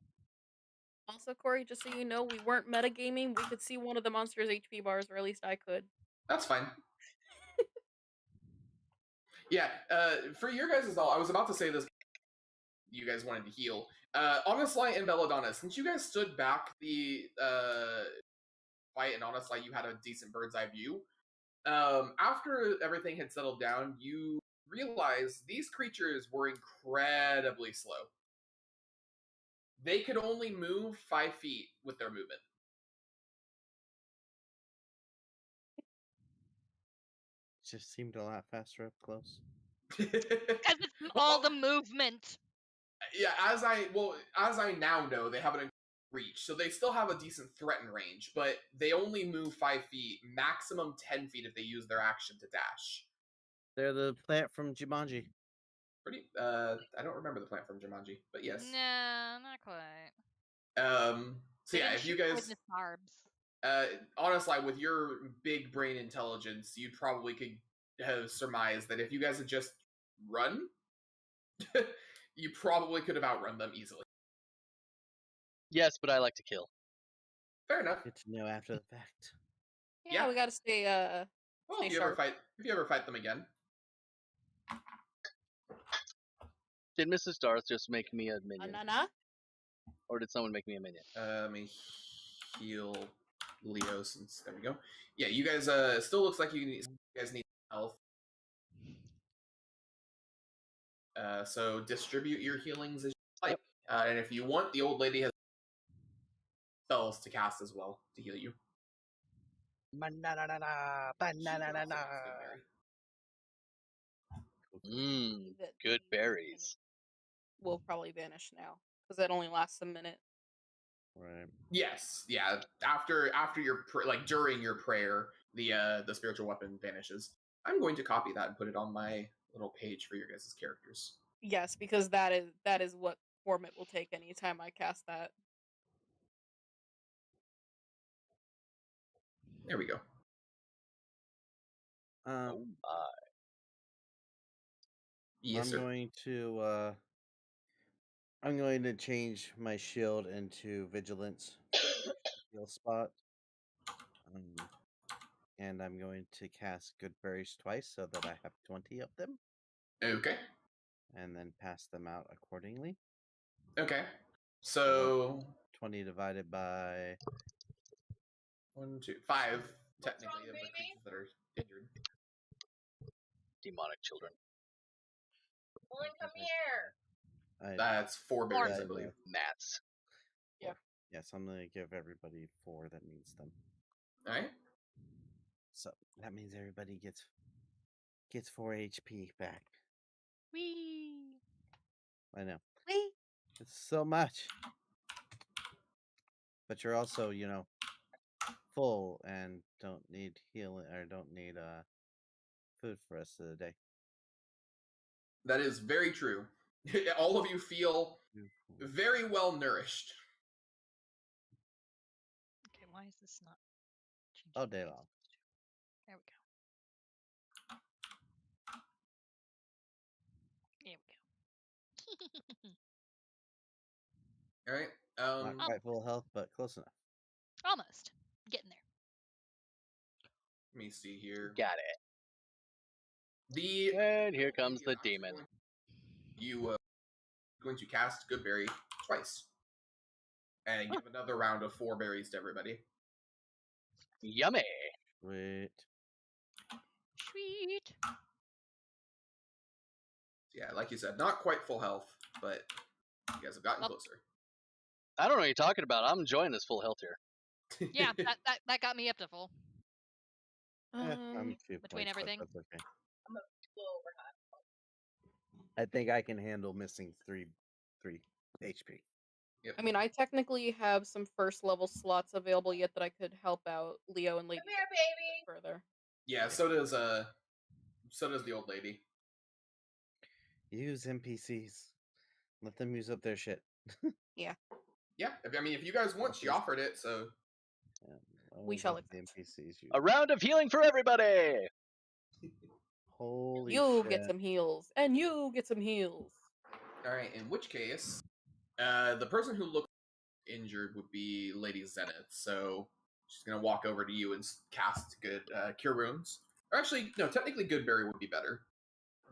[SPEAKER 7] Also, Corey, just so you know, we weren't metagaming. We could see one of the monster's HP bars, or at least I could.
[SPEAKER 4] That's fine. Yeah, for your guys' all, I was about to say this. You guys wanted to heal. Honest Light and Belladonna, since you guys stood back the fight, and Honest Light, you had a decent bird's eye view. After everything had settled down, you realized these creatures were incredibly slow. They could only move 5 feet with their movement.
[SPEAKER 5] Just seemed a lot faster up close.
[SPEAKER 6] Because it's all the movement.
[SPEAKER 4] Yeah, as I now know, they have an reach, so they still have a decent threat and range, but they only move 5 feet, maximum 10 feet if they use their action to dash.
[SPEAKER 5] They're the plant from Jumanji.
[SPEAKER 4] I don't remember the plant from Jumanji, but yes.
[SPEAKER 6] No, not quite.
[SPEAKER 4] So yeah, if you guys, honestly, with your big brain intelligence, you probably could have surmised that if you guys had just run, you probably could have outrun them easily.
[SPEAKER 1] Yes, but I like to kill.
[SPEAKER 4] Fair enough.
[SPEAKER 5] Good to know after the fact.
[SPEAKER 7] Yeah, we gotta stay.
[SPEAKER 4] Well,
[SPEAKER 7] stay
[SPEAKER 4] if you ever fight them again.
[SPEAKER 1] Did Mrs. Darth just make me a minion?
[SPEAKER 7] Banana?
[SPEAKER 1] Or did someone make me a minion?
[SPEAKER 4] Let me heal Leo since there we go. Yeah, you guys still looks like you guys need health. So distribute your healings as you like. And if you want, the old lady has spells to cast as well to heal you.
[SPEAKER 1] Good berries.
[SPEAKER 7] Will probably vanish now because that only lasts a minute.
[SPEAKER 5] Right.
[SPEAKER 4] Yes. Yeah. After your during your prayer, the spiritual weapon vanishes. I'm going to copy that and put it on my little page for your guys' characters.
[SPEAKER 7] Yes, because that is what form it will take anytime I cast that.
[SPEAKER 4] There we go.
[SPEAKER 1] Oh my.
[SPEAKER 4] Yes,
[SPEAKER 5] I'm
[SPEAKER 4] sir.
[SPEAKER 5] going to change my shield into vigilance heal spot. And I'm going to cast good berries twice so that I have 20 of them.
[SPEAKER 4] Okay.
[SPEAKER 5] And then pass them out accordingly.
[SPEAKER 4] Okay. So
[SPEAKER 5] 20 divided by
[SPEAKER 4] 1, 2, 5 technically of the creatures that are injured.
[SPEAKER 1] Demonic children.
[SPEAKER 3] Lauren, come here.
[SPEAKER 4] That's 4 berries, I believe.
[SPEAKER 1] Mats.
[SPEAKER 7] Yeah.
[SPEAKER 5] Yes, I'm going to give everybody 4 that needs them.
[SPEAKER 4] All right.
[SPEAKER 5] So that means everybody gets gets 4 HP back.
[SPEAKER 6] Wee.
[SPEAKER 5] I know.
[SPEAKER 7] Wee.
[SPEAKER 5] It's so much. But you're also, full and don't need healing or don't need food for the rest of the day.
[SPEAKER 4] That is very true. All of you feel very well nourished.
[SPEAKER 6] Okay, why is this not changing?
[SPEAKER 5] All day long.
[SPEAKER 6] There we go. There we go.
[SPEAKER 4] All right.
[SPEAKER 5] Not quite full health, but close enough.
[SPEAKER 6] Almost. Getting there.
[SPEAKER 4] Let me see here.
[SPEAKER 1] Got it. And here comes the demon.
[SPEAKER 4] You going to cast Goodberry twice. And give another round of 4 berries to everybody.
[SPEAKER 1] Yummy.
[SPEAKER 5] Sweet.
[SPEAKER 6] Sweet.
[SPEAKER 4] Yeah, like you said, not quite full health, but you guys have gotten closer.
[SPEAKER 1] I don't know what you're talking about. I'm enjoying this full health here.
[SPEAKER 6] Yeah, that got me up to full.
[SPEAKER 5] I'm a few
[SPEAKER 6] Between
[SPEAKER 5] points,
[SPEAKER 6] everything.
[SPEAKER 5] But that's okay.
[SPEAKER 3] I'm a little over half.
[SPEAKER 5] I think I can handle missing 3 HP.
[SPEAKER 4] Yep.
[SPEAKER 7] I mean, I technically have some first level slots available yet that I could help out Leo and Lady
[SPEAKER 3] Come here, baby.
[SPEAKER 7] further.
[SPEAKER 4] Yeah, so does the old lady.
[SPEAKER 5] Use NPCs. Let them use up their shit.
[SPEAKER 7] Yeah.
[SPEAKER 4] Yeah, I mean, if you guys want, she offered it, so...
[SPEAKER 7] We shall
[SPEAKER 5] let the
[SPEAKER 7] accept.
[SPEAKER 5] NPCs use.
[SPEAKER 1] A round of healing for everybody!
[SPEAKER 5] Holy
[SPEAKER 7] You
[SPEAKER 5] shit.
[SPEAKER 7] get some heals, and you get some heals.
[SPEAKER 4] Alright, in which case, the person who looked injured would be Lady Zenith, so she's going to walk over to you and cast good Cure Wounds. Or actually, no, technically Goodberry would be better.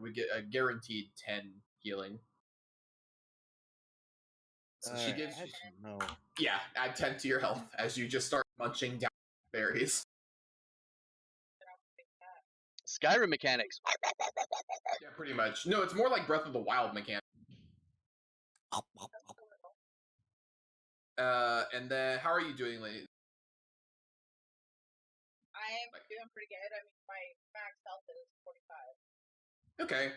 [SPEAKER 4] We get a guaranteed 10 healing. So she gives you...
[SPEAKER 5] No.
[SPEAKER 4] Yeah, add 10 to your health as you just start munching down berries.
[SPEAKER 1] Skyrim mechanics.
[SPEAKER 4] Yeah, pretty much. No, it's more like Breath of the Wild mechanic. And then, how are you doing, lady?
[SPEAKER 3] I am doing pretty good. I mean, my max health is 45.
[SPEAKER 4] Okay.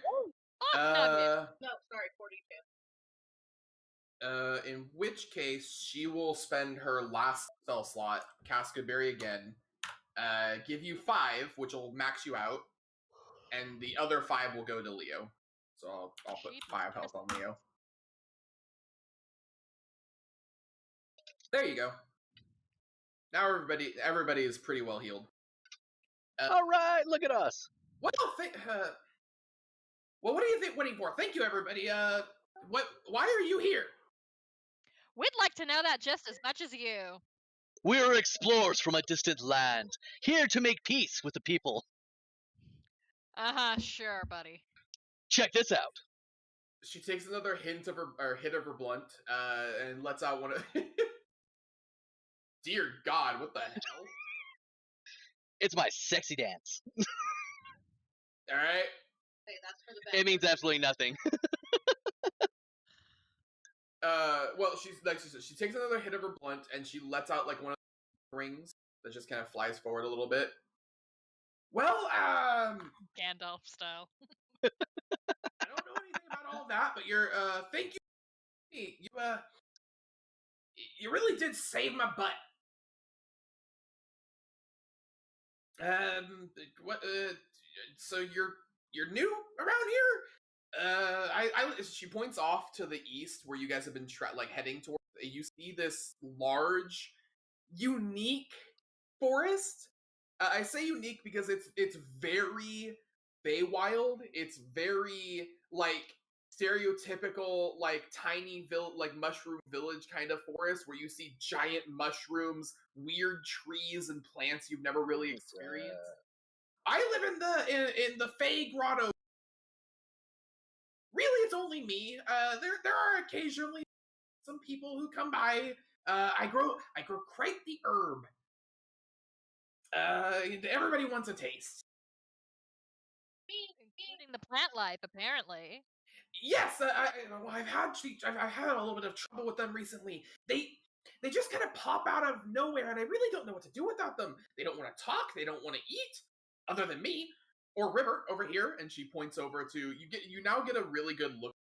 [SPEAKER 3] No, sorry, 42.
[SPEAKER 4] In which case, she will spend her last spell slot, cast Goodberry again, give you 5, which will max you out, and the other 5 will go to Leo. So I'll put 5 health on Leo. There you go. Now everybody is pretty well healed.
[SPEAKER 1] All right, look at us.
[SPEAKER 4] Well, what are you waiting for? Thank you, everybody. Why are you here?
[SPEAKER 6] We'd like to know that just as much as you.
[SPEAKER 1] We're explorers from a distant land, here to make peace with the people.
[SPEAKER 6] Sure, buddy.
[SPEAKER 1] Check this out.
[SPEAKER 4] She takes another hit of her blunt, and lets out one of... Dear God, what the hell?
[SPEAKER 1] It's my sexy dance.
[SPEAKER 4] Alright.
[SPEAKER 3] Hey, that's for the best.
[SPEAKER 1] It means absolutely nothing.
[SPEAKER 4] Well, she takes another hit of her blunt, and she lets out, like, one of the rings that just kind of flies forward a little bit. Well,
[SPEAKER 6] Gandalf style.
[SPEAKER 4] I don't know anything about all that, but thank you. You really did save my butt. So you're new around here? She points off to the east where you guys have been heading towards. You see this large, unique forest. I say unique because it's very Feywild. It's very stereotypical tiny mushroom village kind of forest where you see giant mushrooms, weird trees and plants you've never really experienced. I live in the Fey Grotto. Really, it's only me. There are occasionally some people who come by. I grow quite the herb. Everybody wants a taste.
[SPEAKER 6] Including the plant life, apparently.
[SPEAKER 4] Yes, I've had a little bit of trouble with them recently. They just kind of pop out of nowhere, and I really don't know what to do without them. They don't want to talk. They don't want to eat, other than me. or River over here, and she points over to you now get a really good look.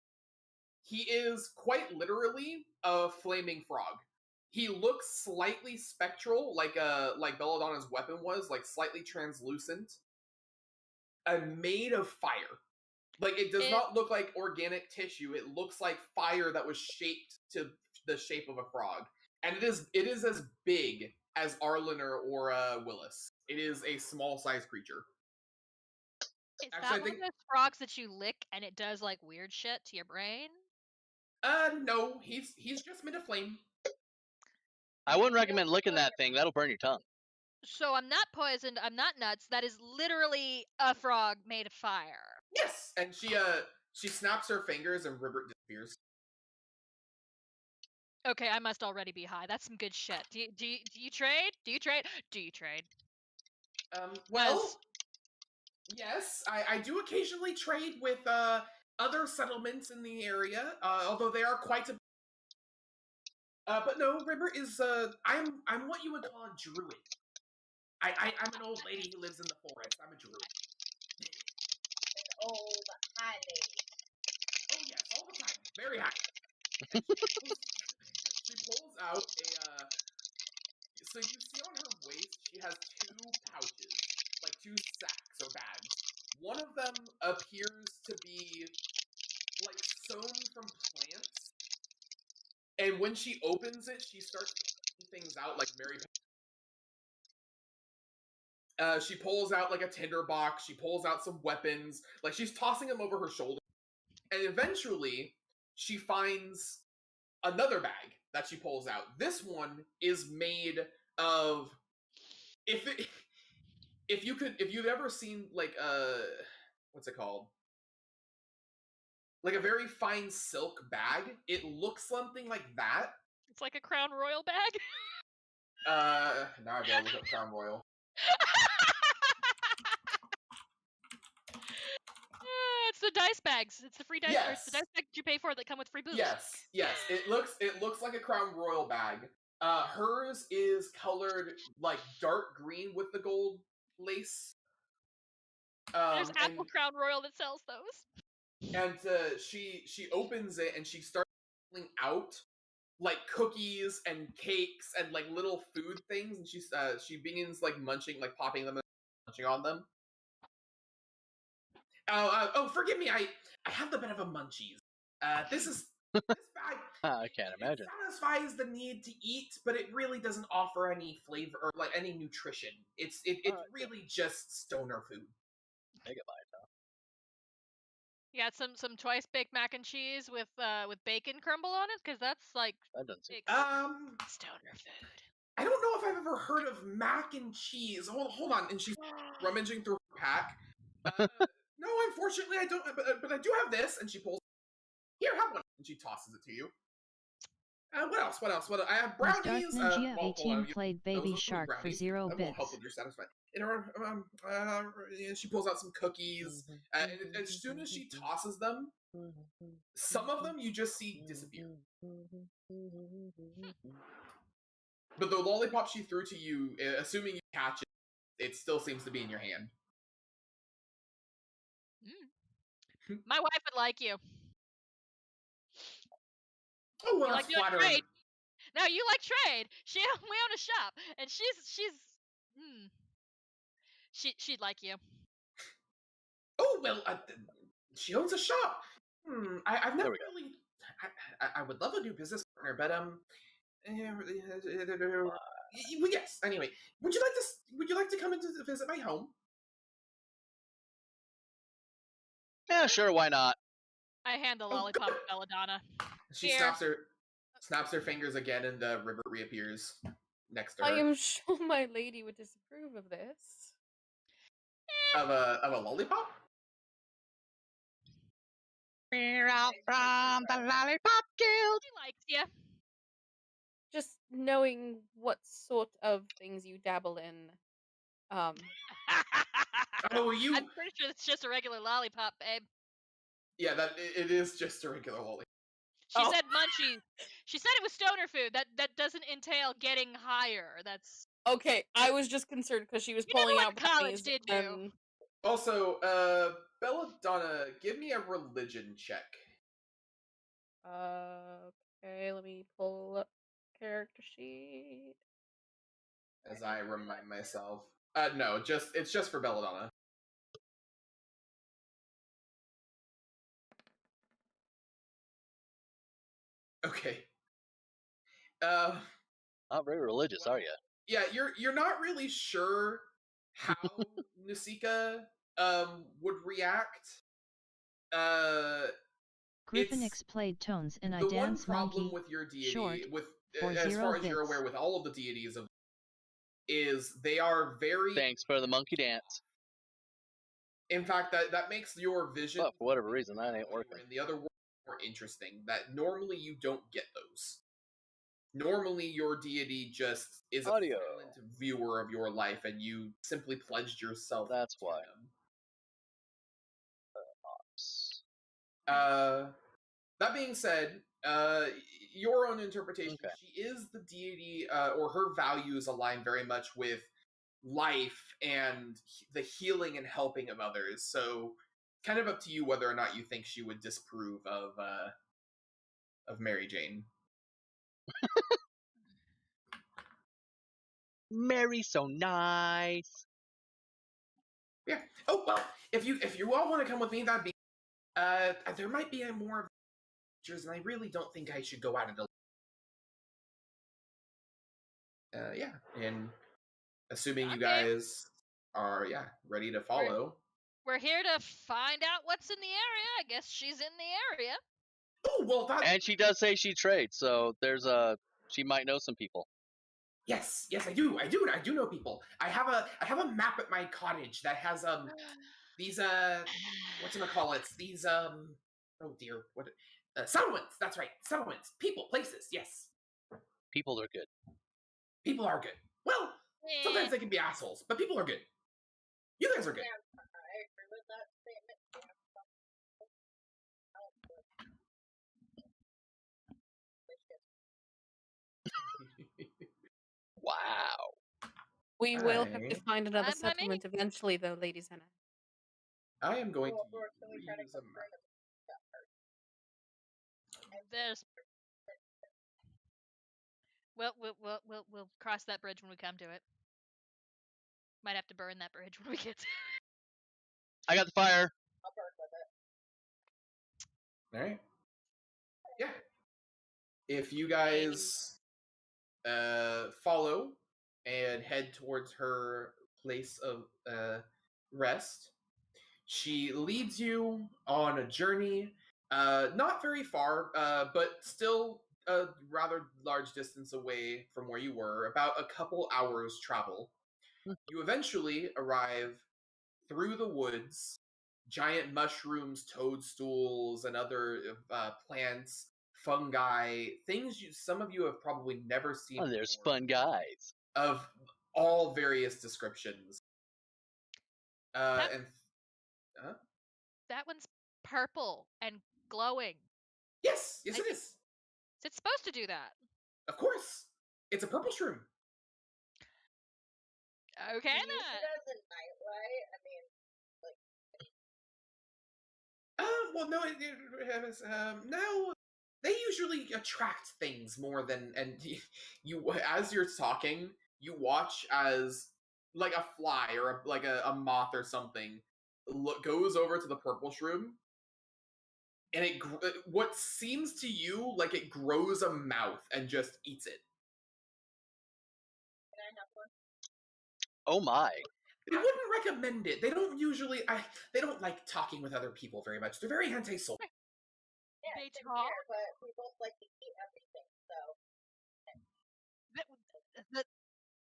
[SPEAKER 4] He is quite literally a flaming frog. He looks slightly spectral, like Belladonna's weapon was, like slightly translucent, and made of fire. Like, it does not look like organic tissue. It looks like fire that was shaped to the shape of a frog. And it is as big as Arliner or Willis. It is a small-sized creature.
[SPEAKER 6] Is that one of those frogs that you lick and it does like weird shit to your brain?
[SPEAKER 4] No, he's just made of flame.
[SPEAKER 1] I wouldn't recommend licking that thing. That'll burn your tongue.
[SPEAKER 6] So I'm not poisoned. I'm not nuts. That is literally a frog made of fire.
[SPEAKER 4] Yes, and she snaps her fingers and Ribbert disappears.
[SPEAKER 6] Okay, I must already be high. That's some good shit. Do you trade? Do you trade? Do you trade?
[SPEAKER 4] Well, yes, I do occasionally trade with other settlements in the area, although they are quite a. But no, Ribbert is I'm what you would call a druid. I'm an old lady who lives in the forest. I'm a druid.
[SPEAKER 3] An old high lady.
[SPEAKER 4] Oh yes, all the time, very high. She pulls out a. So you see on her waist, she has 2 pouches, like 2 sacks or bags. One of them appears to be like sewn from plants, and when she opens it, she starts pulling things out like Mary. She pulls out like a tinderbox. She pulls out some weapons. Like, she's tossing them over her shoulder, and eventually she finds another bag that she pulls out. This one is made of if you've ever seen like what's it called? Like a very fine silk bag. It looks something like that.
[SPEAKER 6] It's like a Crown Royal bag.
[SPEAKER 4] Now I gotta look up Crown Royal.
[SPEAKER 6] It's the dice bags. It's the free dice.
[SPEAKER 4] Yes.
[SPEAKER 6] Or it's the dice bags you pay for that come with free booze.
[SPEAKER 4] Yes. It looks like a Crown Royal bag. Hers is colored like dark green with the gold lace.
[SPEAKER 6] There's Apple Crown Royal that sells those.
[SPEAKER 4] And she opens it and she starts pulling out like cookies and cakes and like little food things, and she begins like munching, like popping them and munching on them. Oh, forgive me, I have the bit of a munchies. This bag.
[SPEAKER 1] I can't imagine.
[SPEAKER 4] It satisfies the need to eat, but it really doesn't offer any flavor or like any nutrition. It's really just stoner food.
[SPEAKER 1] Megabyte, huh?
[SPEAKER 6] You got some twice baked mac and cheese with bacon crumble on it, because that's like
[SPEAKER 1] That doesn't seem.
[SPEAKER 6] stoner food.
[SPEAKER 4] I don't know if I've ever heard of mac and cheese. Hold on, and she's rummaging through her pack. No, unfortunately, I don't. But I do have this, and she pulls. Here, have one, and she tosses it to you. What else? I have brownies.
[SPEAKER 2] Dark Ninja 18 played Baby Shark for 0
[SPEAKER 4] that
[SPEAKER 2] bits.
[SPEAKER 4] won't help with your satisfaction. And she pulls out some cookies. And as soon as she tosses them, some of them you just see disappear. But the lollipop she threw to you, assuming you catch it, it still seems to be in your hand.
[SPEAKER 6] My wife would like you.
[SPEAKER 4] Oh, well,
[SPEAKER 6] You
[SPEAKER 4] that's
[SPEAKER 6] like doing
[SPEAKER 4] flattering.
[SPEAKER 6] trade. No, you like trade. We own a shop, and she'd like you.
[SPEAKER 4] Oh, well, she owns a shop. I've never
[SPEAKER 1] There we
[SPEAKER 4] really. I would love a new business partner, but well, yes. Anyway, would you like to come in to visit my home?
[SPEAKER 1] Yeah, sure. Why not?
[SPEAKER 6] I hand the lollipop to Belladonna.
[SPEAKER 4] She
[SPEAKER 6] Here.
[SPEAKER 4] snaps her fingers again, and the river reappears next to her.
[SPEAKER 7] I am sure my lady would disapprove of this.
[SPEAKER 4] Of a lollipop?
[SPEAKER 1] We're out from the Lollipop Guild.
[SPEAKER 6] She likes you.
[SPEAKER 7] Just knowing what sort of things you dabble in.
[SPEAKER 4] Oh, you.
[SPEAKER 6] I'm pretty sure it's just a regular lollipop, babe.
[SPEAKER 4] Yeah, it is just a regular lollipop.
[SPEAKER 6] She said munchies. She said it was stoner food. That doesn't entail getting higher. That's
[SPEAKER 7] Okay, I was just concerned because she was
[SPEAKER 6] You never
[SPEAKER 7] pulling
[SPEAKER 6] went
[SPEAKER 7] out
[SPEAKER 6] to college,
[SPEAKER 7] brownies
[SPEAKER 6] did you?
[SPEAKER 7] and
[SPEAKER 4] Also, Belladonna, give me a religion check.
[SPEAKER 7] Okay, let me pull up character sheet.
[SPEAKER 4] As I remind myself. No, it's just for Belladonna. Okay.
[SPEAKER 1] Not very religious, are you?
[SPEAKER 4] Yeah, you're not really sure how Nusika would react.
[SPEAKER 2] Griffinix played tones and I
[SPEAKER 4] The one
[SPEAKER 2] dance
[SPEAKER 4] problem
[SPEAKER 2] monkey.
[SPEAKER 4] with your deity,
[SPEAKER 2] Short,
[SPEAKER 4] with
[SPEAKER 2] for
[SPEAKER 4] as
[SPEAKER 2] 0
[SPEAKER 4] far as you're
[SPEAKER 2] bits.
[SPEAKER 4] aware, with all of the deities of, is they are very.
[SPEAKER 1] Thanks for the monkey dance.
[SPEAKER 4] In fact, that makes your vision.
[SPEAKER 1] But for whatever reason, that ain't working.
[SPEAKER 4] In the other world, more interesting. That normally you don't get those. Normally, your deity just is
[SPEAKER 1] Audio.
[SPEAKER 4] a silent viewer of your life, and you simply pledged yourself.
[SPEAKER 1] That's
[SPEAKER 4] to
[SPEAKER 1] why.
[SPEAKER 4] Them. That being said, your own interpretation.
[SPEAKER 1] Okay.
[SPEAKER 4] She is the deity, or her values align very much with life and the healing and helping of others. So, kind of up to you whether or not you think she would disapprove of Mary Jane.
[SPEAKER 1] Mary's so nice.
[SPEAKER 4] Yeah. Oh well, if you all want to come with me, that'd be. There might be more of and I really don't think I should go out into. Yeah, and assuming you guys are ready to follow.
[SPEAKER 6] We're here to find out what's in the area. I guess she's in the area.
[SPEAKER 4] Oh well,
[SPEAKER 1] and she does say she trades, so there's she might know some people.
[SPEAKER 4] Yes, I do know people. I have a map at my cottage that has these whatchamacallits, these oh dear, what settlements, that's right, settlements, people, places, yes.
[SPEAKER 1] People are good.
[SPEAKER 4] People are good. Well, sometimes they can be assholes, but people are good. You guys are good.
[SPEAKER 3] Yeah, I agree with that statement.
[SPEAKER 1] Wow.
[SPEAKER 7] We will have to find another
[SPEAKER 6] I'm
[SPEAKER 7] settlement eventually, though, Lady Senna.
[SPEAKER 4] I am going to
[SPEAKER 3] reuse a map.
[SPEAKER 6] There's. We'll cross that bridge when we come to it. Might have to burn that bridge when we get to it.
[SPEAKER 1] I got the fire.
[SPEAKER 3] I'll burn with it.
[SPEAKER 4] All right. Yeah. If you guys follow and head towards her place of rest, she leads you on a journey, not very far, but still a rather large distance away from where you were, about a couple hours travel. You eventually arrive through the woods, giant mushrooms, toadstools, and other plants, fungi, things some of you have probably never seen.
[SPEAKER 1] Oh, there's fun guys
[SPEAKER 4] of all various descriptions. And
[SPEAKER 6] that one's purple and glowing.
[SPEAKER 4] Yes, it is.
[SPEAKER 6] Is it supposed to do that?
[SPEAKER 4] Of course, it's a purple shroom.
[SPEAKER 6] Okay then.
[SPEAKER 3] It as a nightlight. I mean,
[SPEAKER 4] Well, no, no. They usually attract things more than, and you as you're talking, you watch as like a fly or like a moth or something goes over to the purple shroom, and what seems to you like it grows a mouth and just eats it.
[SPEAKER 3] can I have one?
[SPEAKER 1] Oh my.
[SPEAKER 4] I wouldn't recommend it. They don't usually. They don't like talking with other people very much. They're very antisocial.
[SPEAKER 3] Yeah,
[SPEAKER 6] They
[SPEAKER 3] same
[SPEAKER 6] talk?
[SPEAKER 3] here, but we both like to eat everything, so.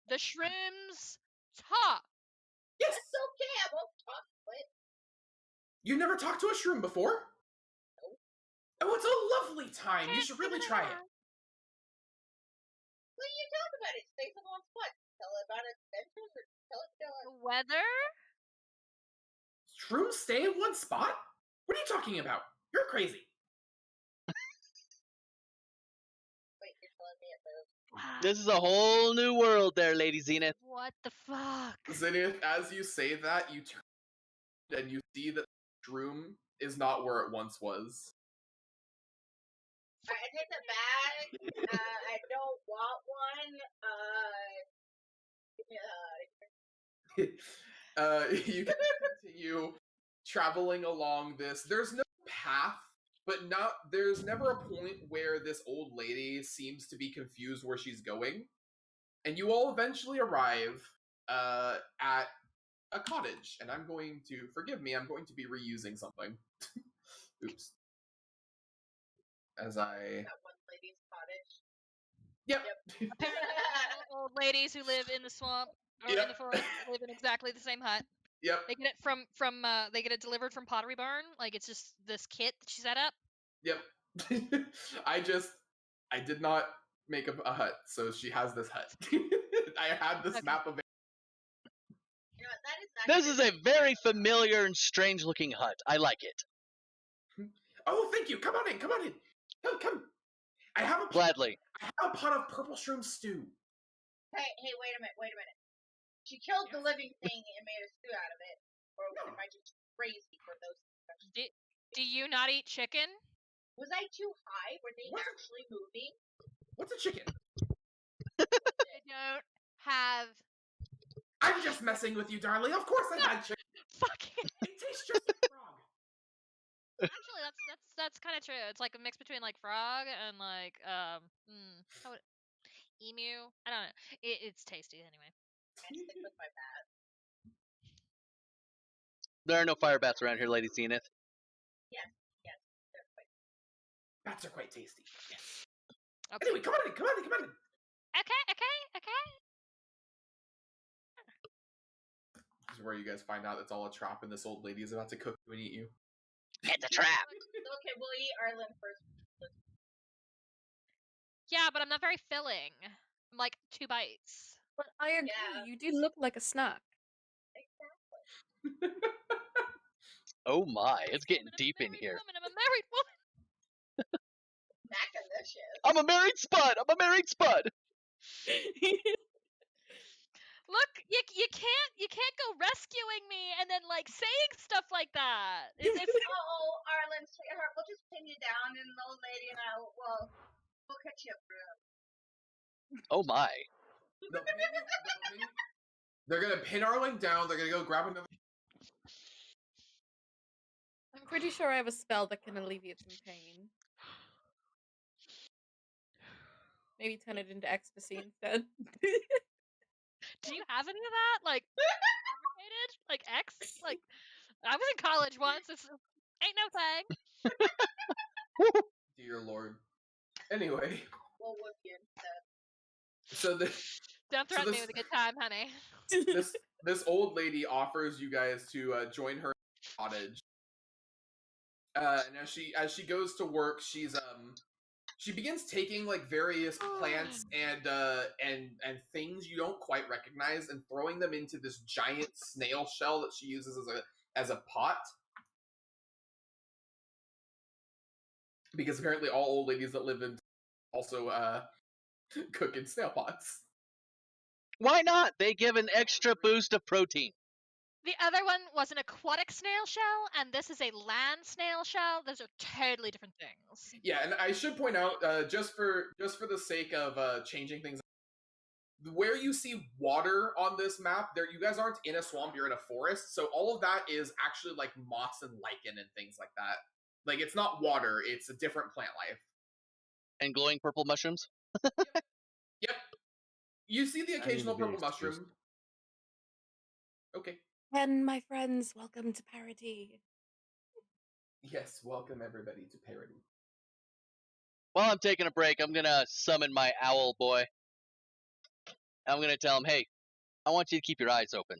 [SPEAKER 6] The shrooms talk.
[SPEAKER 4] Yes.
[SPEAKER 3] It's okay, I won't talk to it.
[SPEAKER 4] You never talked to a shroom before?
[SPEAKER 3] No.
[SPEAKER 4] Oh, it's a lovely time. You should really try it.
[SPEAKER 3] What are you talking about? It stays in one spot. Tell it about adventures or tell it
[SPEAKER 6] The weather?
[SPEAKER 4] Shrooms stay in one spot? What are you talking about? You're crazy.
[SPEAKER 3] Wait, you're telling me it moves.
[SPEAKER 1] This is a whole new world there, Lady Zenith.
[SPEAKER 6] What the fuck?
[SPEAKER 4] Zenith, as you say that, you turn and you see that the room is not where it once was.
[SPEAKER 3] I take the bag. I don't want one.
[SPEAKER 4] You can continue traveling along this. There's no path, but there's never a point where this old lady seems to be confused where she's going. And you all eventually arrive at a cottage. And I'm going to, forgive me, I'm going to be reusing something. Oops. As I...
[SPEAKER 3] That one lady's cottage.
[SPEAKER 4] Yep.
[SPEAKER 6] Apparently, old ladies who live in the swamp or in the forest live in exactly the same hut.
[SPEAKER 4] Yep.
[SPEAKER 6] They get it from they get it delivered from Pottery Barn. Like it's just this kit that she set up.
[SPEAKER 4] Yep. I did not make a hut, so she has this hut. I had this map of it.
[SPEAKER 3] You know what, that is not
[SPEAKER 1] This is a very familiar and strange looking hut. I like it.
[SPEAKER 4] Oh, thank you. Come on in. Come on in. Come. I have a
[SPEAKER 1] Gladly.
[SPEAKER 4] I have a pot of purple shroom stew.
[SPEAKER 3] Hey, wait a minute. She killed the living thing and made a stew out of it. Or am I just crazy for those questions?
[SPEAKER 6] Do you not eat chicken?
[SPEAKER 3] Was I too high? Were they actually moving?
[SPEAKER 4] What's a chicken?
[SPEAKER 6] They don't have.
[SPEAKER 4] I'm just messing with you, darling. Of course I had chicken.
[SPEAKER 6] Fucking.
[SPEAKER 4] It tastes just like frog.
[SPEAKER 6] Actually, that's kind of true. It's like a mix between like frog and like emu. I don't know. It's tasty anyway.
[SPEAKER 3] I stick with my bat.
[SPEAKER 1] There are no fire bats around here, Lady Zenith.
[SPEAKER 3] Yes, they're quite.
[SPEAKER 4] Bats are quite tasty. Yes.
[SPEAKER 6] Okay.
[SPEAKER 4] Anyway, come on in.
[SPEAKER 6] Okay.
[SPEAKER 4] This is where you guys find out it's all a trap and this old lady is about to cook you and eat you.
[SPEAKER 1] It's a trap.
[SPEAKER 3] Okay, we'll eat Arlen first.
[SPEAKER 6] Yeah, but I'm not very filling. I'm like 2 bites.
[SPEAKER 7] But I agree, you do look like a snack.
[SPEAKER 3] Exactly.
[SPEAKER 1] Oh my, it's getting deep in here.
[SPEAKER 6] I'm a married woman.
[SPEAKER 3] Mac-alicious.
[SPEAKER 1] I'm a married spud.
[SPEAKER 6] Look, you can't go rescuing me and then like saying stuff like that.
[SPEAKER 3] Oh, Arlen, sweetheart, we'll just pin you down, and the old lady and I we'll catch you up room.
[SPEAKER 1] Oh my.
[SPEAKER 4] They're gonna pin Arlen down. They're gonna go grab another.
[SPEAKER 7] I'm pretty sure I have a spell that can alleviate some pain. Maybe turn it into ecstasy instead.
[SPEAKER 6] Do you have any of that? Like, fabricated? Like X? Like, I was in college once. It's ain't no thing.
[SPEAKER 4] Dear Lord. Anyway.
[SPEAKER 3] We'll whip you instead.
[SPEAKER 4] So
[SPEAKER 6] Don't threaten me with a good time, honey.
[SPEAKER 4] This old lady offers you guys to join her cottage. And as she goes to work, she begins taking like various plants and things you don't quite recognize and throwing them into this giant snail shell that she uses as a pot. Because apparently all old ladies that live in also cook in snail pots.
[SPEAKER 1] Why not? They give an extra boost of protein.
[SPEAKER 6] The other one was an aquatic snail shell, and this is a land snail shell. Those are totally different things.
[SPEAKER 4] Yeah, and I should point out, just for the sake of changing things, where you see water on this map, you guys aren't in a swamp, you're in a forest, so all of that is actually like moss and lichen and things like that. Like, it's not water, it's a different plant life.
[SPEAKER 1] And glowing purple mushrooms?
[SPEAKER 4] Yep. You see the occasional purple mushroom. Okay.
[SPEAKER 7] And my friends, welcome to Parody.
[SPEAKER 4] Yes, welcome everybody to Parody.
[SPEAKER 1] While I'm taking a break, I'm gonna summon my owl boy. I'm gonna tell him, hey, I want you to keep your eyes open.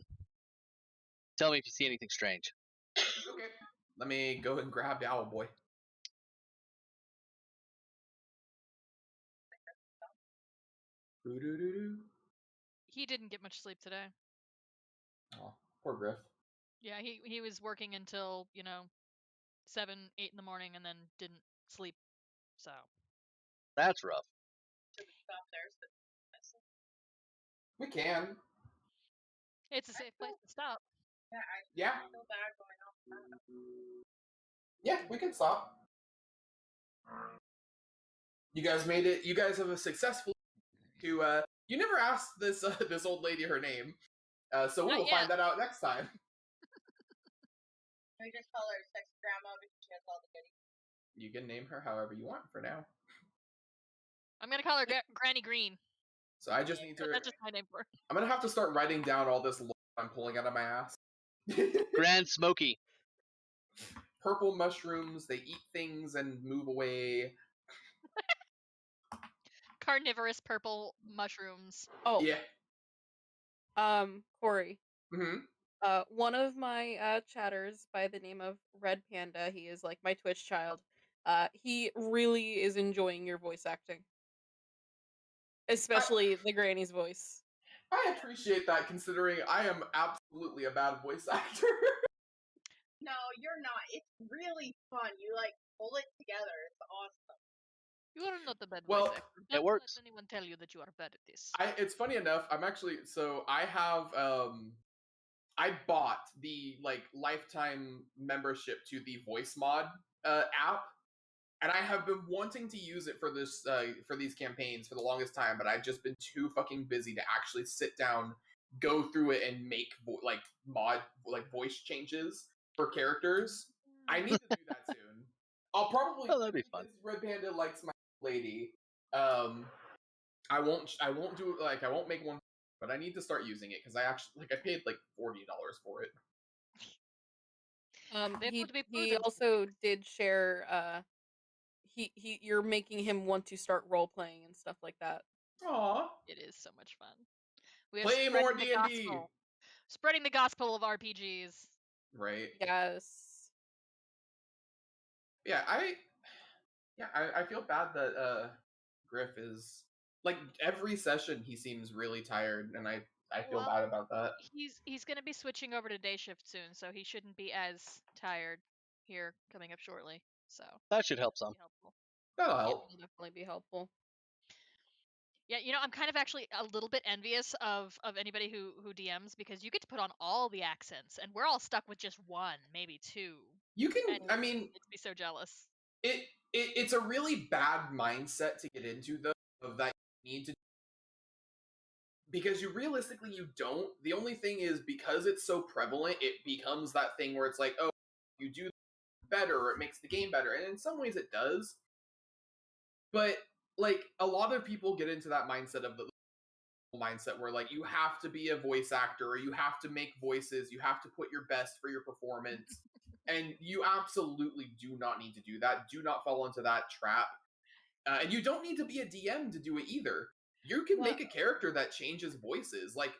[SPEAKER 1] Tell me if you see anything strange.
[SPEAKER 4] Okay. Let me go and grab the owl boy.
[SPEAKER 6] He didn't get much sleep today.
[SPEAKER 4] Oh, poor Griff.
[SPEAKER 6] Yeah, he was working until 7, 8 in the morning, and then didn't sleep. So
[SPEAKER 1] that's rough.
[SPEAKER 4] We can.
[SPEAKER 6] It's a safe place to stop.
[SPEAKER 4] Yeah.
[SPEAKER 3] feel bad going off.
[SPEAKER 4] Yeah, we can stop. You guys made it. You guys have a successful to. You never asked this this old lady her name, so we
[SPEAKER 6] Not
[SPEAKER 4] will
[SPEAKER 6] yet.
[SPEAKER 4] find that out next time.
[SPEAKER 3] We just call her sex grandma because she has all the goodies.
[SPEAKER 4] You can name her however you want for now.
[SPEAKER 6] I'm gonna call her Granny Green.
[SPEAKER 4] So I just need to.
[SPEAKER 6] That's just my name for her.
[SPEAKER 4] I'm gonna have to start writing down all this lore I'm pulling out of my ass.
[SPEAKER 1] Grand Smoky.
[SPEAKER 4] Purple mushrooms. They eat things and move away.
[SPEAKER 6] Carnivorous purple mushrooms.
[SPEAKER 7] Oh,
[SPEAKER 4] Yeah.
[SPEAKER 7] Corey.
[SPEAKER 4] Mm-hmm.
[SPEAKER 7] One of my chatters by the name of Red Panda, he is like my Twitch child. He really is enjoying your voice acting, especially the Granny's voice.
[SPEAKER 4] I appreciate that, considering I am absolutely a bad voice actor.
[SPEAKER 3] No, you're not. It's really fun. You like pull it together. It's awesome.
[SPEAKER 6] You are not a bad
[SPEAKER 4] Well,
[SPEAKER 6] voice actor.
[SPEAKER 1] it
[SPEAKER 6] Don't
[SPEAKER 1] works.
[SPEAKER 6] let anyone tell you that you are bad at this.
[SPEAKER 4] It's funny enough. I'm actually I have I bought the like lifetime membership to the voice mod app, and I have been wanting to use it for this for these campaigns for the longest time, but I've just been too fucking busy to actually sit down, go through it, and make voice changes for characters. I need to do that soon. I'll probably
[SPEAKER 1] Oh, that'd be fun.
[SPEAKER 4] Red Panda likes my lady. I won't do it, I won't make one, but I need to start using it because I actually I paid like $40 for it.
[SPEAKER 7] He also did share you're making him want to start role playing and stuff like that.
[SPEAKER 4] Aww.
[SPEAKER 6] It is so much fun. We are
[SPEAKER 4] Play more
[SPEAKER 6] spreading the
[SPEAKER 4] D&D.
[SPEAKER 6] gospel. Spreading the gospel of RPGs.
[SPEAKER 4] Right.
[SPEAKER 7] Yes.
[SPEAKER 4] Yeah, I feel bad that Griff is like every session he seems really tired, and I feel bad about that.
[SPEAKER 6] He's gonna be switching over to day shift soon, so he shouldn't be as tired here coming up shortly. So
[SPEAKER 1] That should help some.
[SPEAKER 4] That'll
[SPEAKER 7] It
[SPEAKER 4] help.
[SPEAKER 7] will definitely be helpful.
[SPEAKER 6] Yeah, I'm kind of actually a little bit envious of anybody who DMs, because you get to put on all the accents, and we're all stuck with just one, maybe two.
[SPEAKER 4] You can.
[SPEAKER 6] And
[SPEAKER 4] I mean,
[SPEAKER 6] it makes me so jealous.
[SPEAKER 4] It's a really bad mindset to get into, though, of that you need to, because you realistically you don't. The only thing is, because it's so prevalent, it becomes that thing where it's like, oh, you do better, or it makes the game better, and in some ways it does. But like a lot of people get into that mindset of the mindset where like you have to be a voice actor, or you have to make voices, you have to put your best for your performance. And you absolutely do not need to do that. Do not fall into that trap. And you don't need to be a DM to do it either. You can make a character that changes voices, like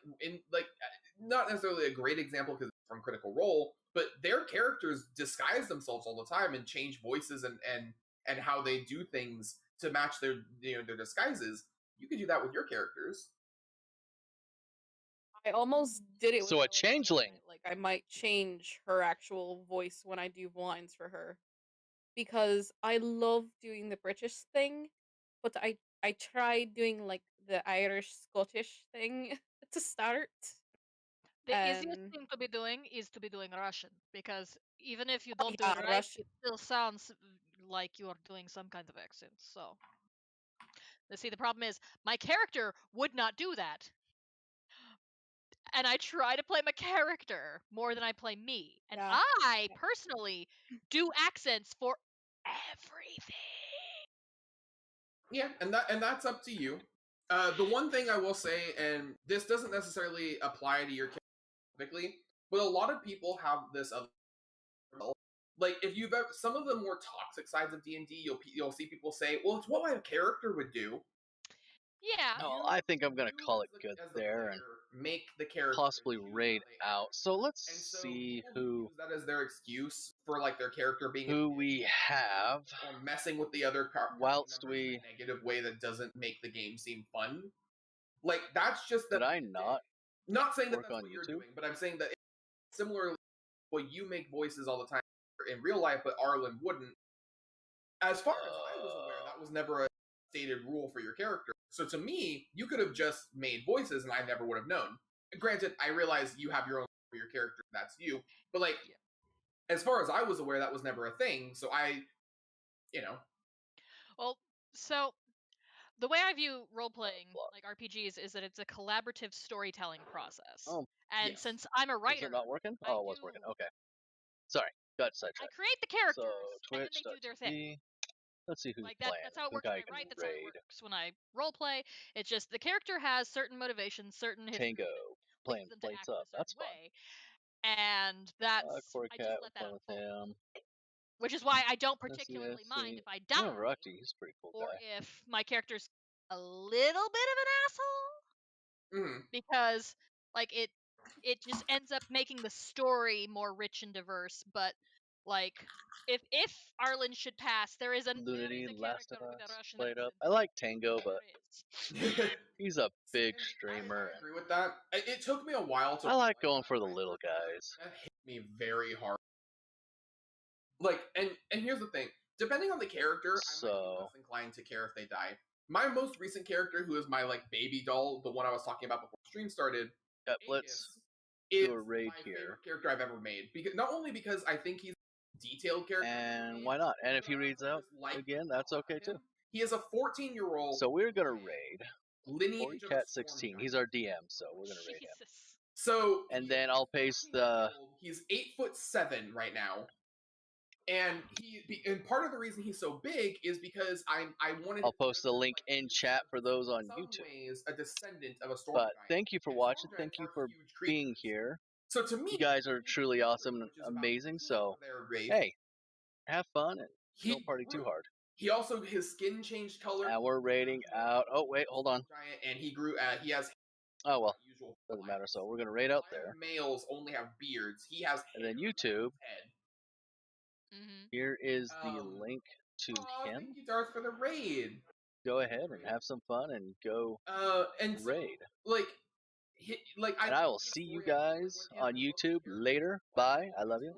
[SPEAKER 4] not necessarily a great example because it's from Critical Role, but their characters disguise themselves all the time and change voices and how they do things to match their their disguises. You could do that with your characters.
[SPEAKER 7] I almost did it with
[SPEAKER 1] So a changeling.
[SPEAKER 7] Like I might change her actual voice when I do lines for her, because I love doing the British thing, but I tried doing like the Irish Scottish thing to start.
[SPEAKER 6] The easiest thing to be doing is to be doing Russian, because even if you don't do it right,
[SPEAKER 7] Russian.
[SPEAKER 6] it still sounds like you are doing some kind of accent. So, see, the problem is my character would not do that. And I try to play my character more than I play me. And I personally do accents for everything.
[SPEAKER 4] Yeah, and that's up to you. The one thing I will say, and this doesn't necessarily apply to your character specifically, but a lot of people have this other, like if you've ever, some of the more toxic sides of D&D, you'll see people say, "Well, it's what my character would do."
[SPEAKER 6] Yeah.
[SPEAKER 1] No, I think I'm gonna call it good there and
[SPEAKER 4] make the character
[SPEAKER 1] possibly raid out. So let's see who
[SPEAKER 4] use that as their excuse for like their character being
[SPEAKER 1] who we have,
[SPEAKER 4] or messing with the other
[SPEAKER 1] whilst
[SPEAKER 4] in
[SPEAKER 1] we
[SPEAKER 4] a negative way that doesn't make the game seem fun. Like that's just
[SPEAKER 1] did I not
[SPEAKER 4] saying that
[SPEAKER 1] work
[SPEAKER 4] that's
[SPEAKER 1] on
[SPEAKER 4] what you're
[SPEAKER 1] YouTube?
[SPEAKER 4] doing, but I'm saying that similarly, well, you make voices all the time in real life, but Arlen wouldn't. As far as I was aware, that was never a stated rule for your character. So to me, you could have just made voices and I never would have known. Granted, I realize you have your own for your character, that's you. But like, as far as I was aware, that was never a thing. So
[SPEAKER 6] Well, so the way I view role playing, like RPGs, is that it's a collaborative storytelling process.
[SPEAKER 1] Oh,
[SPEAKER 6] and
[SPEAKER 4] yes.
[SPEAKER 6] since I'm a
[SPEAKER 1] is
[SPEAKER 6] writer,
[SPEAKER 1] it not working?
[SPEAKER 6] I
[SPEAKER 1] Oh, it was
[SPEAKER 6] do-
[SPEAKER 1] working. Okay. Sorry, got
[SPEAKER 6] I
[SPEAKER 1] sidetracked.
[SPEAKER 6] create the characters,
[SPEAKER 1] So
[SPEAKER 6] and then they do their thing.
[SPEAKER 1] Twitch.tv. Let's see who's
[SPEAKER 6] Like
[SPEAKER 1] playing.
[SPEAKER 6] that's how it
[SPEAKER 1] I think
[SPEAKER 6] works when
[SPEAKER 1] I
[SPEAKER 6] I
[SPEAKER 1] can
[SPEAKER 6] write. That's how it
[SPEAKER 1] raid.
[SPEAKER 6] works when I role play. It's just the character has certain motivations, certain history
[SPEAKER 1] Tango
[SPEAKER 6] that
[SPEAKER 1] playing
[SPEAKER 6] leads them to
[SPEAKER 1] plates
[SPEAKER 6] act in
[SPEAKER 1] up.
[SPEAKER 6] a certain
[SPEAKER 1] That's fun.
[SPEAKER 6] way, and that's
[SPEAKER 1] Corey
[SPEAKER 6] I
[SPEAKER 1] Cat,
[SPEAKER 6] just let that
[SPEAKER 1] fun with
[SPEAKER 6] unfold.
[SPEAKER 1] him.
[SPEAKER 6] Which is why I don't
[SPEAKER 1] Let's see,
[SPEAKER 6] particularly mind if I
[SPEAKER 1] Oh,
[SPEAKER 6] die,
[SPEAKER 1] Rocky, he's a pretty cool
[SPEAKER 6] or
[SPEAKER 1] guy.
[SPEAKER 6] if my character's a little bit of an asshole,
[SPEAKER 4] Mhm.
[SPEAKER 6] because like it just ends up making the story more rich and diverse. But like if Arlen should pass, there is a
[SPEAKER 1] Lunity, Last
[SPEAKER 6] character
[SPEAKER 1] of
[SPEAKER 6] with a
[SPEAKER 1] Us,
[SPEAKER 6] Russian
[SPEAKER 1] played up.
[SPEAKER 6] accent.
[SPEAKER 1] I like Tango, but
[SPEAKER 6] There is.
[SPEAKER 1] he's a big
[SPEAKER 4] I
[SPEAKER 1] streamer.
[SPEAKER 4] agree with that. It took me a while to.
[SPEAKER 1] I like going for the little guys.
[SPEAKER 4] That hit me very hard. Like, and here's the thing. Depending on the character, I might be less inclined to care if they die. My most recent character, who is my like baby doll, the one I was talking about before stream started,
[SPEAKER 1] let's
[SPEAKER 4] is
[SPEAKER 1] do a raid
[SPEAKER 4] my
[SPEAKER 1] here.
[SPEAKER 4] favorite character I've ever made. Because not only because I think he's a detailed character,
[SPEAKER 1] and why not? And if he reads out again, that's okay too.
[SPEAKER 4] He is a 14-year-old.
[SPEAKER 1] So we're gonna raid
[SPEAKER 4] Lineage
[SPEAKER 1] Corey Cat 16. He's our DM, so we're gonna raid him.
[SPEAKER 4] So
[SPEAKER 1] and then I'll paste the.
[SPEAKER 4] He's 8'7" right now. And part of the reason he's so big is because I wanted.
[SPEAKER 1] I'll post the link in chat for those on YouTube.
[SPEAKER 4] Ways, a descendant of a storm
[SPEAKER 1] but
[SPEAKER 4] giant.
[SPEAKER 1] thank you for watching. Thank you for being here.
[SPEAKER 4] So to me,
[SPEAKER 1] you guys are truly awesome and amazing. So hey, have fun and don't party too hard.
[SPEAKER 4] He also his skin changed color.
[SPEAKER 1] Now we're raiding out. Oh wait, hold on.
[SPEAKER 4] Giant, and he grew. He has.
[SPEAKER 1] Oh well, doesn't matter. So we're gonna raid out there.
[SPEAKER 4] Males only have beards. He has.
[SPEAKER 1] And then YouTube.
[SPEAKER 6] Mm-hmm.
[SPEAKER 1] Here is the link to him.
[SPEAKER 4] Thank you, Darth, for the raid.
[SPEAKER 1] Go ahead and have some fun and go
[SPEAKER 4] and
[SPEAKER 1] raid.
[SPEAKER 4] So,
[SPEAKER 1] and I will see you guys on YouTube later. Bye. I love you.